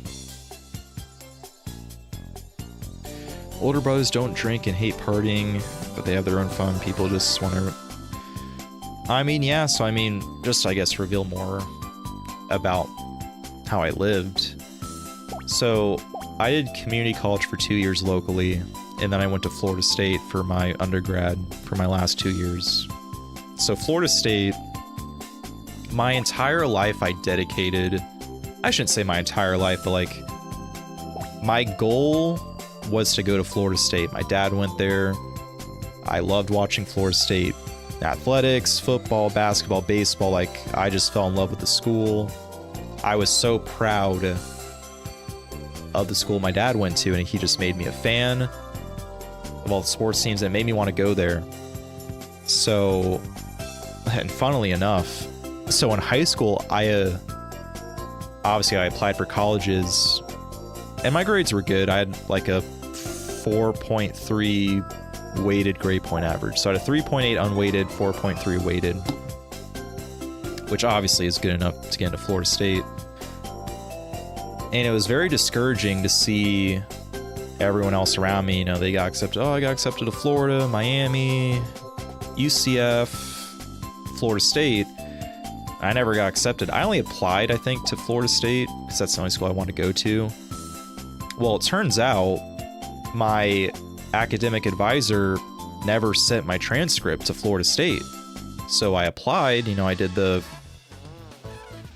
Older brothers don't drink and hate partying, but they have their own fun. People just want to... I mean, yeah, so I mean, just, I guess, reveal more about how I lived. So, I did community college for 2 years locally, and then I went to Florida State for my undergrad for my last 2 years. So, Florida State, my entire life I dedicated... I shouldn't say my entire life, but, like, my goal was to go to Florida State. My dad went there. I loved watching Florida State athletics, football, basketball, baseball. Like, I just fell in love with the school. I was so proud of the school my dad went to, and he just made me a fan of all the sports teams that made me want to go there. So, and funnily enough, so in high school, obviously I applied for colleges, and my grades were good. I had like a 4.3 weighted grade point average. So I had a 3.8 unweighted, 4.3 weighted, which obviously is good enough to get into Florida State. And it was very discouraging to see everyone else around me, you know, they got accepted. Oh, I got accepted to Florida, Miami, UCF, Florida State. I never got accepted. I only applied, I think, to Florida State because that's the only school I wanted to go to. Well, it turns out my academic advisor never sent my transcript to Florida State. So I applied, you know, I did the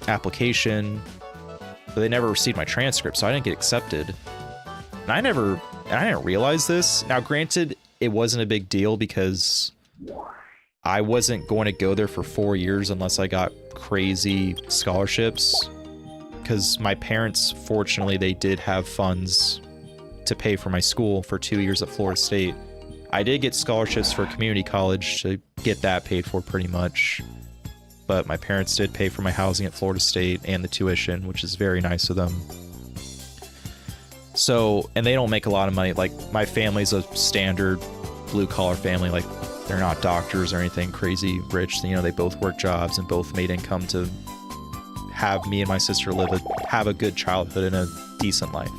application, but they never received my transcript, so I didn't get accepted. And I didn't realize this. Now, granted, it wasn't a big deal because I wasn't going to go there for 4 years unless I got crazy scholarships. Because my parents, fortunately, they did have funds to pay for my school for 2 years at Florida State. I did get scholarships for community college to get that paid for pretty much. But my parents did pay for my housing at Florida State and the tuition, which is very nice of them. So, and they don't make a lot of money. Like, my family's a standard blue-collar family. Like, they're not doctors or anything crazy rich. You know, they both work jobs and both made income to have me and my sister have a good childhood and a decent life.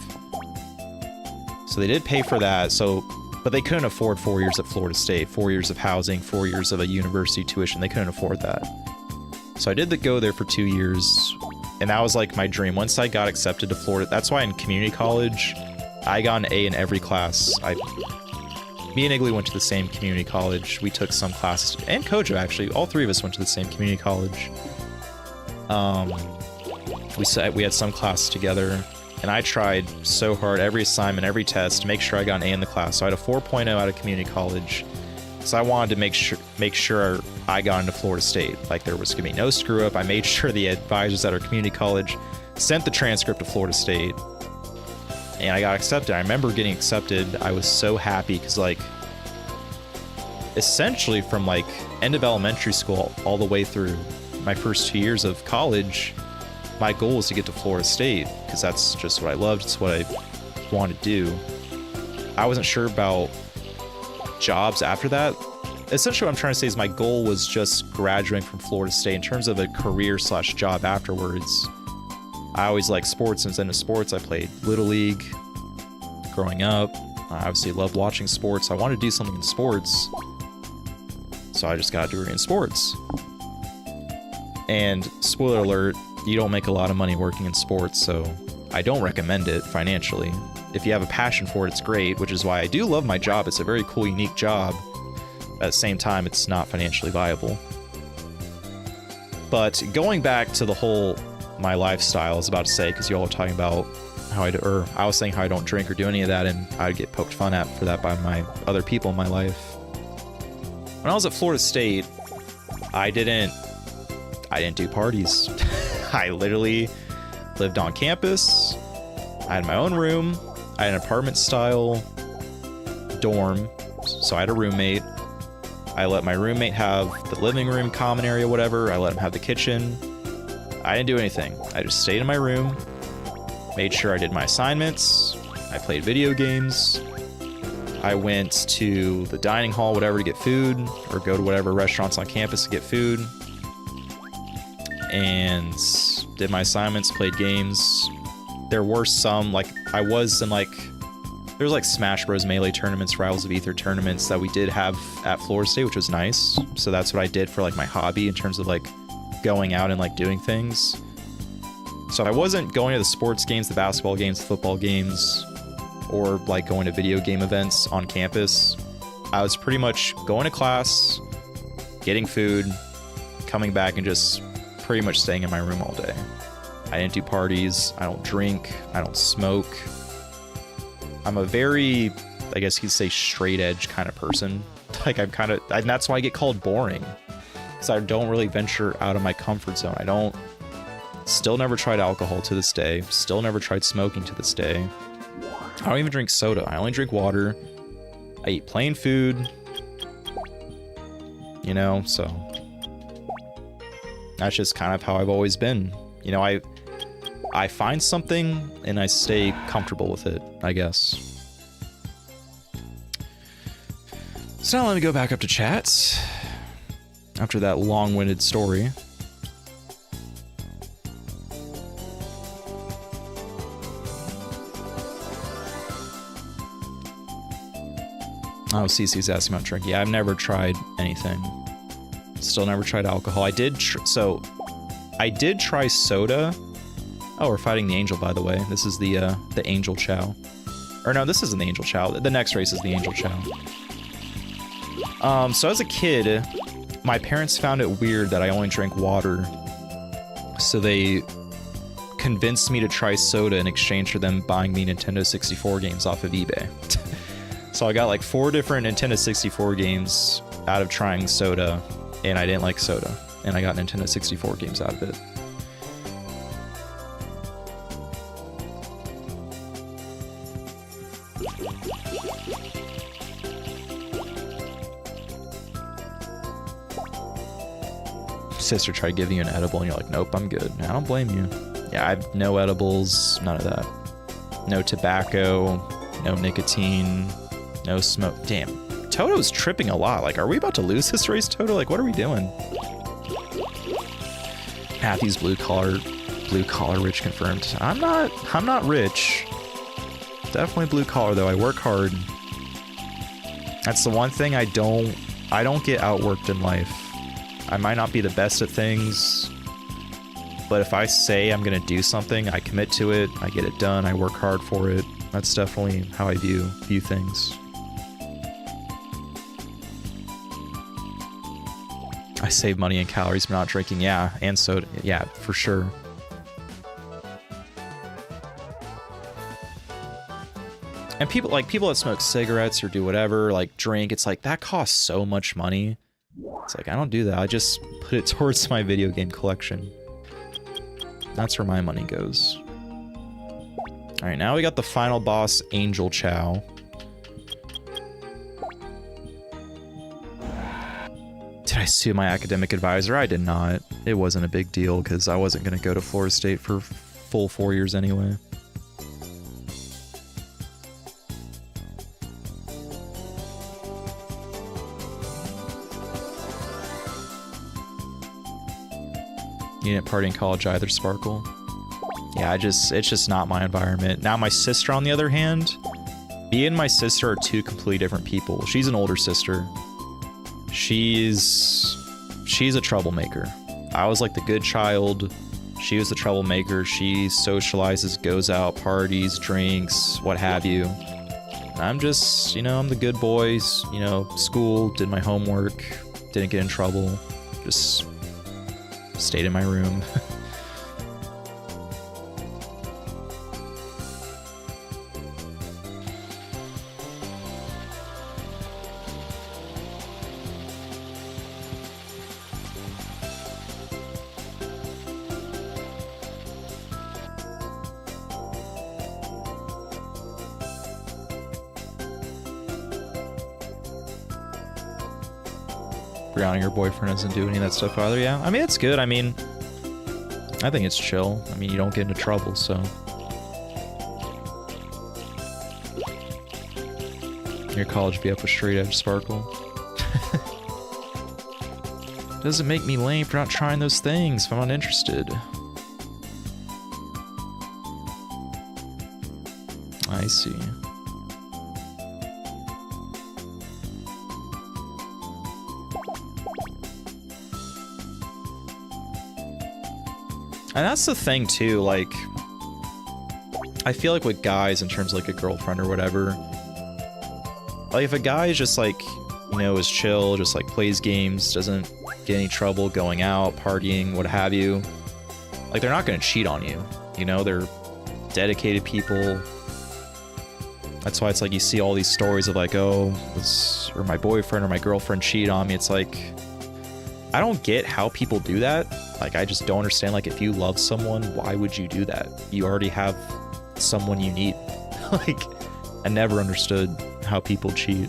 So they did pay for that. So But they couldn't afford 4 years at Florida State, 4 years of housing, 4 years of a university tuition. They couldn't afford that. So I did go there for 2 years, and that was like my dream. Once I got accepted to Florida, that's why in community college, I got an A in every class. Me and Igley went to the same community college. We took some classes, and Kojo actually. All three of us went to the same community college. We had some classes together. And I tried so hard, every assignment, every test, to make sure I got an A in the class. So I had a 4.0 out of community college. So I wanted to make sure I got into Florida State. Like, there was going to be no screw up. I made sure the advisors at our community college sent the transcript to Florida State. And I got accepted. I remember getting accepted. I was so happy because, like, essentially from, like, end of elementary school all the way through my first 2 years of college, my goal was to get to Florida State because that's just what I loved. It's what I wanted to do. I wasn't sure about jobs after that. Essentially what I'm trying to say is my goal was just graduating from Florida State in terms of a career/job afterwards. I always liked sports and was into sports. I played Little League growing up. I obviously loved watching sports. I wanted to do something in sports. So I just got a degree in sports. And spoiler alert, you don't make a lot of money working in sports, so I don't recommend it financially. If you have a passion for it, it's great, which is why I do love my job. It's a very cool, unique job. At the same time, it's not financially viable. But going back to the whole my lifestyle, I was about to say, because you all are talking about how I was saying how I don't drink or do any of that, and I'd get poked fun at for that by my other people in my life. When I was at Florida State, I didn't do parties. I literally lived on campus. I had my own room. I had an apartment-style dorm, so I had a roommate. I let my roommate have the living room, common area, whatever. I let him have the kitchen. I didn't do anything. I just stayed in my room, made sure I did my assignments. I played video games. I went to the dining hall, whatever, to get food, or go to whatever restaurants on campus to get food. And did my assignments, played games. There were some, like, I was in, like, there was, like, Smash Bros. Melee tournaments, Rivals of Ether tournaments that we did have at Florida State, which was nice. So that's what I did for, like, my hobby in terms of, like, going out and, like, doing things. So I wasn't going to the sports games, the basketball games, the football games, or, like, going to video game events on campus. I was pretty much going to class, getting food, coming back, and just pretty much staying in my room all day. I didn't do parties. I don't drink. I don't smoke. I'm a very, I guess you could say, straight edge kind of person. Like, I'm kind of, and that's why I get called boring, because I don't really venture out of my comfort zone. Still never tried alcohol to this day. Still never tried smoking to this day. I don't even drink soda. I only drink water. I eat plain food. You know, so that's just kind of how I've always been. You know, I find something and I stay comfortable with it, I guess. So now let me go back up to chat after that long-winded story. Oh, CC's asking about drinking. Yeah, I've never tried anything. Still never tried alcohol. I did try soda. Oh, we're fighting the Angel, by the way. This is the Angel Chao. Or no, this isn't the Angel Chao. The next race is the Angel Chao. So as a kid, my parents found it weird that I only drank water. So they convinced me to try soda in exchange for them buying me Nintendo 64 games off of eBay. So I got like 4 different Nintendo 64 games out of trying soda, and I didn't like soda, and I got Nintendo 64 games out of it. Sister tried giving you an edible, and you're like, nope, I'm good. I don't blame you. Yeah, I have no edibles, none of that. No tobacco, no nicotine, no smoke. Damn, Toto's tripping a lot. Like, are we about to lose this race, Toto? Like, what are we doing? Matthew's blue collar rich confirmed. I'm not rich. Definitely blue collar though. I work hard. That's the one thing I don't get outworked in life. I might not be the best at things, but if I say I'm gonna do something, I commit to it, I get it done, I work hard for it. That's definitely how I view things. I save money and calories for not drinking, yeah, and soda, yeah, for sure. And people that smoke cigarettes or do whatever, like drink, it's like that costs so much money. It's like I don't do that. I just put it towards my video game collection. That's where my money goes. All right, now we got the final boss, Angel Chao. Did I sue my academic advisor? I did not. It wasn't a big deal because I wasn't going to go to Florida State for full 4 years anyway. You didn't party in college either, Sparkle? Yeah, it's just not my environment. Now my sister, on the other hand, me and my sister are two completely different people. She's an older sister. She's a troublemaker. I was like the good child. She was the troublemaker. She socializes, goes out, parties, drinks, what have you. I'm just, you know, I'm the good boy, you know, school, did my homework, didn't get in trouble, just stayed in my room. Brianna, your boyfriend, doesn't do any of that stuff either, yeah? I mean, it's good. I mean, I think it's chill. I mean, you don't get into trouble, so. Your college be up with straight edge, Sparkle. Doesn't make me lame for not trying those things if I'm not interested. I see. And that's the thing too, like, I feel like with guys in terms of like a girlfriend or whatever, like if a guy is just like, you know, is chill, just like plays games, doesn't get any trouble going out, partying, what have you, like they're not gonna cheat on you, you know, they're dedicated people. That's why it's like you see all these stories of like, oh, or my boyfriend or my girlfriend cheated on me. It's like, I don't get how people do that. Like, I just don't understand, like, if you love someone, why would you do that? You already have someone you need. Like, I never understood how people cheat.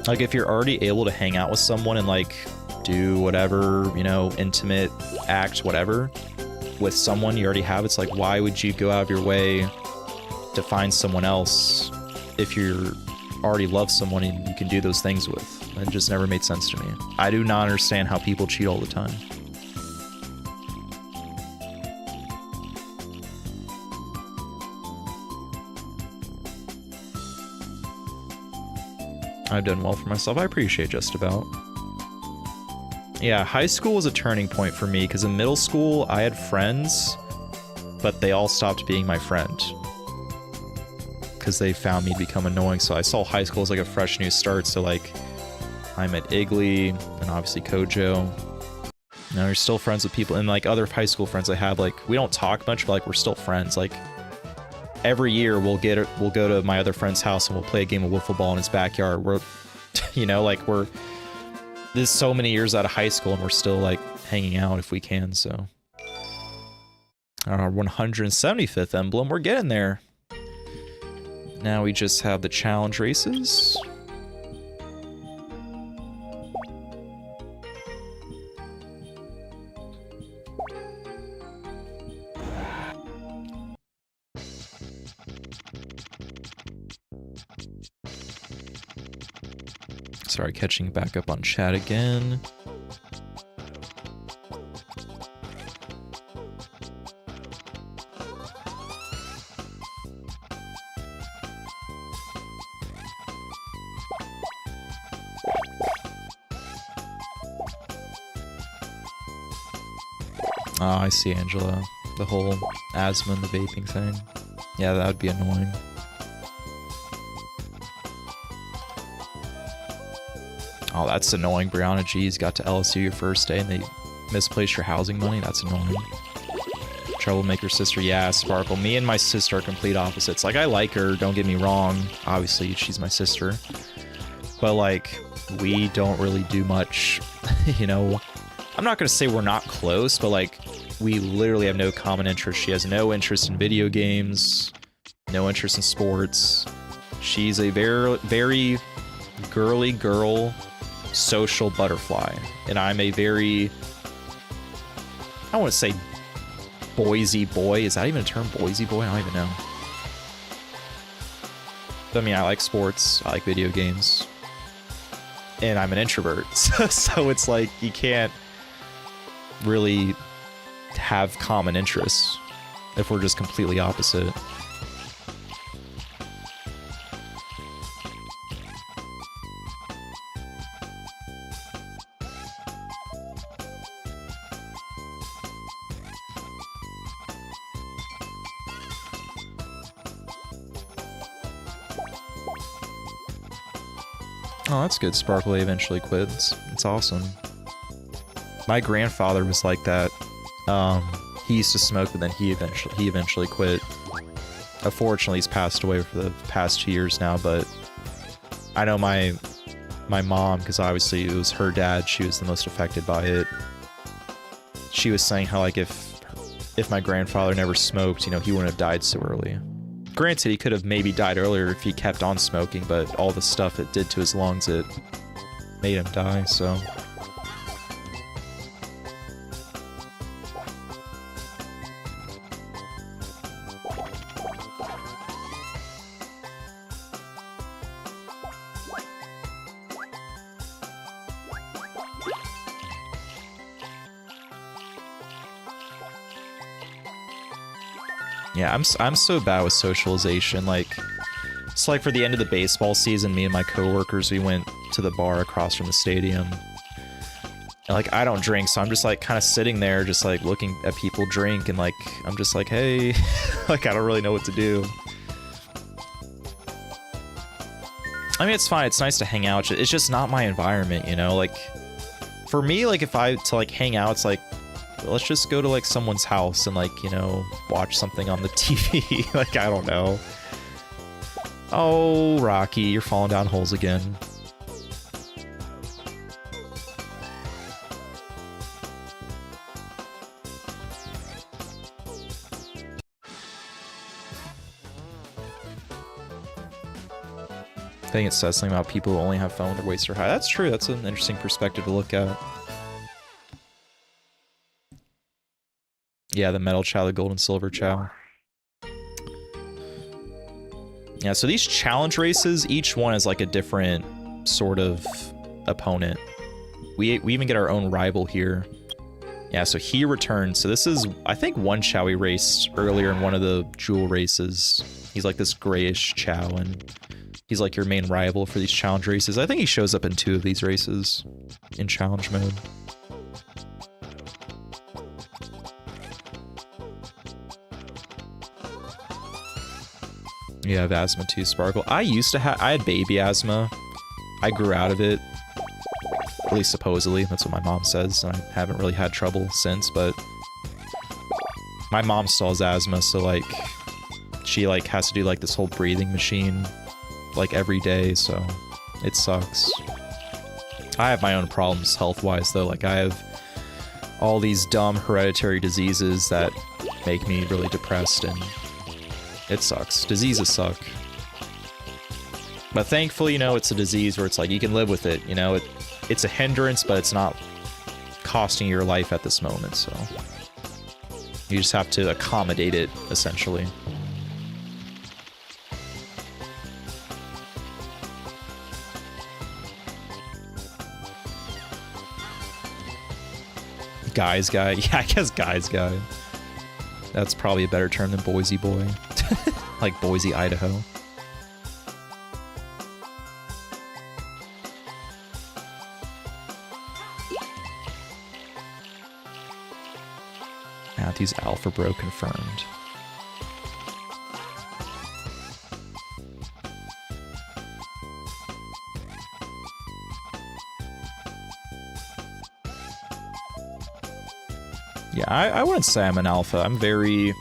Like, if you're already able to hang out with someone and, like, do whatever, you know, intimate act, whatever, with someone you already have, it's like, why would you go out of your way to find someone else if you're already love someone and you can do those things with? It just never made sense to me. I do not understand how people cheat all the time. I've done well for myself. I appreciate just about. Yeah, high school was a turning point for me because in middle school I had friends, but they all stopped being my friend because they found me to become annoying. So I saw high school as like a fresh new start. So like I met Iggly and obviously Kojo. Now you're still friends with people, and like other high school friends I have, like we don't talk much, but like we're still friends. Like every year we'll go to my other friend's house and we'll play a game of wiffle ball in his backyard. We're, you know, like this is so many years out of high school and we're still like hanging out if we can. So our 175th emblem, we're getting there. Now we just have the challenge races. Sorry, catching back up on chat again. Oh, I see, Angela. The whole asthma and the vaping thing. Yeah, that would be annoying. Oh, that's annoying. Brianna G's got to LSU your first day and they misplaced your housing money. That's annoying. Troublemaker sister. Yeah, Sparkle. Me and my sister are complete opposites. Like, I like her, don't get me wrong. Obviously, she's my sister. But, like, we don't really do much, you know. I'm not going to say we're not close, but, like, we literally have no common interest. She has no interest in video games, no interest in sports. She's a very, very girly girl, social butterfly. And I'm a very, I don't want to say Boise boy. Is that even a term? Boise boy? I don't even know. But, I mean, I like sports. I like video games. And I'm an introvert. So it's like you can't really have common interests if we're just completely opposite. Oh, that's good. Sparkle eventually quits. It's awesome. My grandfather was like that. He used to smoke, but then he eventually quit. Unfortunately, he's passed away for the past 2 years now, but I know my mom, because obviously it was her dad, she was the most affected by it. She was saying how, like, if my grandfather never smoked, you know, he wouldn't have died so early. Granted, he could have maybe died earlier if he kept on smoking, but all the stuff it did to his lungs, it made him die, so... Yeah, I'm so bad with socialization. Like, it's like for the end of the baseball season, me and my coworkers, we went to the bar across from the stadium. And, like, I don't drink, so I'm just, like, kind of sitting there, just, like, looking at people drink, and, like, I'm just like, hey, like, I don't really know what to do. I mean, it's fine. It's nice to hang out. It's just not my environment, you know? Like, for me, like, if I to, like, hang out, it's like, let's just go to, like, someone's house and, like, you know, watch something on the TV. Like, I don't know. Oh, Rocky, you're falling down holes again. I think it says something about people who only have fun when their weights are high. That's true. That's an interesting perspective to look at. Yeah, the metal Chao, the gold and silver Chao. Yeah, so these challenge races, each one is like a different sort of opponent. We even get our own rival here. Yeah, so he returns. So this is, I think, one Chao we raced earlier in one of the jewel races. He's like this grayish Chao, and he's like your main rival for these challenge races. I think he shows up in 2 of these races in challenge mode. You have asthma too, Sparkle. I used to have, I had baby asthma. I grew out of it. At least supposedly, that's what my mom says. I haven't really had trouble since, but my mom still has asthma, so like, she like has to do like this whole breathing machine like every day, so it sucks. I have my own problems health-wise though. Like, I have all these dumb hereditary diseases that make me really depressed, and it sucks. Diseases suck. But thankfully, you know, it's a disease where it's like you can live with it, you know? It's a hindrance, but it's not costing your life at this moment, so you just have to accommodate it, essentially. Guys guy? Yeah, I guess guys guy. That's probably a better term than Boise boy. Like Boise, Idaho. Matthew's Alpha Bro confirmed. Yeah, I wouldn't say I'm an alpha. I'm very...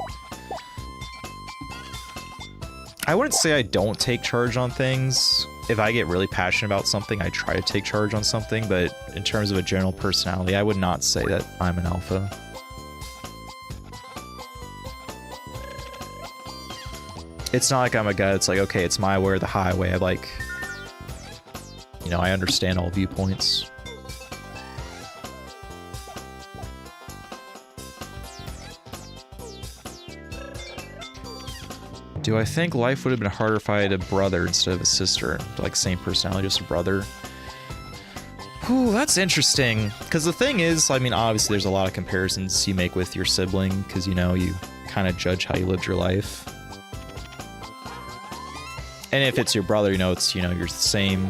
I wouldn't say I don't take charge on things. If I get really passionate about something, I try to take charge on something, but in terms of a general personality, I would not say that I'm an alpha. It's not like I'm a guy that's like, okay, it's my way or the highway. I like... You know, I understand all viewpoints. Do I think life would have been harder if I had a brother instead of a sister? Like, same personality, just a brother? Ooh, that's interesting. Because the thing is, I mean, obviously there's a lot of comparisons you make with your sibling, because, you know, you kind of judge how you lived your life. And if it's your brother, you know, it's, you know, your same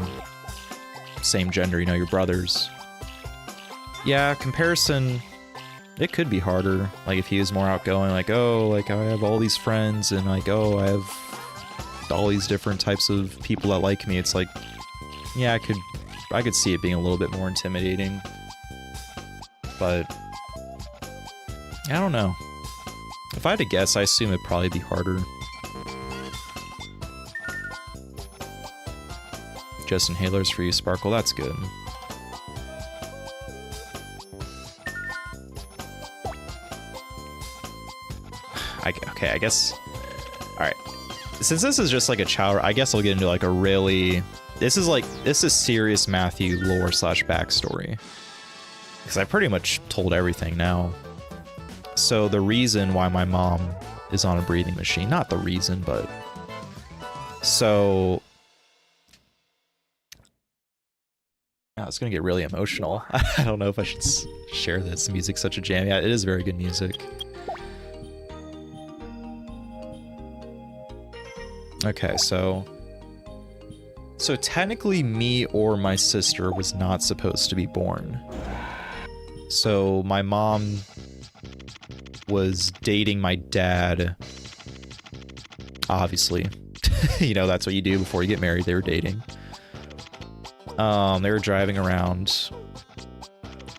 gender, you know, your brothers. Yeah, comparison... It could be harder, like if he was more outgoing, like, oh, like I have all these friends and like, oh, I have all these different types of people that like me. It's like, yeah, I could see it being a little bit more intimidating, but I don't know. If I had to guess, I assume it'd probably be harder. Just inhalers for you, Sparkle, that's good. Okay, I guess... Alright. Since this is just like a Chao, I guess I'll get into like a really... This is serious Matthew lore / backstory. Because I pretty much told everything now. So the reason why my mom is on a breathing machine, not the reason, but... So... Oh, it's gonna get really emotional. I don't know if I should share this. The music's such a jam. Yeah, it is very good music. Okay, so technically me or my sister was not supposed to be born. So my mom was dating my dad, obviously. You know, that's what you do before you get married. They were dating. They were driving around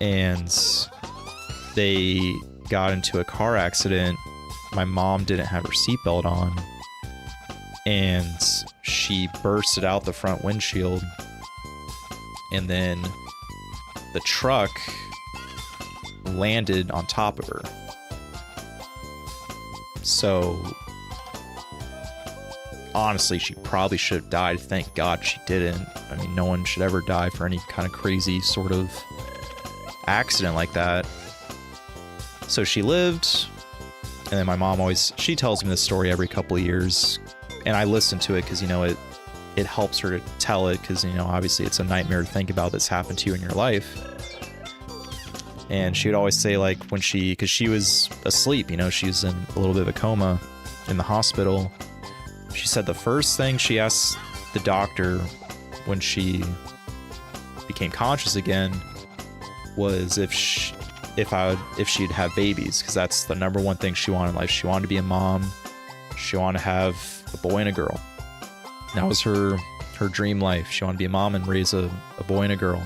and they got into a car accident. My mom didn't have her seatbelt on. And she bursted out the front windshield, and then the truck landed on top of her. So honestly, she probably should have died. Thank God she didn't. I mean, no one should ever die for any kind of crazy sort of accident like that. So she lived, and then my mom she tells me this story every couple of years. And I listen to it because, you know, it helps her to tell it because, you know, obviously it's a nightmare to think about that's happened to you in your life. And she would always say, like, because she was asleep, you know, she was in a little bit of a coma in the hospital. She said the first thing she asked the doctor when she became conscious again was if she'd have babies, because that's the number one thing she wanted in life. She wanted to be a mom. She wanted to have a boy and a girl. That was her dream life. She wanted to be a mom and raise a boy and a girl.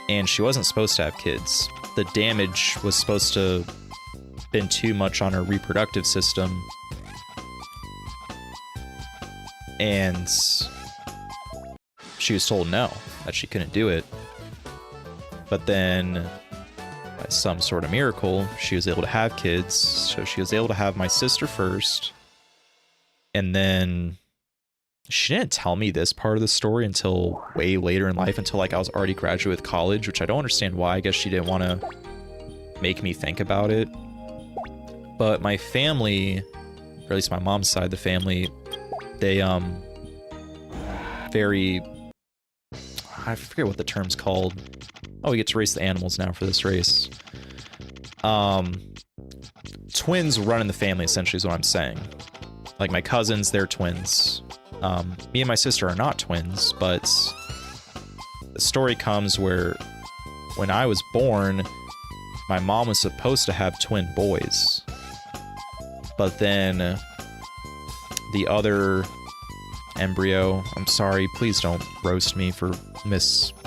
And she wasn't supposed to have kids. The damage was supposed to have been too much on her reproductive system. And she was told no, that she couldn't do it. But then, by some sort of miracle, she was able to have kids. So she was able to have my sister first. And then she didn't tell me this part of the story until way later in life, until like I was already graduate with college, which I don't understand why. I guess she didn't want to make me think about it. But my family, or at least my mom's side of the family, they very, I forget what the term's called. Oh, we get to race the animals now for this race. Twins run in the family, essentially, is what I'm saying. Like, my cousins, they're twins. Me and my sister are not twins, but the story comes where when I was born, my mom was supposed to have twin boys. But then the other embryo, I'm sorry, please don't roast me for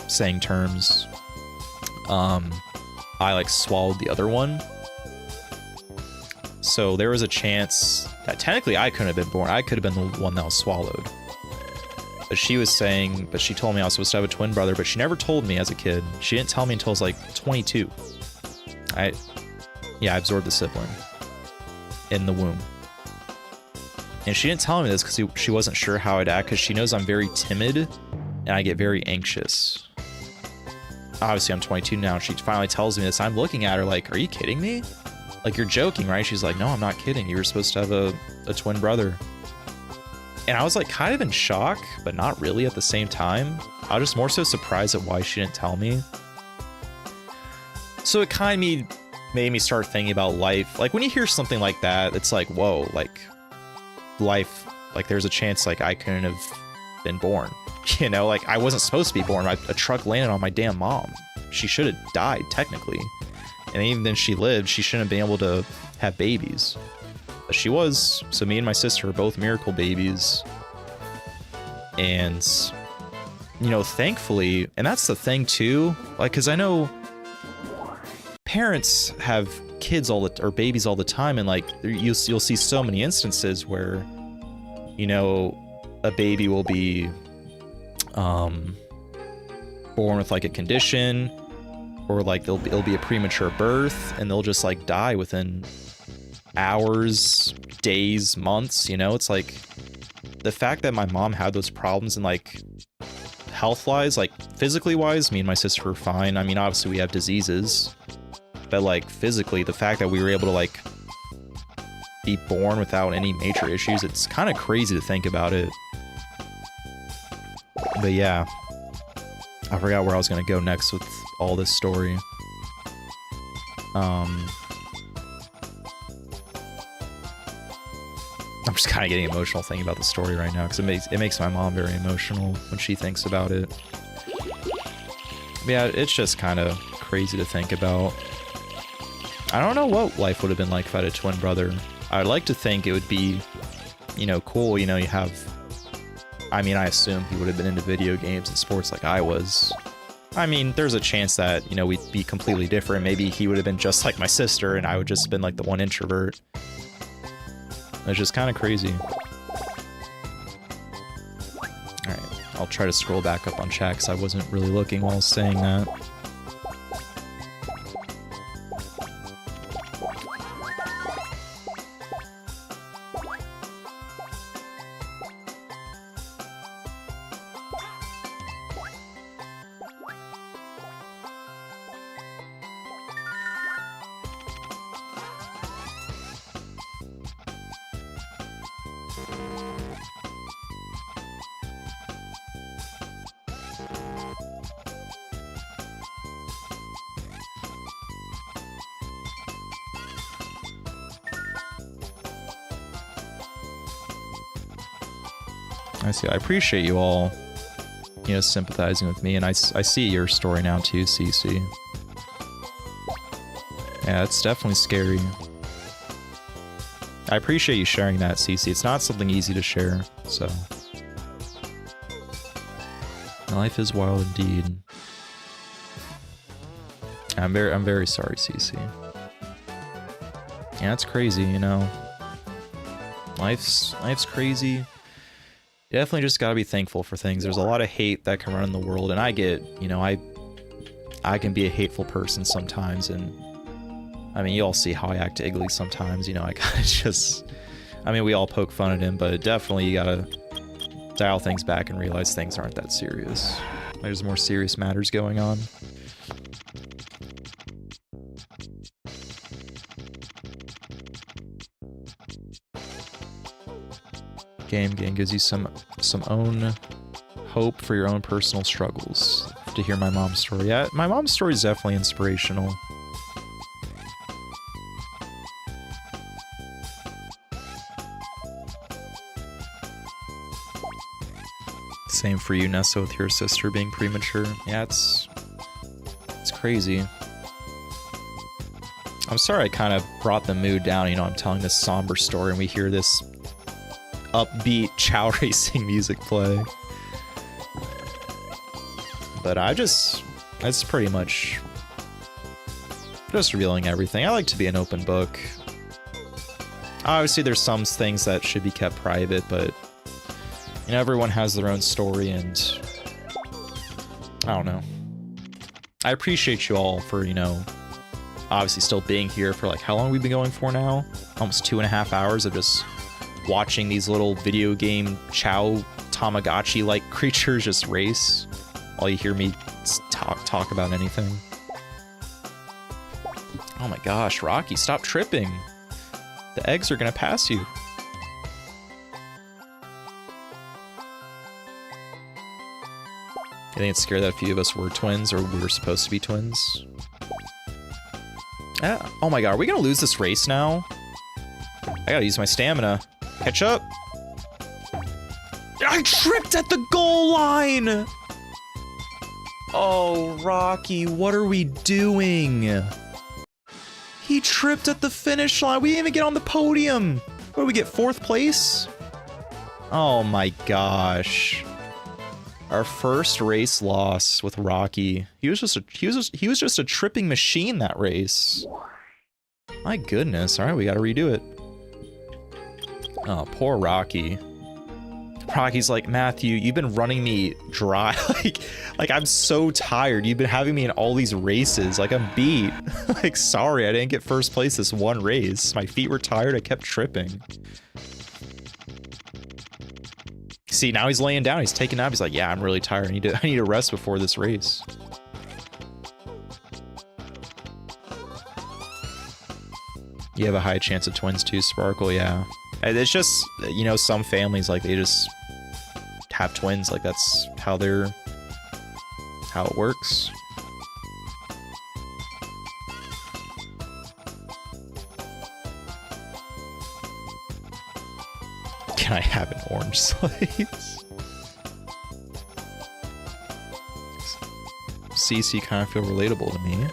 saying terms. I like swallowed the other one. So there was a chance that technically I couldn't have been born. I could have been the one that was swallowed. But she was saying, but she told me I was supposed to have a twin brother, but she never told me as a kid. She didn't tell me until I was like 22. I absorbed the sibling in the womb. And she didn't tell me this because she wasn't sure how I'd act, because she knows I'm very timid and I get very anxious. Obviously, I'm 22 now. She finally tells me this. I'm looking at her like, are you kidding me? Like, you're joking, right? She's like, no, I'm not kidding. You were supposed to have a twin brother. And I was like kind of in shock, but not really at the same time. I was just more so surprised at why she didn't tell me. So it kind of made me start thinking about life. Like, when you hear something like that, it's like, whoa, like, life, like, there's a chance, like, I couldn't have been born. You know, like, I wasn't supposed to be born. A truck landed on my damn mom. She should have died, technically. And even then she lived, she shouldn't have been able to have babies. But she was. So me and my sister are both miracle babies. And, you know, thankfully, and that's the thing too, like, because I know parents have kids or babies all the time, and like you'll see so many instances where, you know, a baby will be born with like a condition, or like it'll be a premature birth, and they'll just like die within hours, days, months. You know, it's like the fact that my mom had those problems, and like health wise, like physically wise, me and my sister were fine. I mean, obviously we have diseases, but like physically, the fact that we were able to like be born without any major issues, it's kind of crazy to think about it. But yeah, I forgot where I was gonna go next with all this story. I'm just kind of getting emotional thinking about the story right now, because it makes my mom very emotional when she thinks about it. But yeah, it's just kind of crazy to think about. I don't know what life would have been like if I had a twin brother. I'd like to think it would be, you know, cool. You know, you have, I mean, I assume he would have been into video games and sports like I was. I mean, there's a chance that, you know, we'd be completely different. Maybe he would have been just like my sister, and I would just been like the one introvert. It's just kind of crazy. Alright, I'll try to scroll back up on chat, because I wasn't really looking while saying that. I see. I appreciate you all, you know, sympathizing with me, and I see your story now too, CC. Yeah, it's definitely scary. I appreciate you sharing that, CC. It's not something easy to share, so. Life is wild indeed. I'm very sorry, CC. Yeah, it's crazy, you know. Life's crazy. You definitely just gotta be thankful for things. There's a lot of hate that can run in the world, and I get, you know, I can be a hateful person sometimes, and I mean, you all see how I act to Iggly sometimes, you know, I kinda just, I mean, we all poke fun at him, but definitely you gotta dial things back and realize things aren't that serious. There's more serious matters going on. Game gives you some own hope for your own personal struggles. To hear my mom's story. Yeah, my mom's story is definitely inspirational. Same for you, Nessa, with your sister being premature. Yeah, it's crazy. I'm sorry I kind of brought the mood down. You know, I'm telling this somber story and we hear this upbeat Chao racing music play. But it's pretty much just revealing everything. I like to be an open book. Obviously, there's some things that should be kept private, but you know, everyone has their own story, and I don't know. I appreciate you all for, you know, obviously still being here for like how long we've been going for now? Almost 2.5 hours of just watching these little video game Chao Tamagotchi-like creatures just race while you hear me talk about anything. Oh my gosh, Rocky, stop tripping. The eggs are gonna pass you. I think it's scary that a few of us were twins, or we were supposed to be twins. Oh my god, are we gonna lose this race now? I gotta use my stamina. Catch up. I tripped at the goal line! Oh, Rocky, what are we doing? He tripped at the finish line. We didn't even get on the podium. What did we get, 4th place? Oh my gosh. Our first race loss with Rocky. He was just a tripping machine that race. My goodness. All right, we got to redo it. Oh, poor Rocky. Rocky's like, Matthew, you've been running me dry. like I'm so tired. You've been having me in all these races. Like, I'm beat. Like, sorry, I didn't get first place this one race. My feet were tired. I kept tripping. See, now he's laying down. He's taking a nap. He's like, yeah, I'm really tired. I need to rest before this race. You have a high chance of twins too, Sparkle. Yeah. It's just, you know, some families, like, they just have twins. Like, that's how it works. Can I have an orange slice? CC kind of feel relatable to me.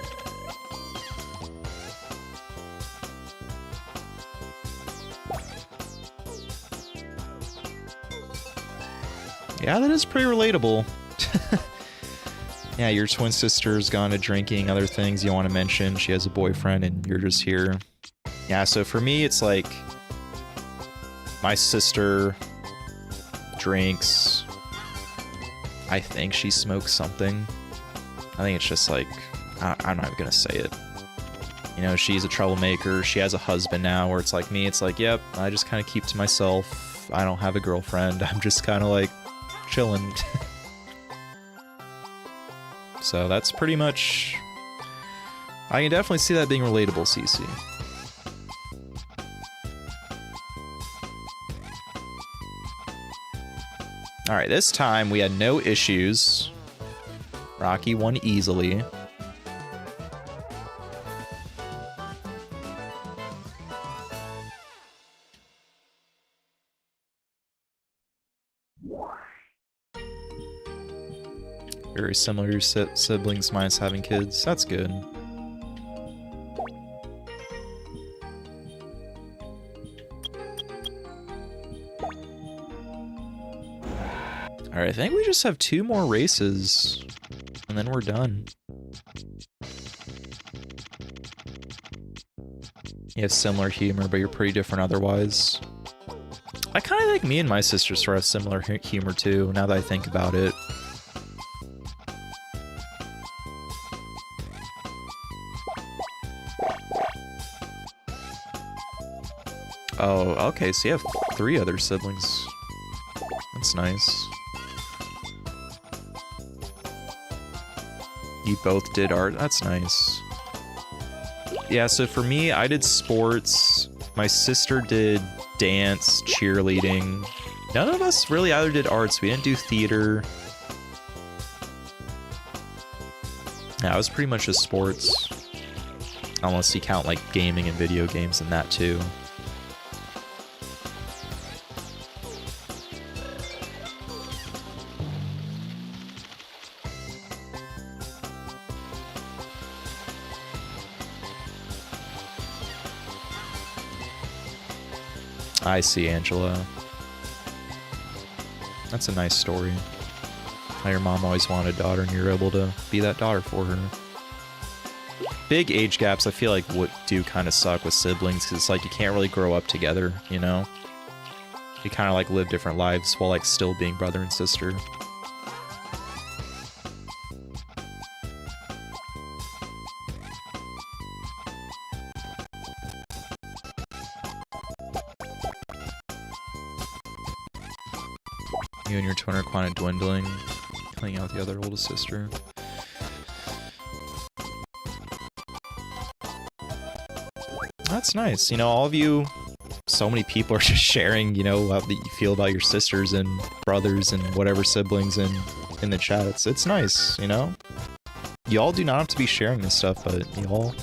Yeah, that is pretty relatable. Yeah, your twin sister's gone to drinking, other things you want to mention. She has a boyfriend and you're just here. Yeah, so for me, it's like my sister drinks. I think she smokes something. I think it's just like, I'm not even gonna say it. You know, she's a troublemaker. She has a husband now, where it's like me, it's like, yep, I just kind of keep to myself. I don't have a girlfriend. I'm just kind of like chilling. So that's pretty much, I can definitely see that being relatable, CC. Alright, this time we had no issues. Rocky won easily. Very similar to your siblings minus having kids. That's good. Alright, I think we just have 2 more races, and then we're done. You have similar humor, but you're pretty different otherwise. I kind of think me and my sister sort of have similar humor too, now that I think about it. Oh, okay, so you have 3 other siblings. That's nice. You both did art. That's nice. Yeah, so for me, I did sports. My sister did dance, cheerleading. None of us really either did arts. We didn't do theater. Yeah, it was pretty much just sports. Unless you count like gaming and video games and that too. I see, Angela. That's a nice story. How your mom always wanted a daughter and you're able to be that daughter for her. Big age gaps, I feel like, do kind of suck with siblings, because it's like you can't really grow up together, you know? You kind of like live different lives while like still being brother and sister. You and your twin are kind of dwindling, hanging out with the other oldest sister. That's nice. You know, all of you, so many people are just sharing, you know, how you feel about your sisters and brothers and whatever siblings in the chat. It's nice, you know? Y'all do not have to be sharing this stuff, but y'all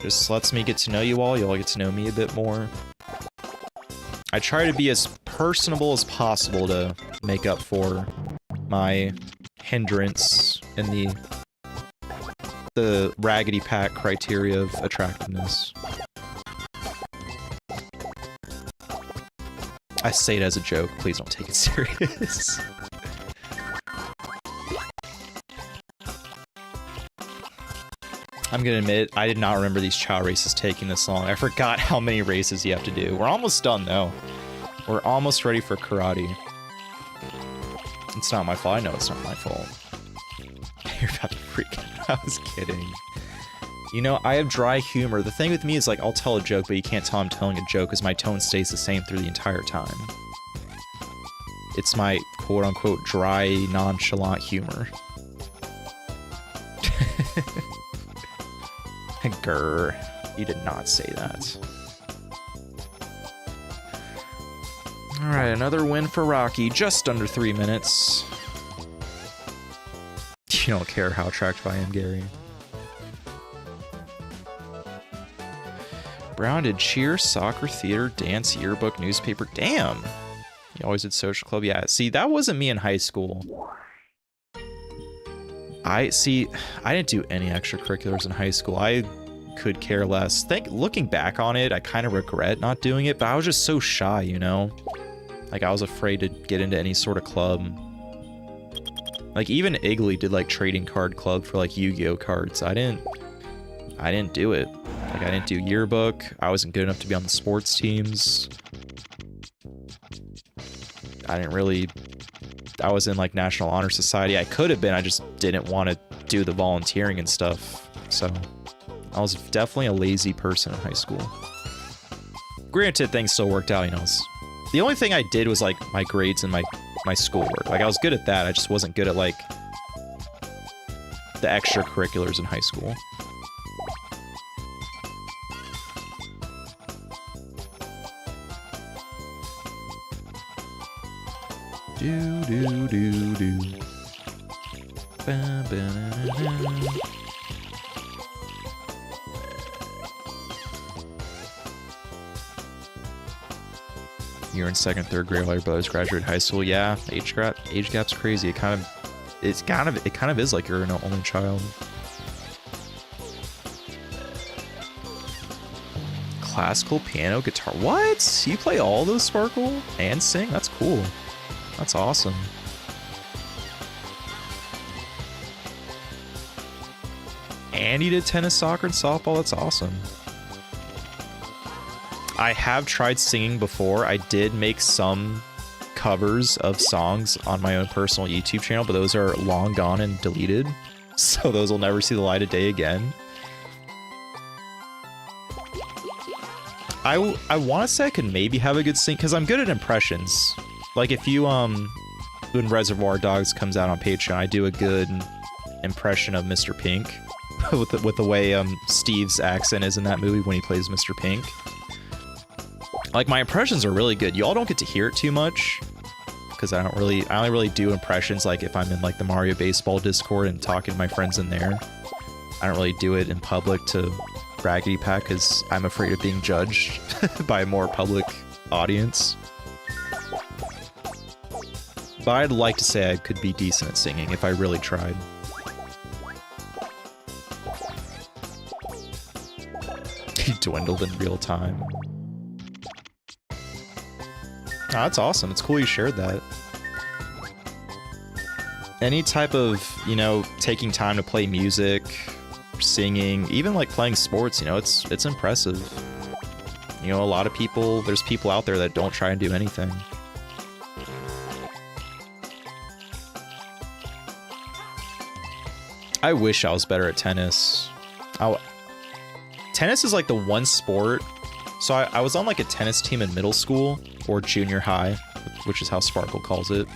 just lets me get to know you all. Y'all get to know me a bit more. I try to be as personable as possible to make up for my hindrance in the Raggedy Pack criteria of attractiveness. I say it as a joke, please don't take it serious. I'm gonna admit, I did not remember these Chao races taking this long. I forgot how many races you have to do. We're almost done, though. We're almost ready for karate. It's not my fault. I know it's not my fault. You're about to freak out. I was kidding. You know, I have dry humor. The thing with me is, like, I'll tell a joke, but you can't tell I'm telling a joke because my tone stays the same through the entire time. It's my quote-unquote dry, nonchalant humor. Grr. You did not say that. Alright, another win for Rocky. Just under 3 minutes. You don't care how attractive I am, Gary. Brown did cheer, soccer, theater, dance, yearbook, newspaper. Damn! You always did social club. Yeah, see, that wasn't me in high school. I didn't do any extracurriculars in high school. I could care less. Looking back on it, I kind of regret not doing it, but I was just so shy, you know? Like, I was afraid to get into any sort of club. Like, even Iggly did, like, trading card club for, like, Yu-Gi-Oh cards. I didn't do it. Like, I didn't do yearbook. I wasn't good enough to be on the sports teams. I was in, like, National Honor Society. I could have been, I just didn't want to do the volunteering and stuff. So, I was definitely a lazy person in high school. Granted, things still worked out, you know. The only thing I did was, like, my grades and my schoolwork. Like, I was good at that, I just wasn't good at, like, the extracurriculars in high school. Do. Ba, ba, na, na, na. You're in second, third grade while your brothers graduate high school. Yeah, age gap's crazy. It kind of is like you're an only child. Classical, piano, guitar. What? You play all those, Sparkle? And sing? That's cool. That's awesome. And you did tennis, soccer, and softball. That's awesome. I have tried singing before. I did make some covers of songs on my own personal YouTube channel, but those are long gone and deleted. So those will never see the light of day again. I want to say I could maybe have a good sing, because I'm good at impressions. Like, if you, when Reservoir Dogs comes out on Patreon, I do a good impression of Mr. Pink. with the way, Steve's accent is in that movie when he plays Mr. Pink. Like, my impressions are really good. Y'all don't get to hear it too much, because I only really do impressions, like, if I'm in, like, the Mario Baseball Discord and talking to my friends in there. I don't really do it in public to Raggedy Pack, because I'm afraid of being judged by a more public audience. But I'd like to say I could be decent at singing if I really tried. He dwindled in real time. that's awesome. It's cool you shared that. Any type of, you know, taking time to play music, singing, even like playing sports, you know, it's impressive. You know, a lot of people, there's people out there that don't try and do anything. I wish I was better at tennis. Tennis is like the one sport. So I was on like a tennis team in middle school or junior high, which is how Sparkle calls it.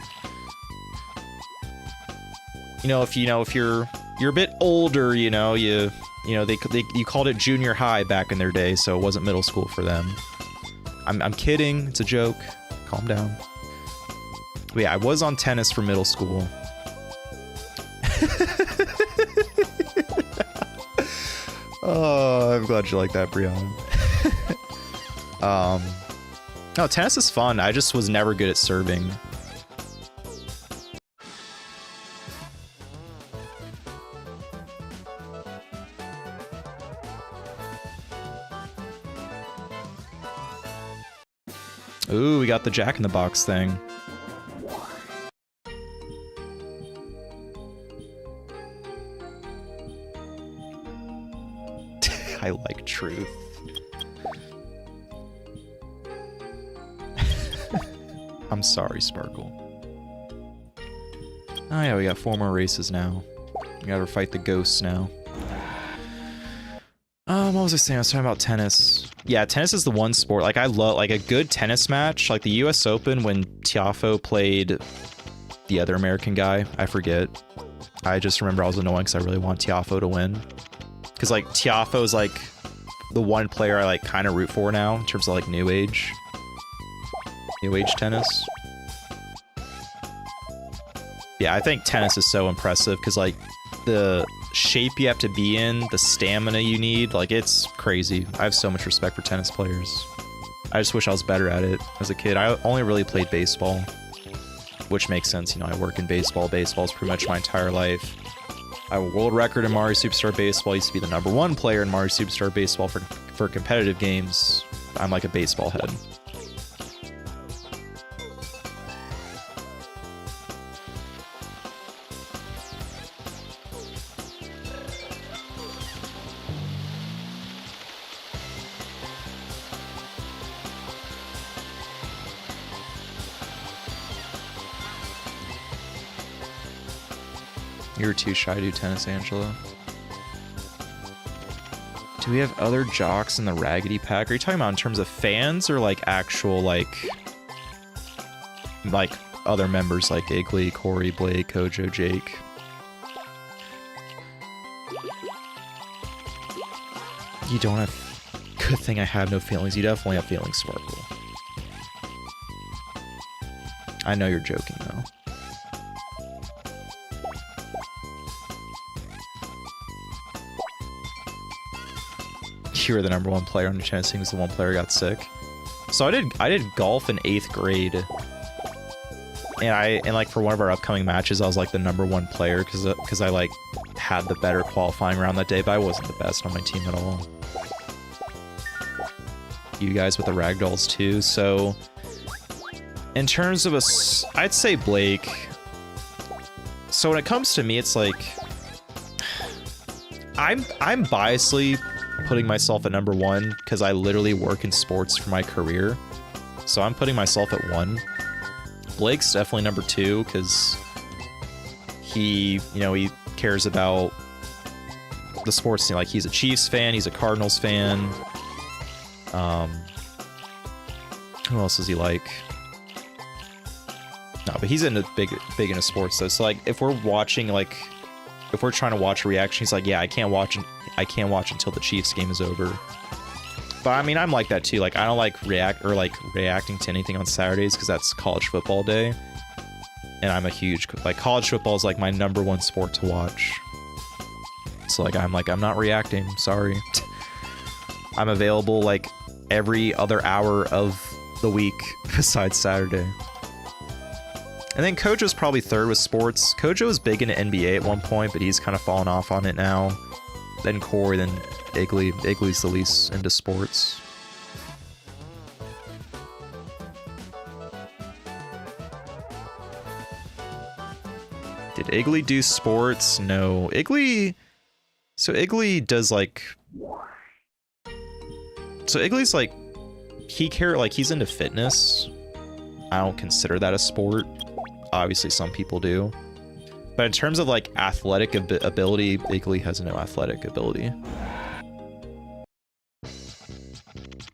You know, if you're a bit older, you know, you called it junior high back in their day, so it wasn't middle school for them. I'm kidding. It's a joke. Calm down. But yeah, I was on tennis for middle school. Oh, I'm glad you like that, Brianna. No, tennis is fun. I just was never good at serving. Ooh, we got the Jack in the Box thing. I like truth. I'm sorry, Sparkle. Oh yeah, we got 4 more races now. We gotta fight the ghosts now. What was I saying? I was talking about tennis. Yeah, tennis is the one sport. Like, I love, like, a good tennis match. Like, the US Open, when Tiafoe played the other American guy. I forget. I just remember I was annoying because I really want Tiafoe to win. Because, like, Tiafoe is, like, the one player I, like, kind of root for now in terms of, like, New Age tennis. Yeah, I think tennis is so impressive because, like, the shape you have to be in, the stamina you need, like, it's crazy. I have so much respect for tennis players. I just wish I was better at it as a kid. I only really played baseball, which makes sense. You know, I work in baseball. Baseball's pretty much my entire life. I have a world record in Mario Superstar Baseball. I used to be the #1 player in Mario Superstar Baseball for competitive games. I'm like a baseball head. You're too shy to do tennis, Angela. Do we have other jocks in the Raggedy Pack? Are you talking about in terms of fans or like actual like other members like Igley, Corey, Blake, Kojo, Jake? You don't have... Good thing I have no feelings. You definitely have feelings, Sparkle. I know you're joking though. You were the #1 player on the tennis team because the one player got sick. So I did golf in 8th grade, and like for one of our upcoming matches, I was like the #1 player because I like had the better qualifying round that day, but I wasn't the best on my team at all. You guys with the ragdolls too. So in terms of I'd say Blake. So when it comes to me, it's like I'm biasly putting myself at #1 because I literally work in sports for my career. So I'm putting myself at 1. Blake's definitely #2 because he, you know, he cares about the sports team. Like, he's a Chiefs fan, he's a Cardinals fan. Who else does he like? No, but he's into big into sports though. So like, if we're watching, like, if we're trying to watch a reaction, he's like, yeah, I can't watch until the Chiefs game is over. But I mean, I'm like that too. Like, I don't like reacting to anything on Saturdays because that's college football day, and I'm a huge, like, college football is like my #1 sport to watch. So like, I'm not reacting. Sorry. I'm available like every other hour of the week besides Saturday. And then Kojo's probably 3rd with sports. Kojo was big into NBA at one point, but he's kind of fallen off on it now. Then Corey, then Igley. Igley's the least into sports. Did Iggly do sports? No. Iggly... So Iggly does like... So Iggly's like... he's into fitness. I don't consider that a sport. Obviously some people do. But in terms of like athletic ability, Iggly has no athletic ability.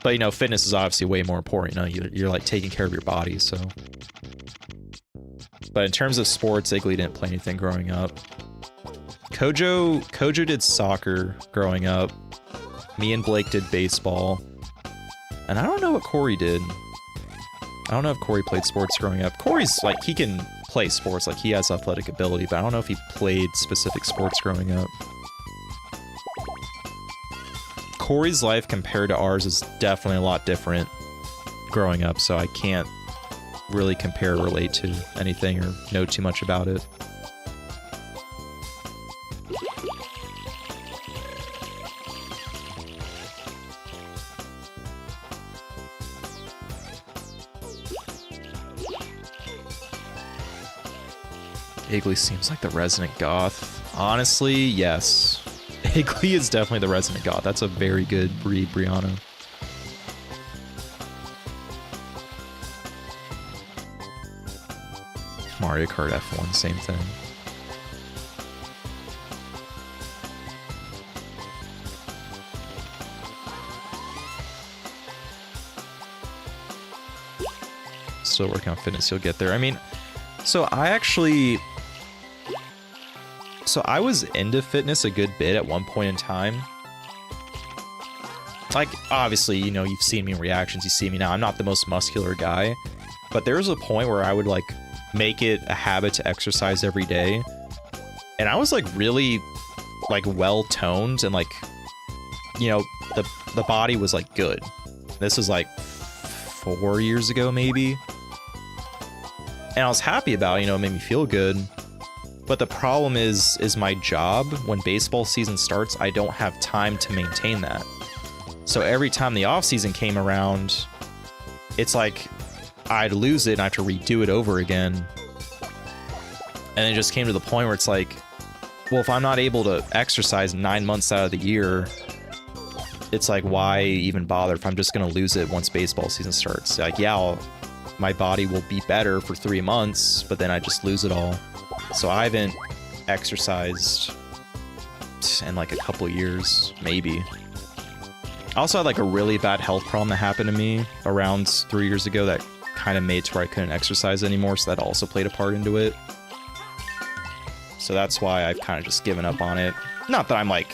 But you know, fitness is obviously way more important. You know, you're like taking care of your body, so. But in terms of sports, Iggly didn't play anything growing up. Kojo did soccer growing up. Me and Blake did baseball. And I don't know what Corey did. I don't know if Corey played sports growing up. Corey's like, he can play sports, like he has athletic ability, but I don't know if he played specific sports growing up. Corey's life compared to ours is definitely a lot different growing up, so I can't really compare or relate to anything or know too much about it. Iggly seems like the resident goth. Honestly, yes. Iggly is definitely the resident goth. That's a very good read, Brianna. Mario Kart F1, same thing. Still working on fitness, you'll get there. I mean, so I was into fitness a good bit at one point in time. Like, obviously, you know, you've seen me in reactions, you see me now. I'm not the most muscular guy, but there was a point where I would, like, make it a habit to exercise every day. And I was, like, really, like, well-toned and, like, you know, the body was, like, good. This was, like, 4 years ago, maybe. And I was happy about it, you know, it made me feel good. But the problem is my job. When baseball season starts, I don't have time to maintain that. So every time the off season came around, it's like I'd lose it and I have to redo it over again. And it just came to the point where it's like, well, if I'm not able to exercise 9 months out of the year, it's like, why even bother if I'm just going to lose it once baseball season starts? Like, yeah, my body will be better for 3 months, but then I just lose it all. So I haven't exercised in like a couple years, maybe. I also had like a really bad health problem that happened to me around 3 years ago that kind of made it to where I couldn't exercise anymore, so that also played a part into it. So that's why I've kind of just given up on it. Not that I'm like...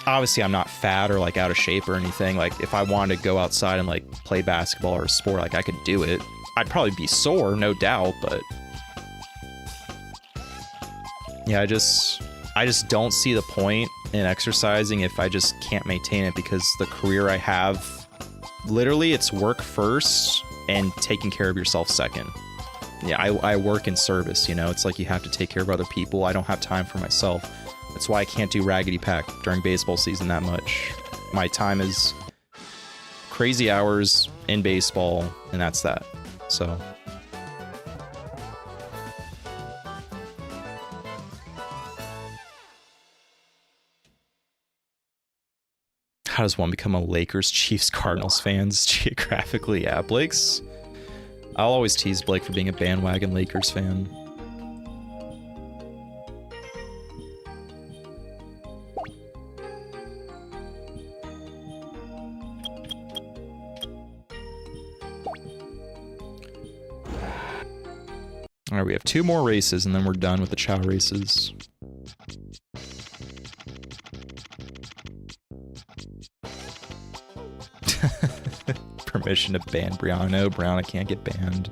Obviously, I'm not fat or like out of shape or anything. Like, if I wanted to go outside and like play basketball or a sport, like I could do it. I'd probably be sore, no doubt, but... Yeah, I just don't see the point in exercising if I just can't maintain it, because the career I have, literally it's work first and taking care of yourself second. Yeah, I work in service, you know, it's like you have to take care of other people. I don't have time for myself. That's why I can't do Raggedy Pack during baseball season that much. My time is crazy hours in baseball, and that's that. So... How does one become a Lakers, Chiefs, Cardinals fans geographically? Yeah, Blake's... I'll always tease Blake for being a bandwagon Lakers fan. Alright, we have 2 more races and then we're done with the Chao races. Permission to ban Brianna. No, Brianna can't get banned.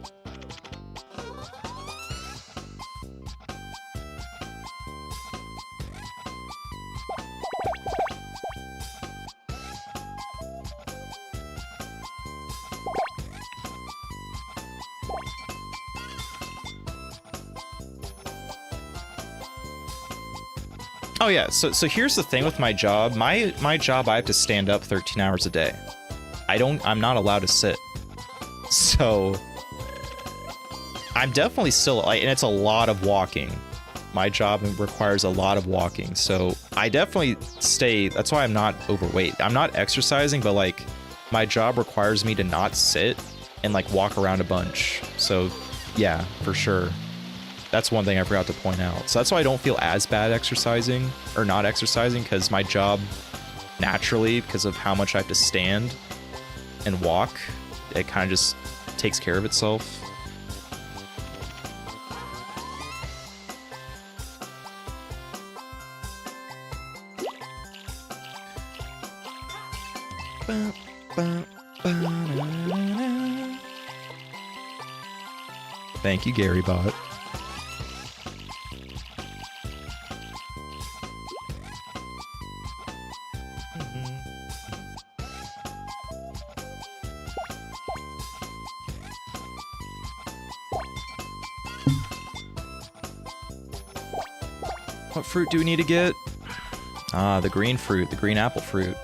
Oh yeah, so here's the thing with my job. My job, I have to stand up 13 hours a day. I'm not allowed to sit. So I'm definitely still, like, and it's a lot of walking. my job requires a lot of walking, so I definitely stay. That's why I'm not overweight. I'm not exercising, but like my job requires me to not sit and like walk around a bunch. So yeah, for sure. That's one thing I forgot to point out. So that's why I don't feel as bad exercising or not exercising, because my job naturally, because of how much I have to stand and walk, it kind of just takes care of itself. Thank you, Gary Bot. What fruit do we need to get? Ah, the green fruit, the green apple fruit.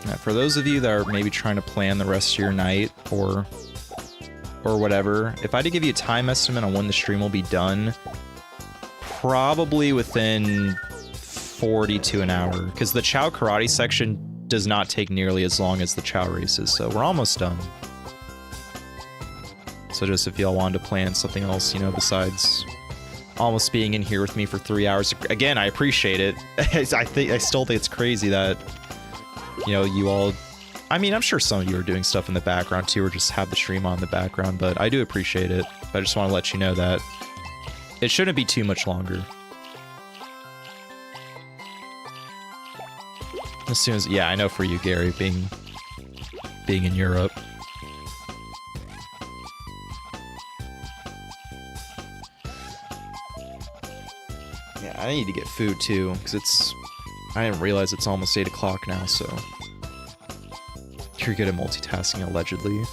Now, for those of you that are maybe trying to plan the rest of your night or whatever, if I had to give you a time estimate on when the stream will be done, probably within 40 to an hour, because the Chao karate section does not take nearly as long as the Chao races, so we're almost done. So just if y'all wanted to plan something else, you know, besides almost being in here with me for 3 hours, again, I appreciate it. I still think it's crazy that, you know, you all, I mean, I'm sure some of you are doing stuff in the background too, or just have the stream on in the background, but I do appreciate it. I just want to let you know that it shouldn't be too much longer. As soon as, yeah, I know for you, Gary, being in Europe. Yeah, I need to get food too, because I didn't realize it's almost 8 o'clock now, so. You're good at multitasking, allegedly.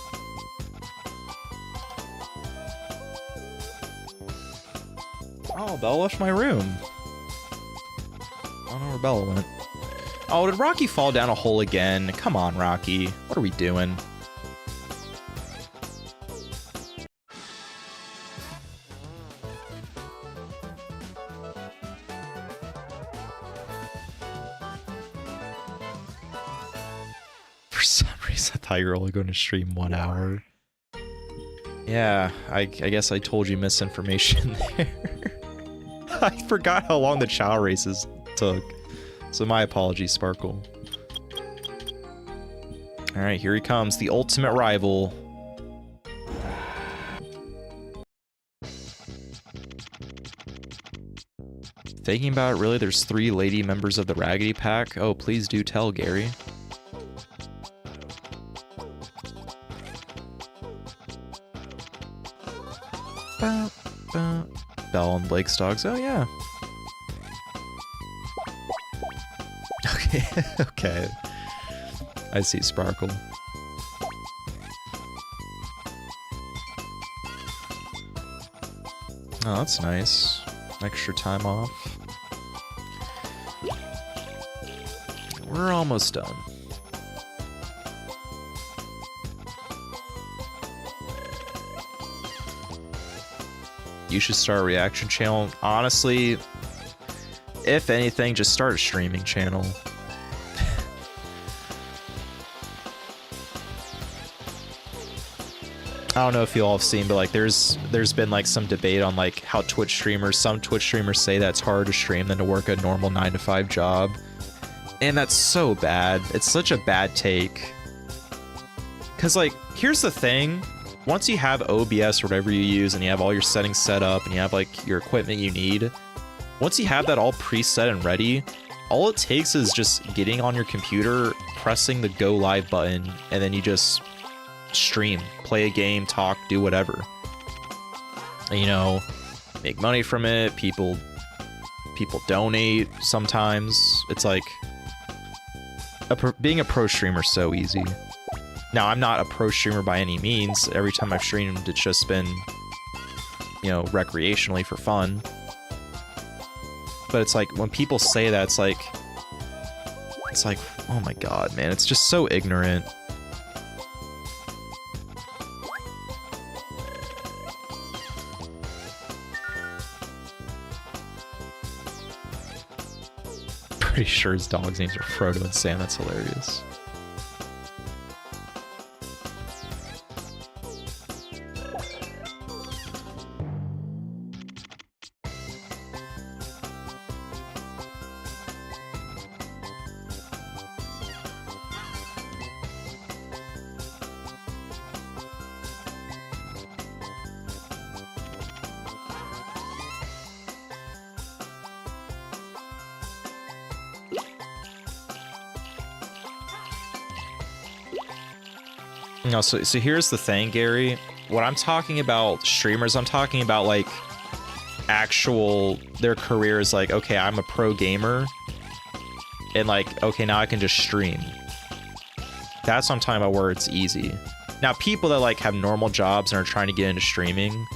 Oh, Bella left my room. I don't know where Bella went. Oh, did Rocky fall down a hole again? Come on, Rocky. What are we doing? For some reason, I thought you were only going to stream 1 hour. Yeah, I guess I told you misinformation there. I forgot how long the Chao races took. So my apologies, Sparkle. Alright, here he comes, the ultimate rival. Thinking about it, really, there's 3 lady members of the Raggedy Pack? Oh, please do tell, Gary. Belle and Blake's dogs, oh yeah. Okay, okay. I see, Sparkle. Oh, that's nice. Extra time off. We're almost done. You should start a reaction channel. Honestly, if anything, just start a streaming channel. I don't know if you all have seen, but like there's been like some debate on like how some Twitch streamers say that it's harder to stream than to work a normal 9-to-5 job. And that's so bad. It's such a bad take. Cause like, here's the thing. Once you have OBS or whatever you use and you have all your settings set up and you have like your equipment you need, once you have that all preset and ready, all it takes is just getting on your computer, pressing the go live button, and then you just stream, play a game, talk, do whatever. And, you know, make money from it. People donate sometimes. It's like being a pro streamer is so easy. Now, I'm not a pro streamer by any means. Every time I've streamed, it's just been, you know, recreationally for fun. But it's like, when people say that, it's like It's like, oh my god, man. It's just so ignorant. Pretty sure his dog's names are Frodo and Sam. That's hilarious. No, so here's the thing, Gary. What I'm talking about streamers, I'm talking about like actual, their careers, like, okay, I'm a pro gamer and like, okay, now I can just stream. That's what I'm talking about, where it's easy. Now, people that like have normal jobs and are trying to get into streaming,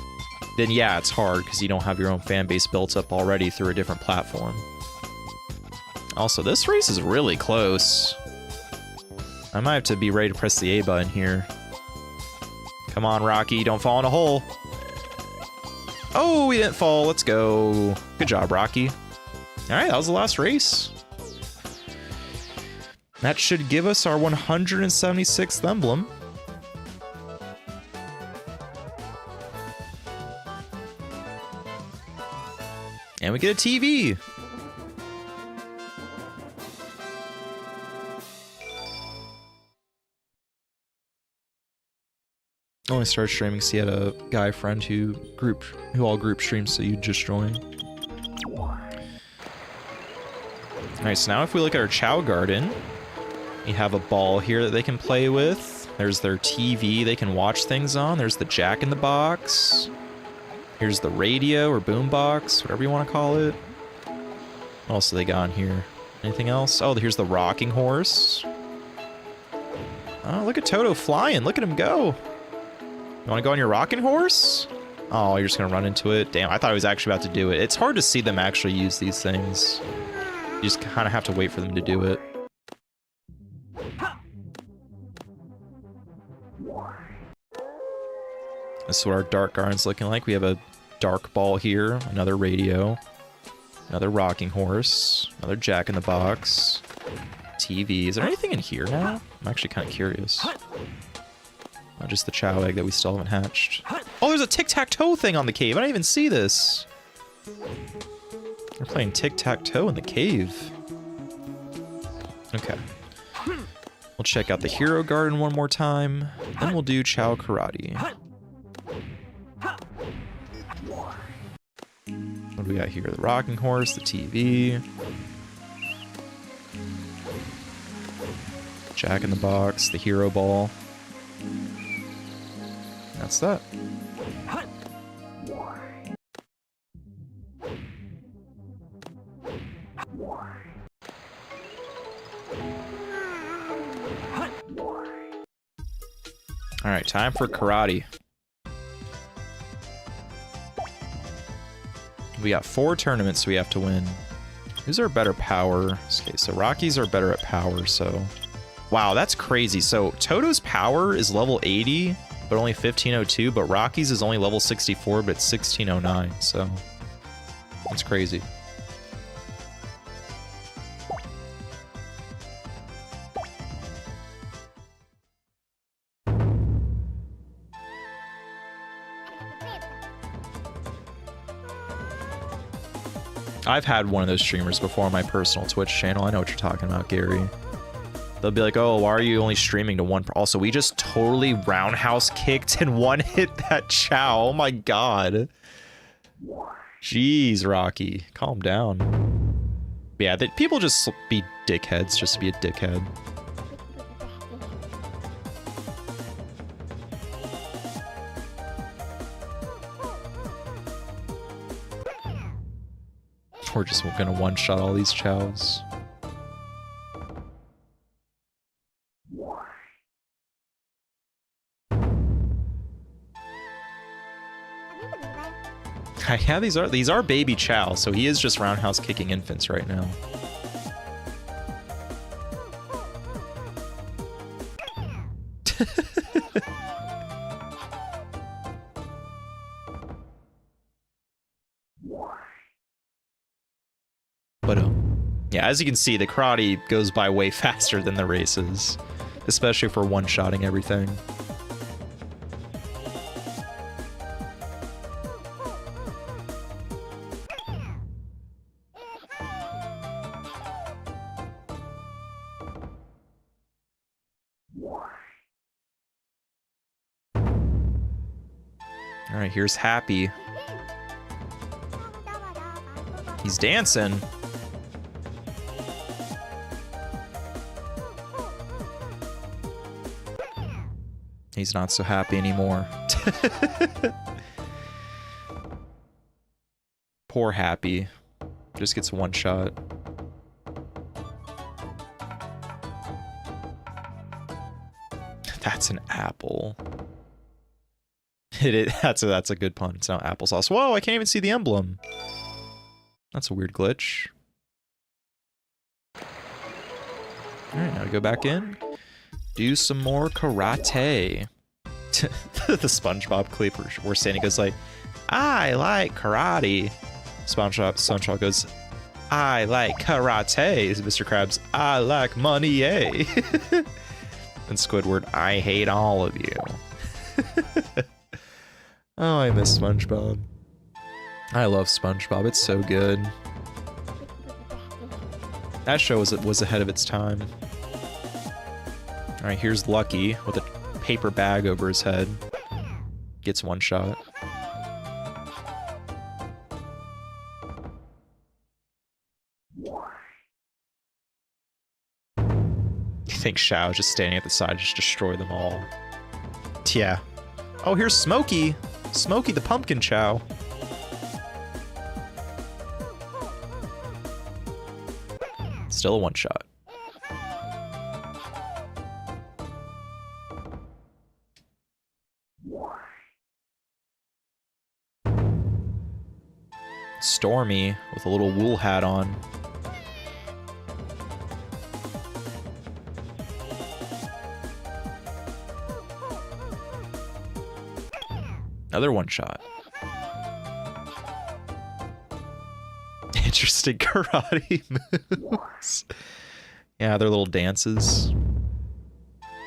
then yeah, it's hard because you don't have your own fan base built up already through a different platform. Also, this race is really close. I might have to be ready to press the A button here. Come on, Rocky, don't fall in a hole. Oh, we didn't fall. Let's go. Good job, Rocky. All right, that was the last race. That should give us our 176th emblem. And we get a TV. Only started streaming because he had a guy friend who all group streams, so you just join. Alright, so now if we look at our Chao garden, we have a ball here that they can play with. There's their TV they can watch things on. There's the Jack in the Box. Here's the radio or boombox, whatever you want to call it. What else do they got in here? Anything else? Oh, here's the rocking horse. Oh, look at Toto flying. Look at him go. You want to go on your rocking horse? Oh, you're just going to run into it? Damn, I thought I was actually about to do it. It's hard to see them actually use these things. You just kind of have to wait for them to do it. This is what our dark garden's looking like. We have a dark ball here, another radio, another rocking horse, another Jack in the Box, TV. Is there anything in here now? I'm actually kind of curious. Not just the Chao egg that we still haven't hatched. Oh, there's a tic-tac-toe thing on the cave. I didn't even see this. We're playing tic-tac-toe in the cave. Okay. We'll check out the hero garden one more time. Then we'll do Chao karate. What do we got here? The rocking horse, the TV. Jack in the Box, the hero ball. That's that. All right, time for karate. We got 4 tournaments we have to win. Who's our better power? Okay, so Rockies are better at power, so... Wow, that's crazy. So Toto's power is level 80, but only 1502, but Rockies is only level 64, but it's 1609, so... That's crazy. I've had one of those streamers before on my personal Twitch channel. I know what you're talking about, Gary. They'll be like, oh, why are you only streaming to one? Also, we just totally roundhouse kicked and one hit that Chao. Oh my god. Jeez, Rocky. Calm down. Yeah, people just be dickheads just to be a dickhead. We're just gonna one-shot all these Chaos. Yeah, these are baby Chao, so he is just roundhouse kicking infants right now. Yeah, as you can see, the karate goes by way faster than the races, especially for one-shotting everything. All right, here's Happy. He's dancing. He's not so happy anymore. Poor Happy. Just gets one shot. That's an apple. That's a good pun. It's not applesauce. Whoa, I can't even see the emblem. That's a weird glitch. Alright, now we go back in. Do some more karate. The SpongeBob clip where Sandy goes like, I like karate. SpongeBob goes, I like karate. Mr. Krabs, I like money, eh? And Squidward, I hate all of you. Oh, I miss SpongeBob. I love SpongeBob. It's so good. That show was ahead of its time. All right, here's Lucky with a paper bag over his head. Gets one shot. You think Chao just standing at the side just destroy them all? Yeah. Oh, here's Smokey. Smokey the Pumpkin Chao. Still a one shot. Stormy with a little wool hat on. Another one shot. Interesting karate moves. Yeah, their little dances.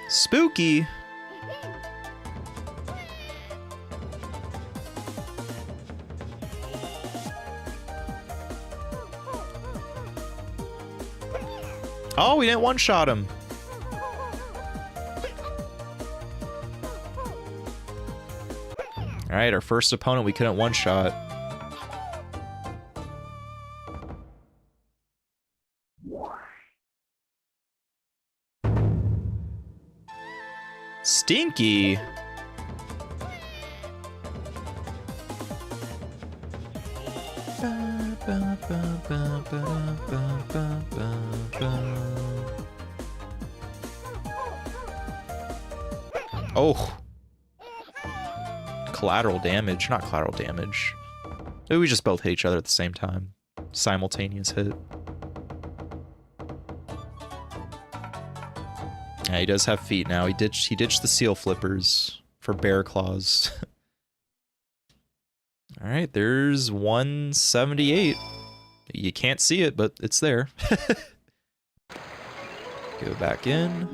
Spooky. Oh, we didn't one-shot him. All right, our first opponent we couldn't one-shot. Stinky. Oh. Collateral damage, not collateral damage. Maybe we just both hit each other at the same time. Simultaneous hit. Yeah, he does have feet now. He ditched the seal flippers for bear claws. All right, there's 178. You can't see it, but it's there. Go back in.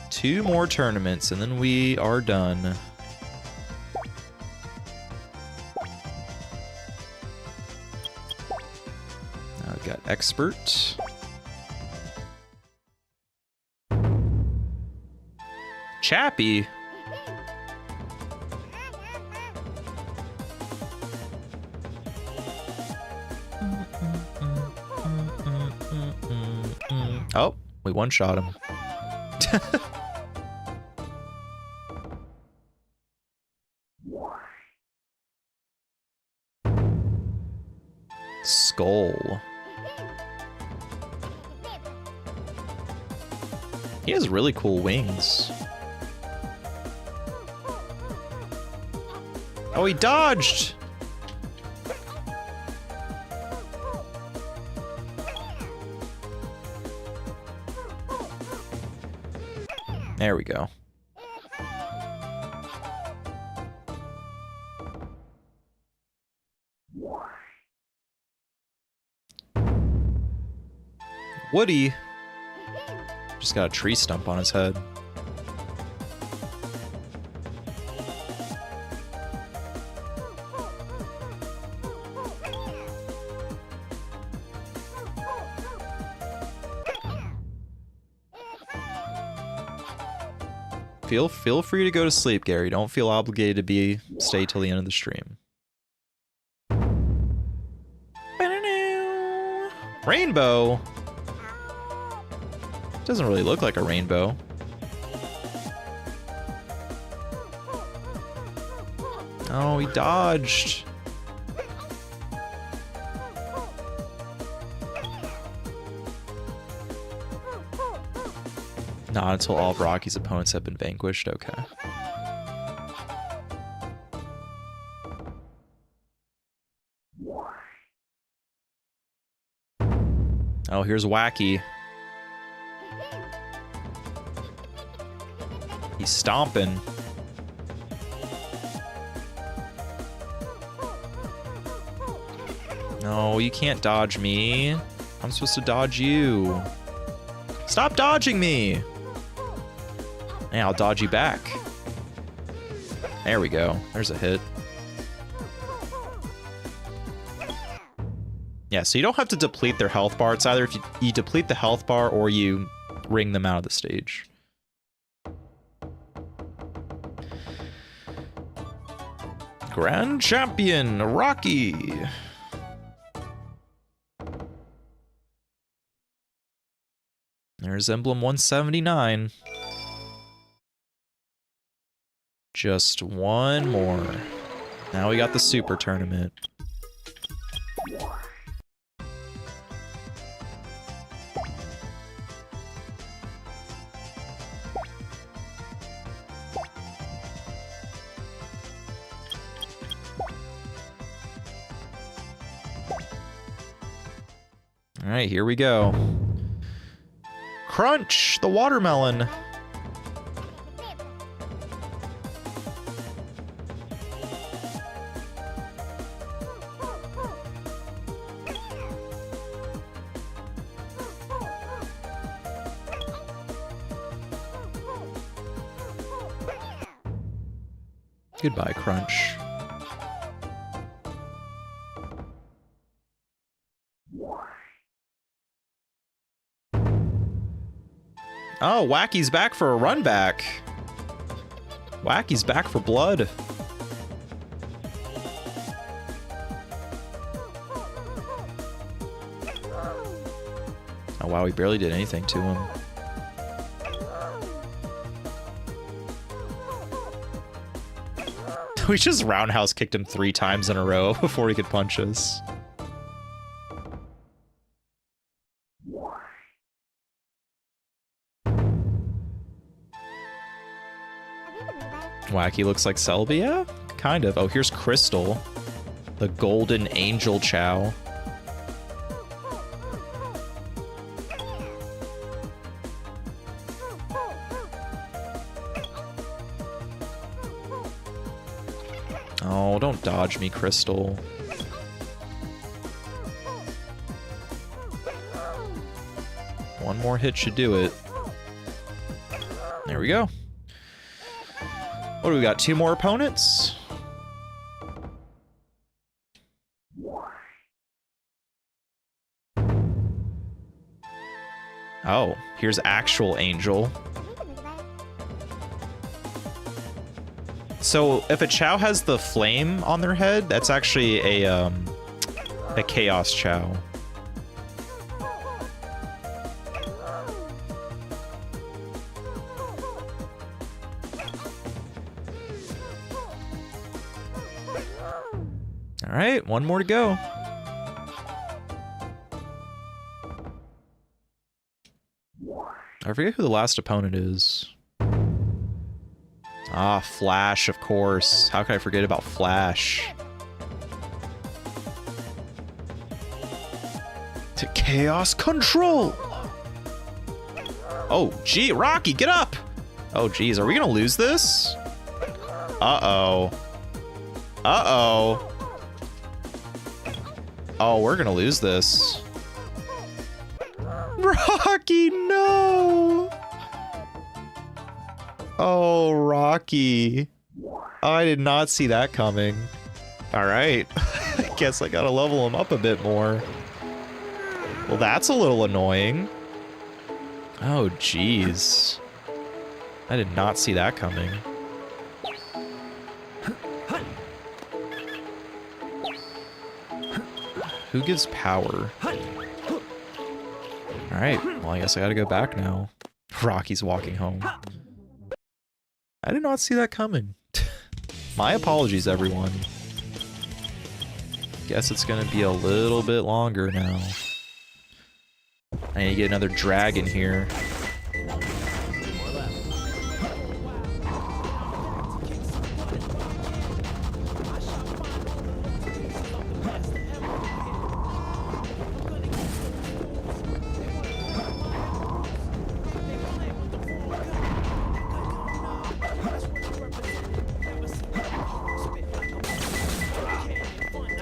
Two more tournaments, and then we are done. Now I've got Expert. Chappie. Oh, we one-shot him. Skull. He has really cool wings. Oh, he dodged! There we go. Woody. Just got a tree stump on his head. Feel free to go to sleep, Gary. Don't feel obligated to stay till the end of the stream. Rainbow. Doesn't really look like a rainbow. Oh, he dodged. Not until all of Rocky's opponents have been vanquished. Okay. Oh, here's Wacky. He's stomping. No, you can't dodge me. I'm supposed to dodge you. Stop dodging me! Hey, I'll dodge you back. There we go. There's a hit. Yeah, so you don't have to deplete their health bar. It's either if you deplete the health bar or you ring them out of the stage. Grand Champion, Rocky! There's Emblem 179. Just one more. Now we got the Super Tournament. All right, here we go. Crunch, the watermelon. Goodbye, Crunch. Oh, Wacky's back for a run back. Wacky's back for blood. Oh wow, he barely did anything to him. We just roundhouse kicked him 3 times in a row before he could punch us. Wacky looks like Selby, yeah? Kind of. Oh, here's Crystal. The golden angel Chao. Oh, don't dodge me, Crystal. One more hit should do it. There we go. What do we got? 2 more opponents? Oh, here's actual Angel. So if a Chao has the flame on their head, that's actually a Chaos Chao. All right, one more to go. I forget who the last opponent is. Ah, Flash, of course. How could I forget about Flash? To Chaos Control! Oh, gee, Rocky, get up! Oh, geez, are we gonna lose this? Uh-oh. Uh-oh. Oh, we're gonna lose this. Rocky, no! Oh, Rocky. Oh, I did not see that coming. Alright. I guess I gotta level him up a bit more. Well, that's a little annoying. Oh, jeez. I did not see that coming. Who gives power? Alright, well, I guess I gotta go back now. Rocky's walking home. I did not see that coming. My apologies, everyone. Guess it's gonna be a little bit longer now. I need to get another dragon here.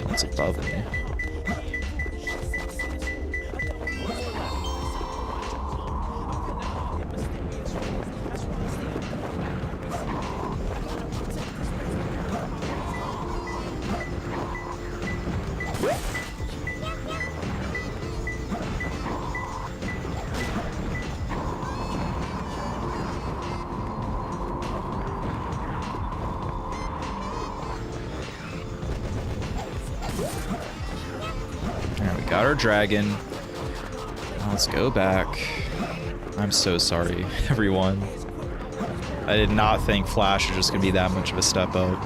What's above me? Got our dragon. Now let's go back. I'm so sorry, everyone. I did not think Flash was just gonna be that much of a step up.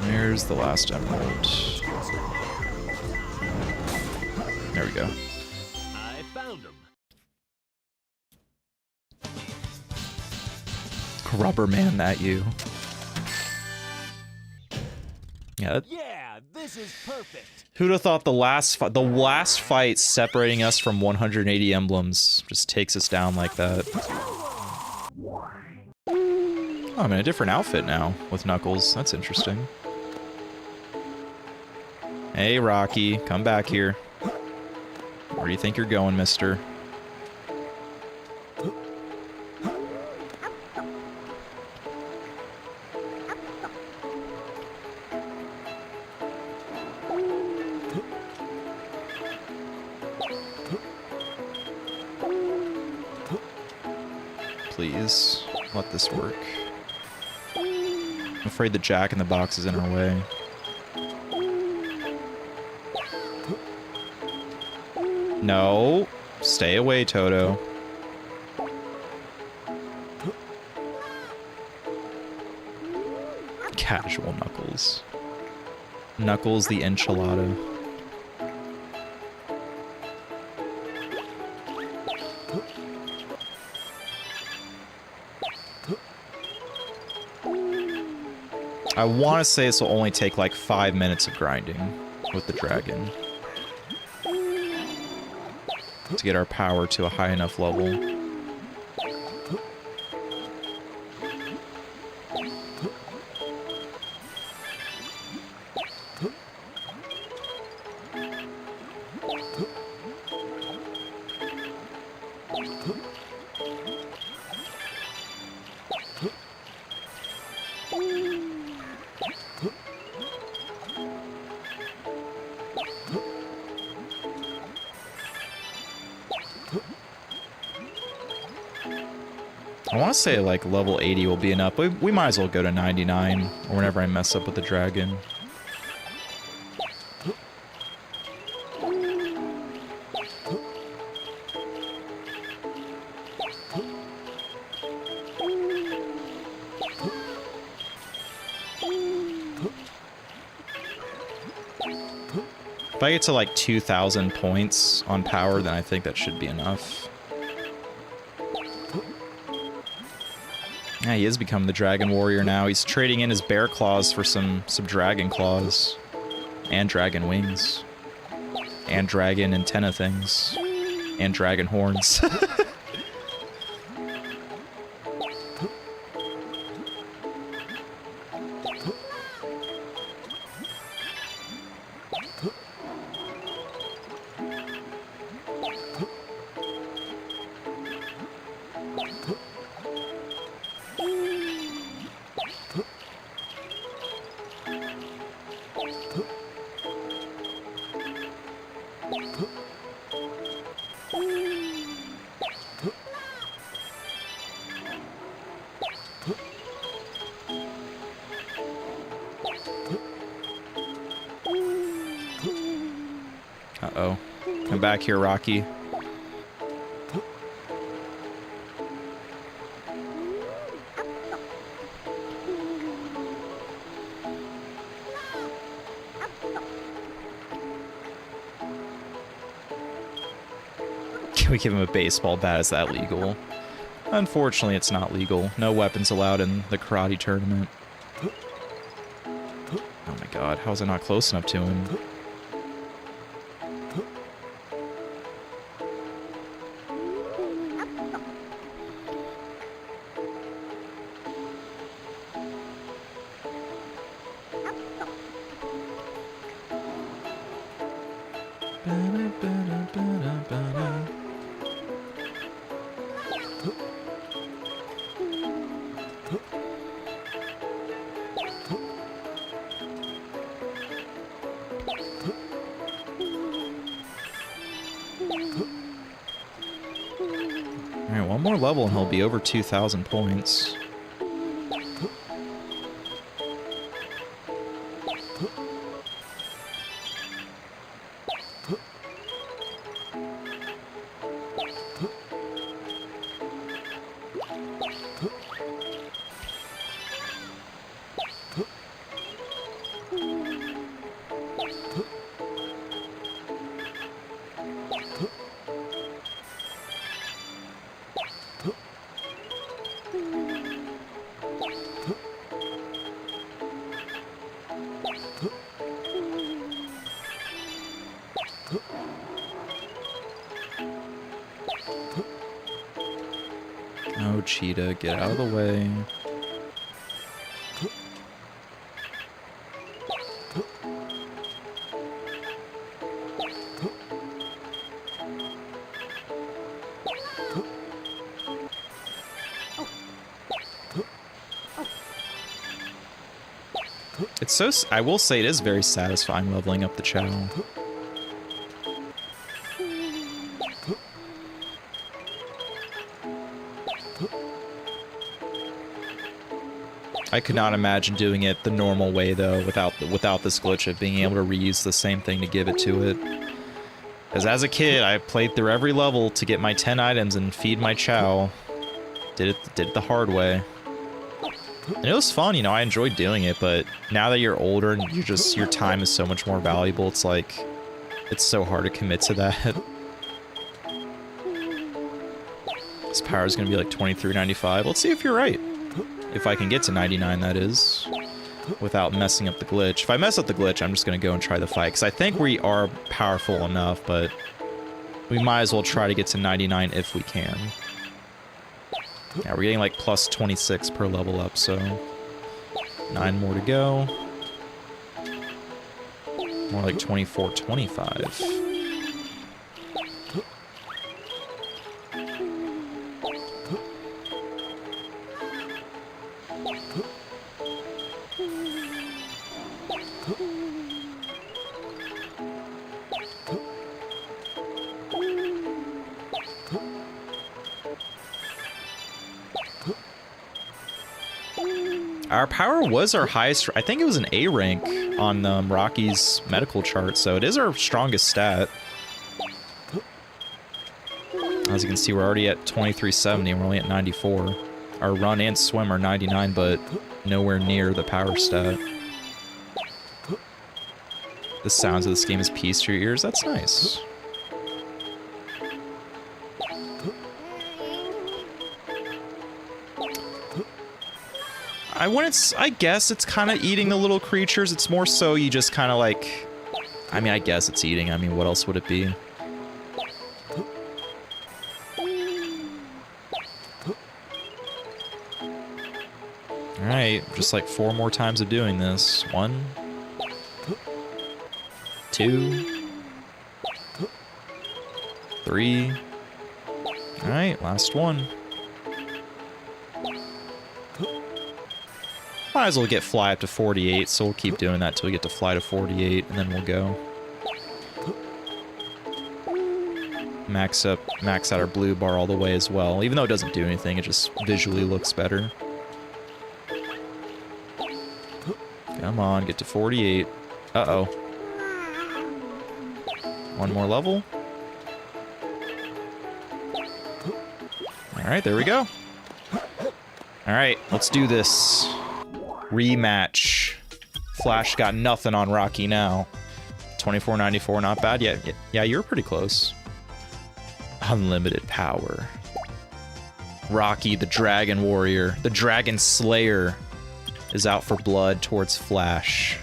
There's the last emerald. There we go. I found him. Rubber man at you. Yeah, this is perfect. Who'd have thought the last fight separating us from 180 emblems just takes us down like that? Oh, I'm in a different outfit now with Knuckles. That's interesting. Hey, Rocky, come back here. Where do you think you're going, mister? Please, let this work. I'm afraid the Jack in the Box is in our way. No, stay away, Toto. Casual Knuckles. Knuckles the enchilada. I want to say this will only take like 5 minutes of grinding with the dragon to get our power to a high enough level. I want to say like level 80 will be enough. We might as well go to 99 or whenever I mess up with the dragon. If I get to like 2,000 points on power, then I think that should be enough. Yeah, he is becoming the Dragon Warrior now. He's trading in his bear claws for some dragon claws. And dragon wings. And dragon antenna things. And dragon horns. Uh-oh. Come back here, Rocky. Can we give him a baseball bat? Is that legal? Unfortunately, it's not legal. No weapons allowed in the karate tournament. Oh my god, how was I not close enough to him? Alright, one more level and he'll be over 2,000 points. Oh, Cheetah, get out of the way. It's so, I will say it is very satisfying leveling up the Chao. I could not imagine doing it the normal way though, without this glitch of being able to reuse the same thing to give it to it. Because as a kid, I played through every level to get my 10 items and feed my Chao. Did it the hard way. And it was fun, you know, I enjoyed doing it, but now that you're older and your time is so much more valuable, it's like, it's so hard to commit to that. This power is going to be like 23.95. Let's see if you're right. If I can get to 99, that is, without messing up the glitch. If I mess up the glitch, I'm just going to go and try the fight, because I think we are powerful enough, but we might as well try to get to 99 if we can. Yeah, we're getting like plus 26 per level up, so 9 more to go. More like 24.25. Our power was our highest. I think it was an A rank on Rocky's medical chart, so it is our strongest stat. As you can see, we're already at 2370 and we're only at 94. Our run and swim are 99, but nowhere near the power stat. The sounds of this game is peace to your ears. That's nice. I guess it's kind of eating the little creatures. It's more so you just kind of like, I mean, I guess it's eating. I mean, what else would it be? Alright, just like 4 more times of doing this. 1, 2, 3. Alright, last one. Might as well get fly up to 48, so we'll keep doing that till we get to fly to 48, and then we'll go. Max out our blue bar all the way as well. Even though it doesn't do anything, it just visually looks better. Come on, get to 48. Uh-oh. One more level. Alright, there we go. Alright, let's do this. Rematch. Flash got nothing on Rocky now. 2494, not bad. Yeah, you're pretty close. Unlimited power. Rocky, the Dragon Warrior, the Dragon Slayer, is out for blood towards Flash.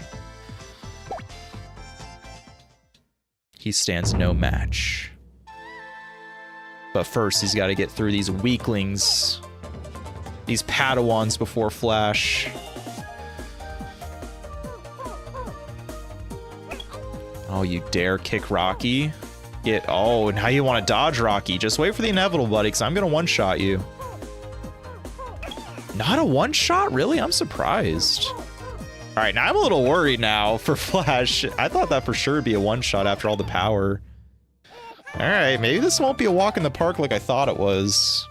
He stands no match. But first, he's got to get through these weaklings. These Padawans before Flash. Oh, you dare kick Rocky? Oh, and how you want to dodge Rocky? Just wait for the inevitable, buddy, because I'm going to one-shot you. Not a one-shot? Really? I'm surprised. All right, now I'm a little worried now for Flash. I thought that for sure would be a one-shot after all the power. All right, maybe this won't be a walk in the park like I thought it was.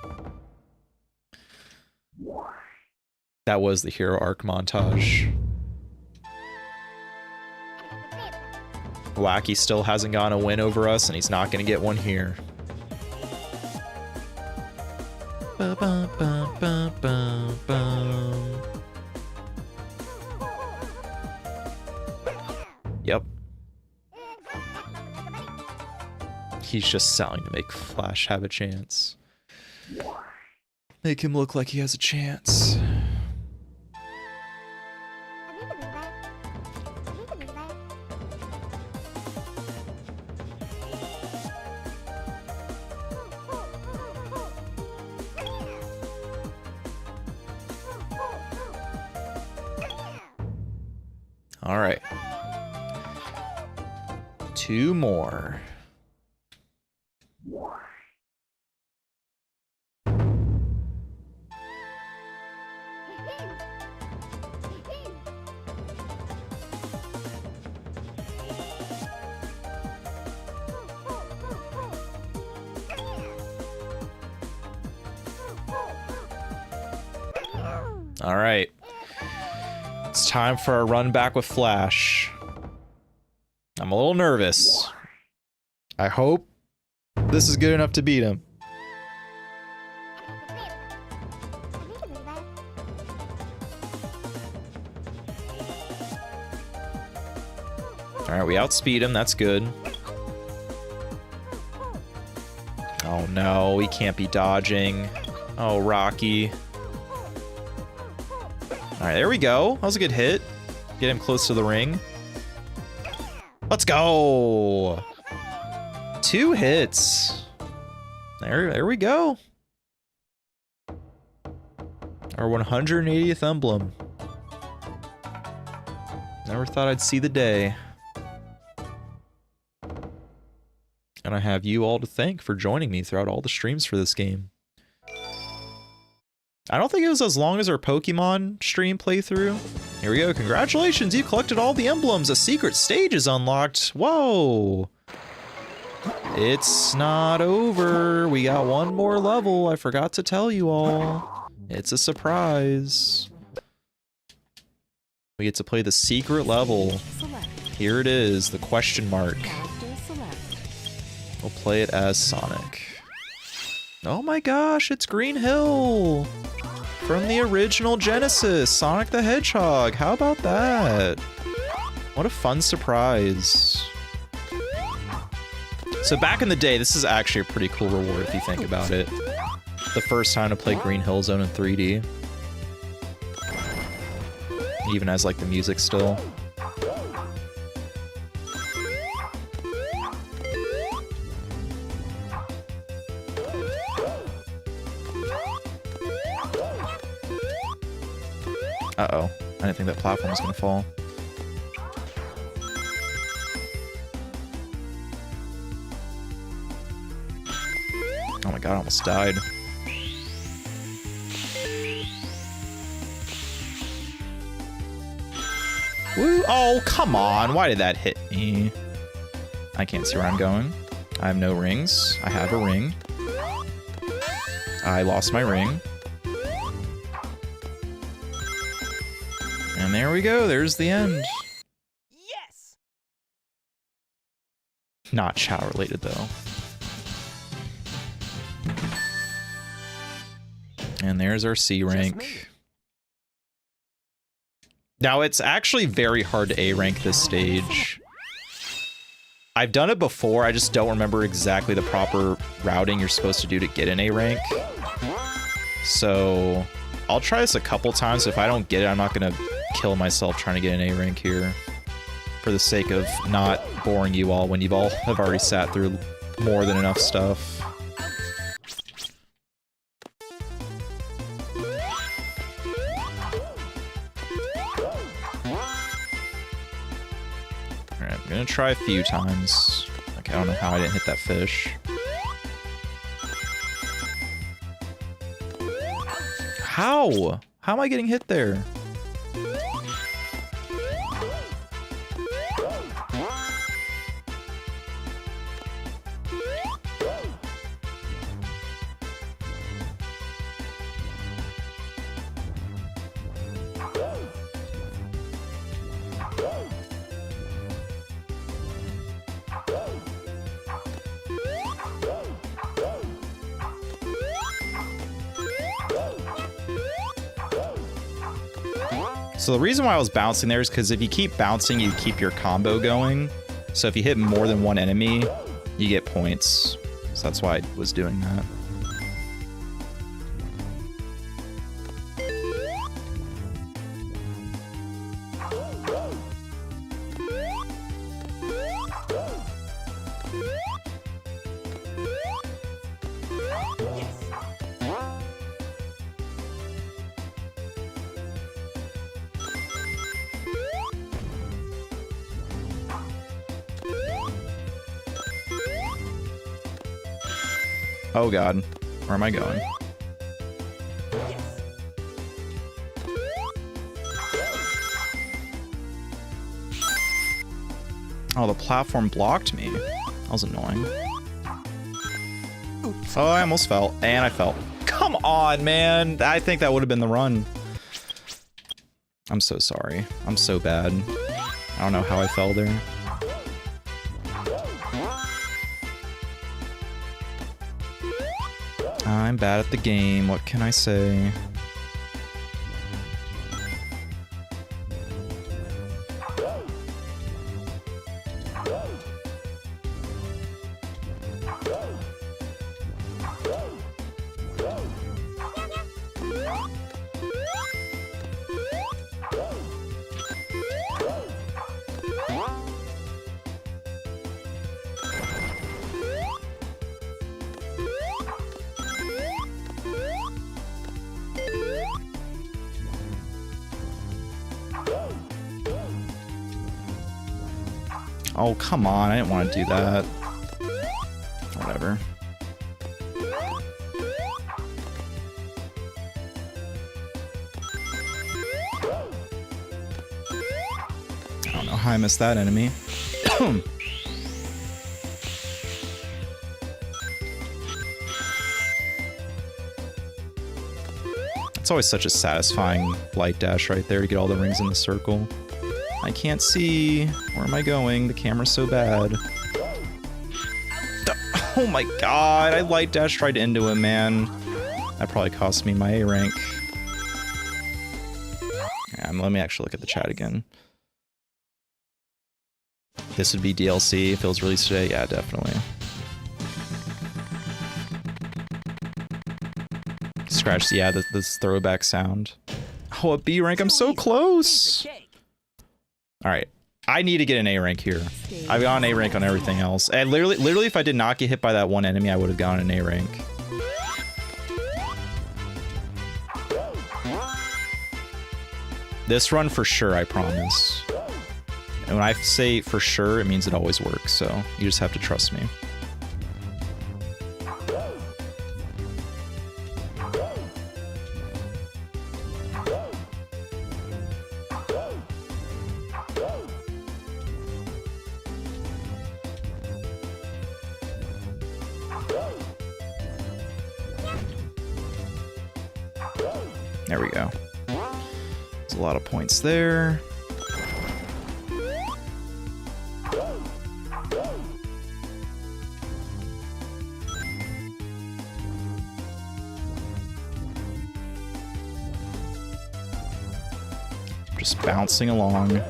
That was the hero arc montage. Wacky still hasn't gotten a win over us, and he's not going to get one here. Ba -ba -ba -ba -ba -ba. Yep. He's just selling to make Flash have a chance. Make him look like he has a chance. All right. 2 more. All right. It's time for a run back with Flash. I'm a little nervous. I hope this is good enough to beat him. Alright, we outspeed him. That's good. Oh no, he can't be dodging. Oh, Rocky. Alright, there we go. That was a good hit. Get him close to the ring. Let's go! 2 hits. There we go. Our 180th emblem. Never thought I'd see the day. And I have you all to thank for joining me throughout all the streams for this game. I don't think it was as long as our Pokemon stream playthrough. Here we go. Congratulations, you collected all the emblems. A secret stage is unlocked. Whoa. It's not over. We got 1 more level. I forgot to tell you all. It's a surprise. We get to play the secret level. Here it is, the question mark. We'll play it as Sonic. Oh my gosh, it's Green Hill! From the original Genesis, Sonic the Hedgehog. How about that? What a fun surprise. So back in the day, this is actually a pretty cool reward if you think about it. The first time to play Green Hill Zone in 3D. Even as like the music still. Uh-oh. I didn't think that platform was gonna fall. Oh my god, I almost died. Woo! Oh, come on! Why did that hit me? I can't see where I'm going. I have no rings. I have a ring. I lost my ring. And there we go. There's the end. Yes. Not Chao related, though. And there's our C rank. Now, it's actually very hard to A rank this stage. I've done it before, I just don't remember exactly the proper routing you're supposed to do to get an A rank. So, I'll try this a couple times. If I don't get it, I'm not going to kill myself trying to get an A rank here. For the sake of not boring you all when you've all have already sat through more than enough stuff. Alright, I'm gonna try a few times. Okay, I don't know how I didn't hit that fish. How? How am I getting hit there? So the reason why I was bouncing there is because if you keep bouncing, you keep your combo going. So if you hit more than one enemy, you get points. So that's why I was doing that. Oh god, where am I going? Oh, the platform blocked me. That was annoying. Oh, I almost fell, and I fell. Come on, man! I think that would have been the run. I'm so sorry. I'm so bad. I don't know how I fell there. I'm bad at the game, what can I say? Oh, come on, I didn't want to do that. Whatever. I don't know how I missed that enemy. It's always such a satisfying light dash right there to get all the rings in the circle. I can't see. Where am I going? The camera's so bad. Oh my god, I light dashed right into him, man. That probably cost me my A rank. Yeah, let me actually look at the chat again. This would be DLC if it was released today? Yeah, definitely. Scratch, yeah, this throwback sound. Oh, a B rank, I'm so close! Alright, I need to get an A rank here. I've got an A rank on everything else. And literally, if I did not get hit by that one enemy, I would have gotten an A rank. This run for sure, I promise. And when I say for sure, it means it always works, so you just have to trust me. There we go. There's a lot of points there. Just bouncing along.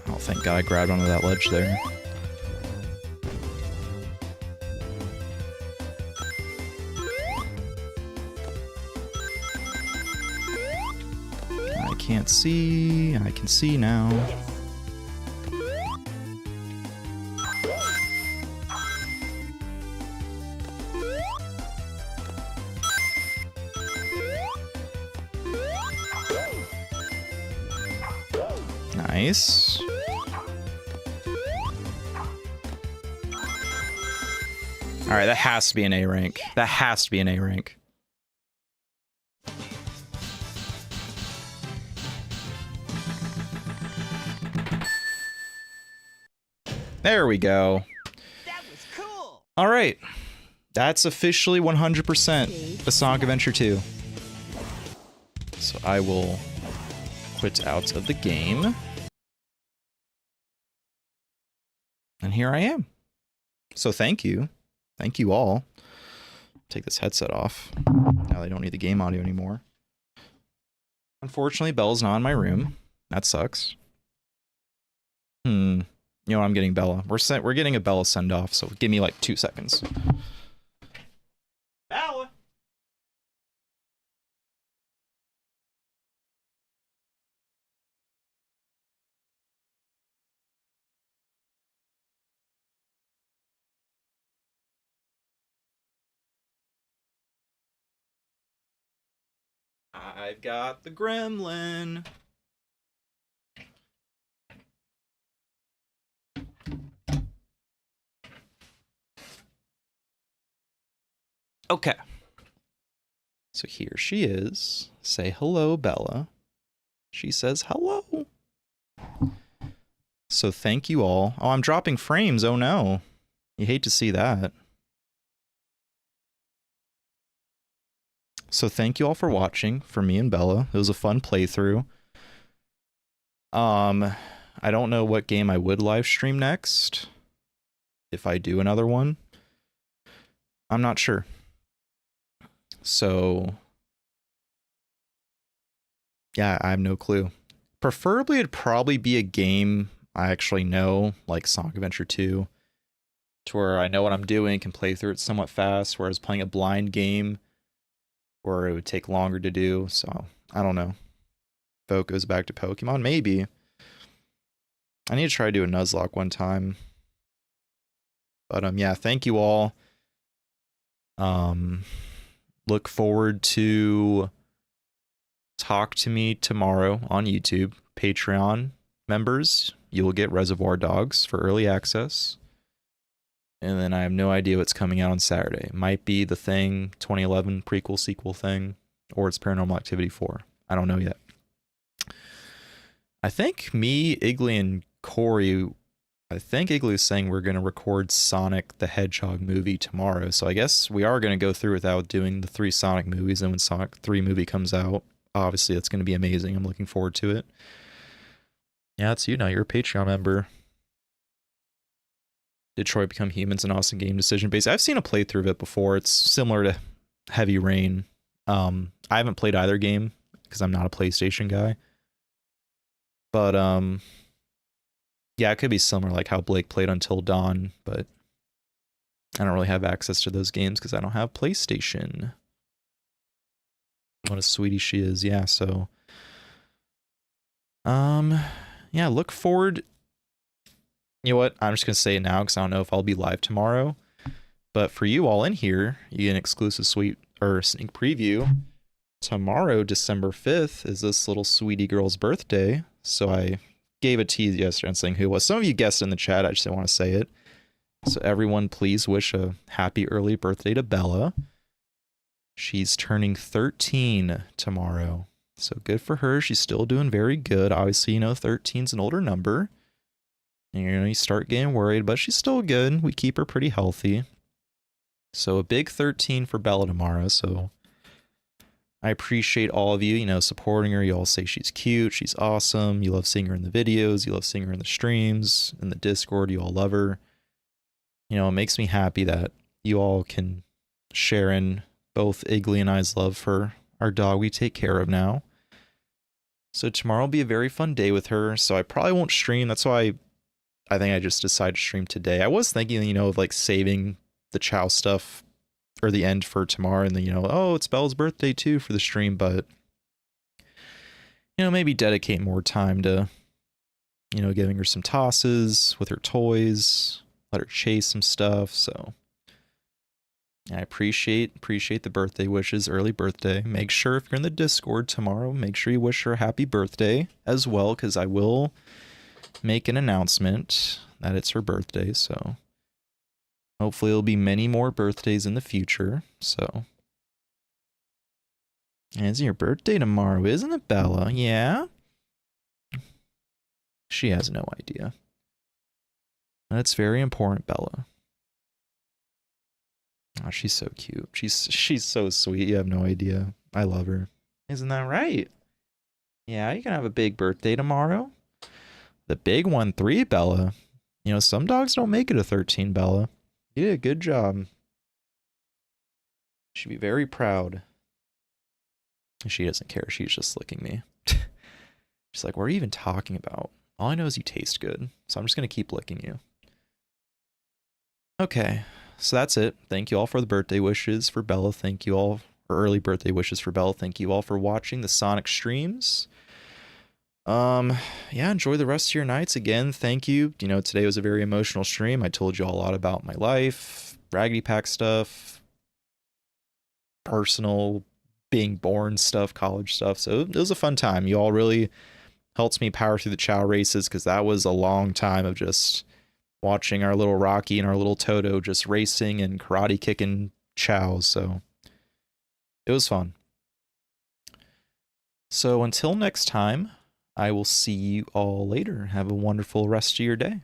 Oh, thank God I grabbed onto that ledge there. I can't see. I can see now. Nice. Alright, that has to be an A rank. That has to be an A rank. There we go. That was cool. Alright. That's officially 100% a Sonic Adventure 2. So I will quit out of the game. And here I am. So thank you. Thank you all. Take this headset off. Now they don't need the game audio anymore. Unfortunately, Bella's not in my room. That sucks. You know what? I'm getting Bella. We're getting a Bella send-off, so give me like 2 seconds. Bella! I've got the gremlin. Okay. So here she is. Say hello, Bella. She says hello. So thank you all. Oh, I'm dropping frames. Oh no. You hate to see that. So thank you all for watching, for me and Bella. It was a fun playthrough. I don't know what game I would live stream next. If I do another one. I'm not sure. So yeah, I have no clue. Preferably it'd probably be a game I actually know, like Sonic Adventure 2. To where I know what I'm doing, can play through it somewhat fast, whereas playing a blind game where it would take longer to do. So I don't know. Vote goes back to Pokemon, maybe. I need to try to do a Nuzlocke one time. But yeah, thank you all. Look forward to Talk to Me tomorrow on YouTube. Patreon members, you will get Reservoir Dogs for early access. And then I have no idea what's coming out on Saturday. It might be The Thing 2011 prequel sequel thing, or it's Paranormal Activity 4. I don't know yet. I think me, Igley, and Corey, I think Igley's saying we're going to record Sonic the Hedgehog movie tomorrow. So I guess we are going to go through without doing the 3 Sonic movies. And when Sonic 3 movie comes out, obviously that's going to be amazing. I'm looking forward to it. Yeah, it's you now. You're a Patreon member. Detroit Become Humans, an awesome game, decision based. I've seen a playthrough of it before. It's similar to Heavy Rain. I haven't played either game because I'm not a PlayStation guy. But yeah, it could be similar, like how Blake played Until Dawn, but I don't really have access to those games because I don't have PlayStation. What a sweetie she is. Yeah, so yeah, look forward. You know what? I'm just going to say it now because I don't know if I'll be live tomorrow. But for you all in here, you get an exclusive sneak preview. Tomorrow, December 5th, is this little sweetie girl's birthday. So I gave a tease yesterday and saying who it was. Some of you guessed in the chat. I just didn't want to say it. So everyone, please wish a happy early birthday to Bella. She's turning 13 tomorrow. So good for her. She's still doing very good. Obviously, you know, 13's an older number. And, you know, you start getting worried, but she's still good. We keep her pretty healthy. So a big 13 for Bella tomorrow. So I appreciate all of you, you know, supporting her. You all say she's cute. She's awesome. You love seeing her in the videos. You love seeing her in the streams, in the Discord. You all love her. You know, it makes me happy that you all can share in both Iggly and I's love for our dog we take care of now. So tomorrow will be a very fun day with her. So I probably won't stream. That's why I think I just decided to stream today. I was thinking, you know, of like saving the Chao stuff or the end for tomorrow, and then, you know, oh, it's Bella's birthday too for the stream, but, you know, maybe dedicate more time to, you know, giving her some tosses with her toys, let her chase some stuff. So I appreciate the birthday wishes, early birthday. Make sure if you're in the Discord tomorrow, make sure you wish her a happy birthday as well, because I will make an announcement that it's her birthday. So hopefully there'll be many more birthdays in the future. So, and it's your birthday tomorrow, isn't it, Bella? Yeah? She has no idea. That's very important, Bella. Oh, she's so cute. She's so sweet. You have no idea. I love her. Isn't that right? Yeah, you can have a big birthday tomorrow. The big one, 3, Bella. You know, some dogs don't make it a 13, Bella. You did a good job. She'd be very proud. She doesn't care. She's just licking me. She's like, what are you even talking about? All I know is you taste good. So I'm just going to keep licking you. Okay. So that's it. Thank you all for the birthday wishes for Bella. Thank you all for early birthday wishes for Bella. Thank you all for watching the Sonic streams. Yeah, enjoy the rest of your nights. Again, thank you. You know, today was a very emotional stream. I told you all a lot about my life, Raggedy Pack stuff, personal, being born stuff, college stuff. So it was a fun time. You all really helped me power through the Chao races, because that was a long time of just watching our little Rocky and our little Toto just racing and karate kicking Chao. So it was fun. So until next time, I will see you all later. Have a wonderful rest of your day.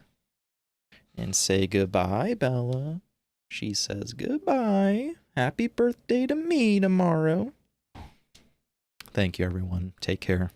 And say goodbye, Bella. She says goodbye. Happy birthday to me tomorrow. Thank you, everyone. Take care.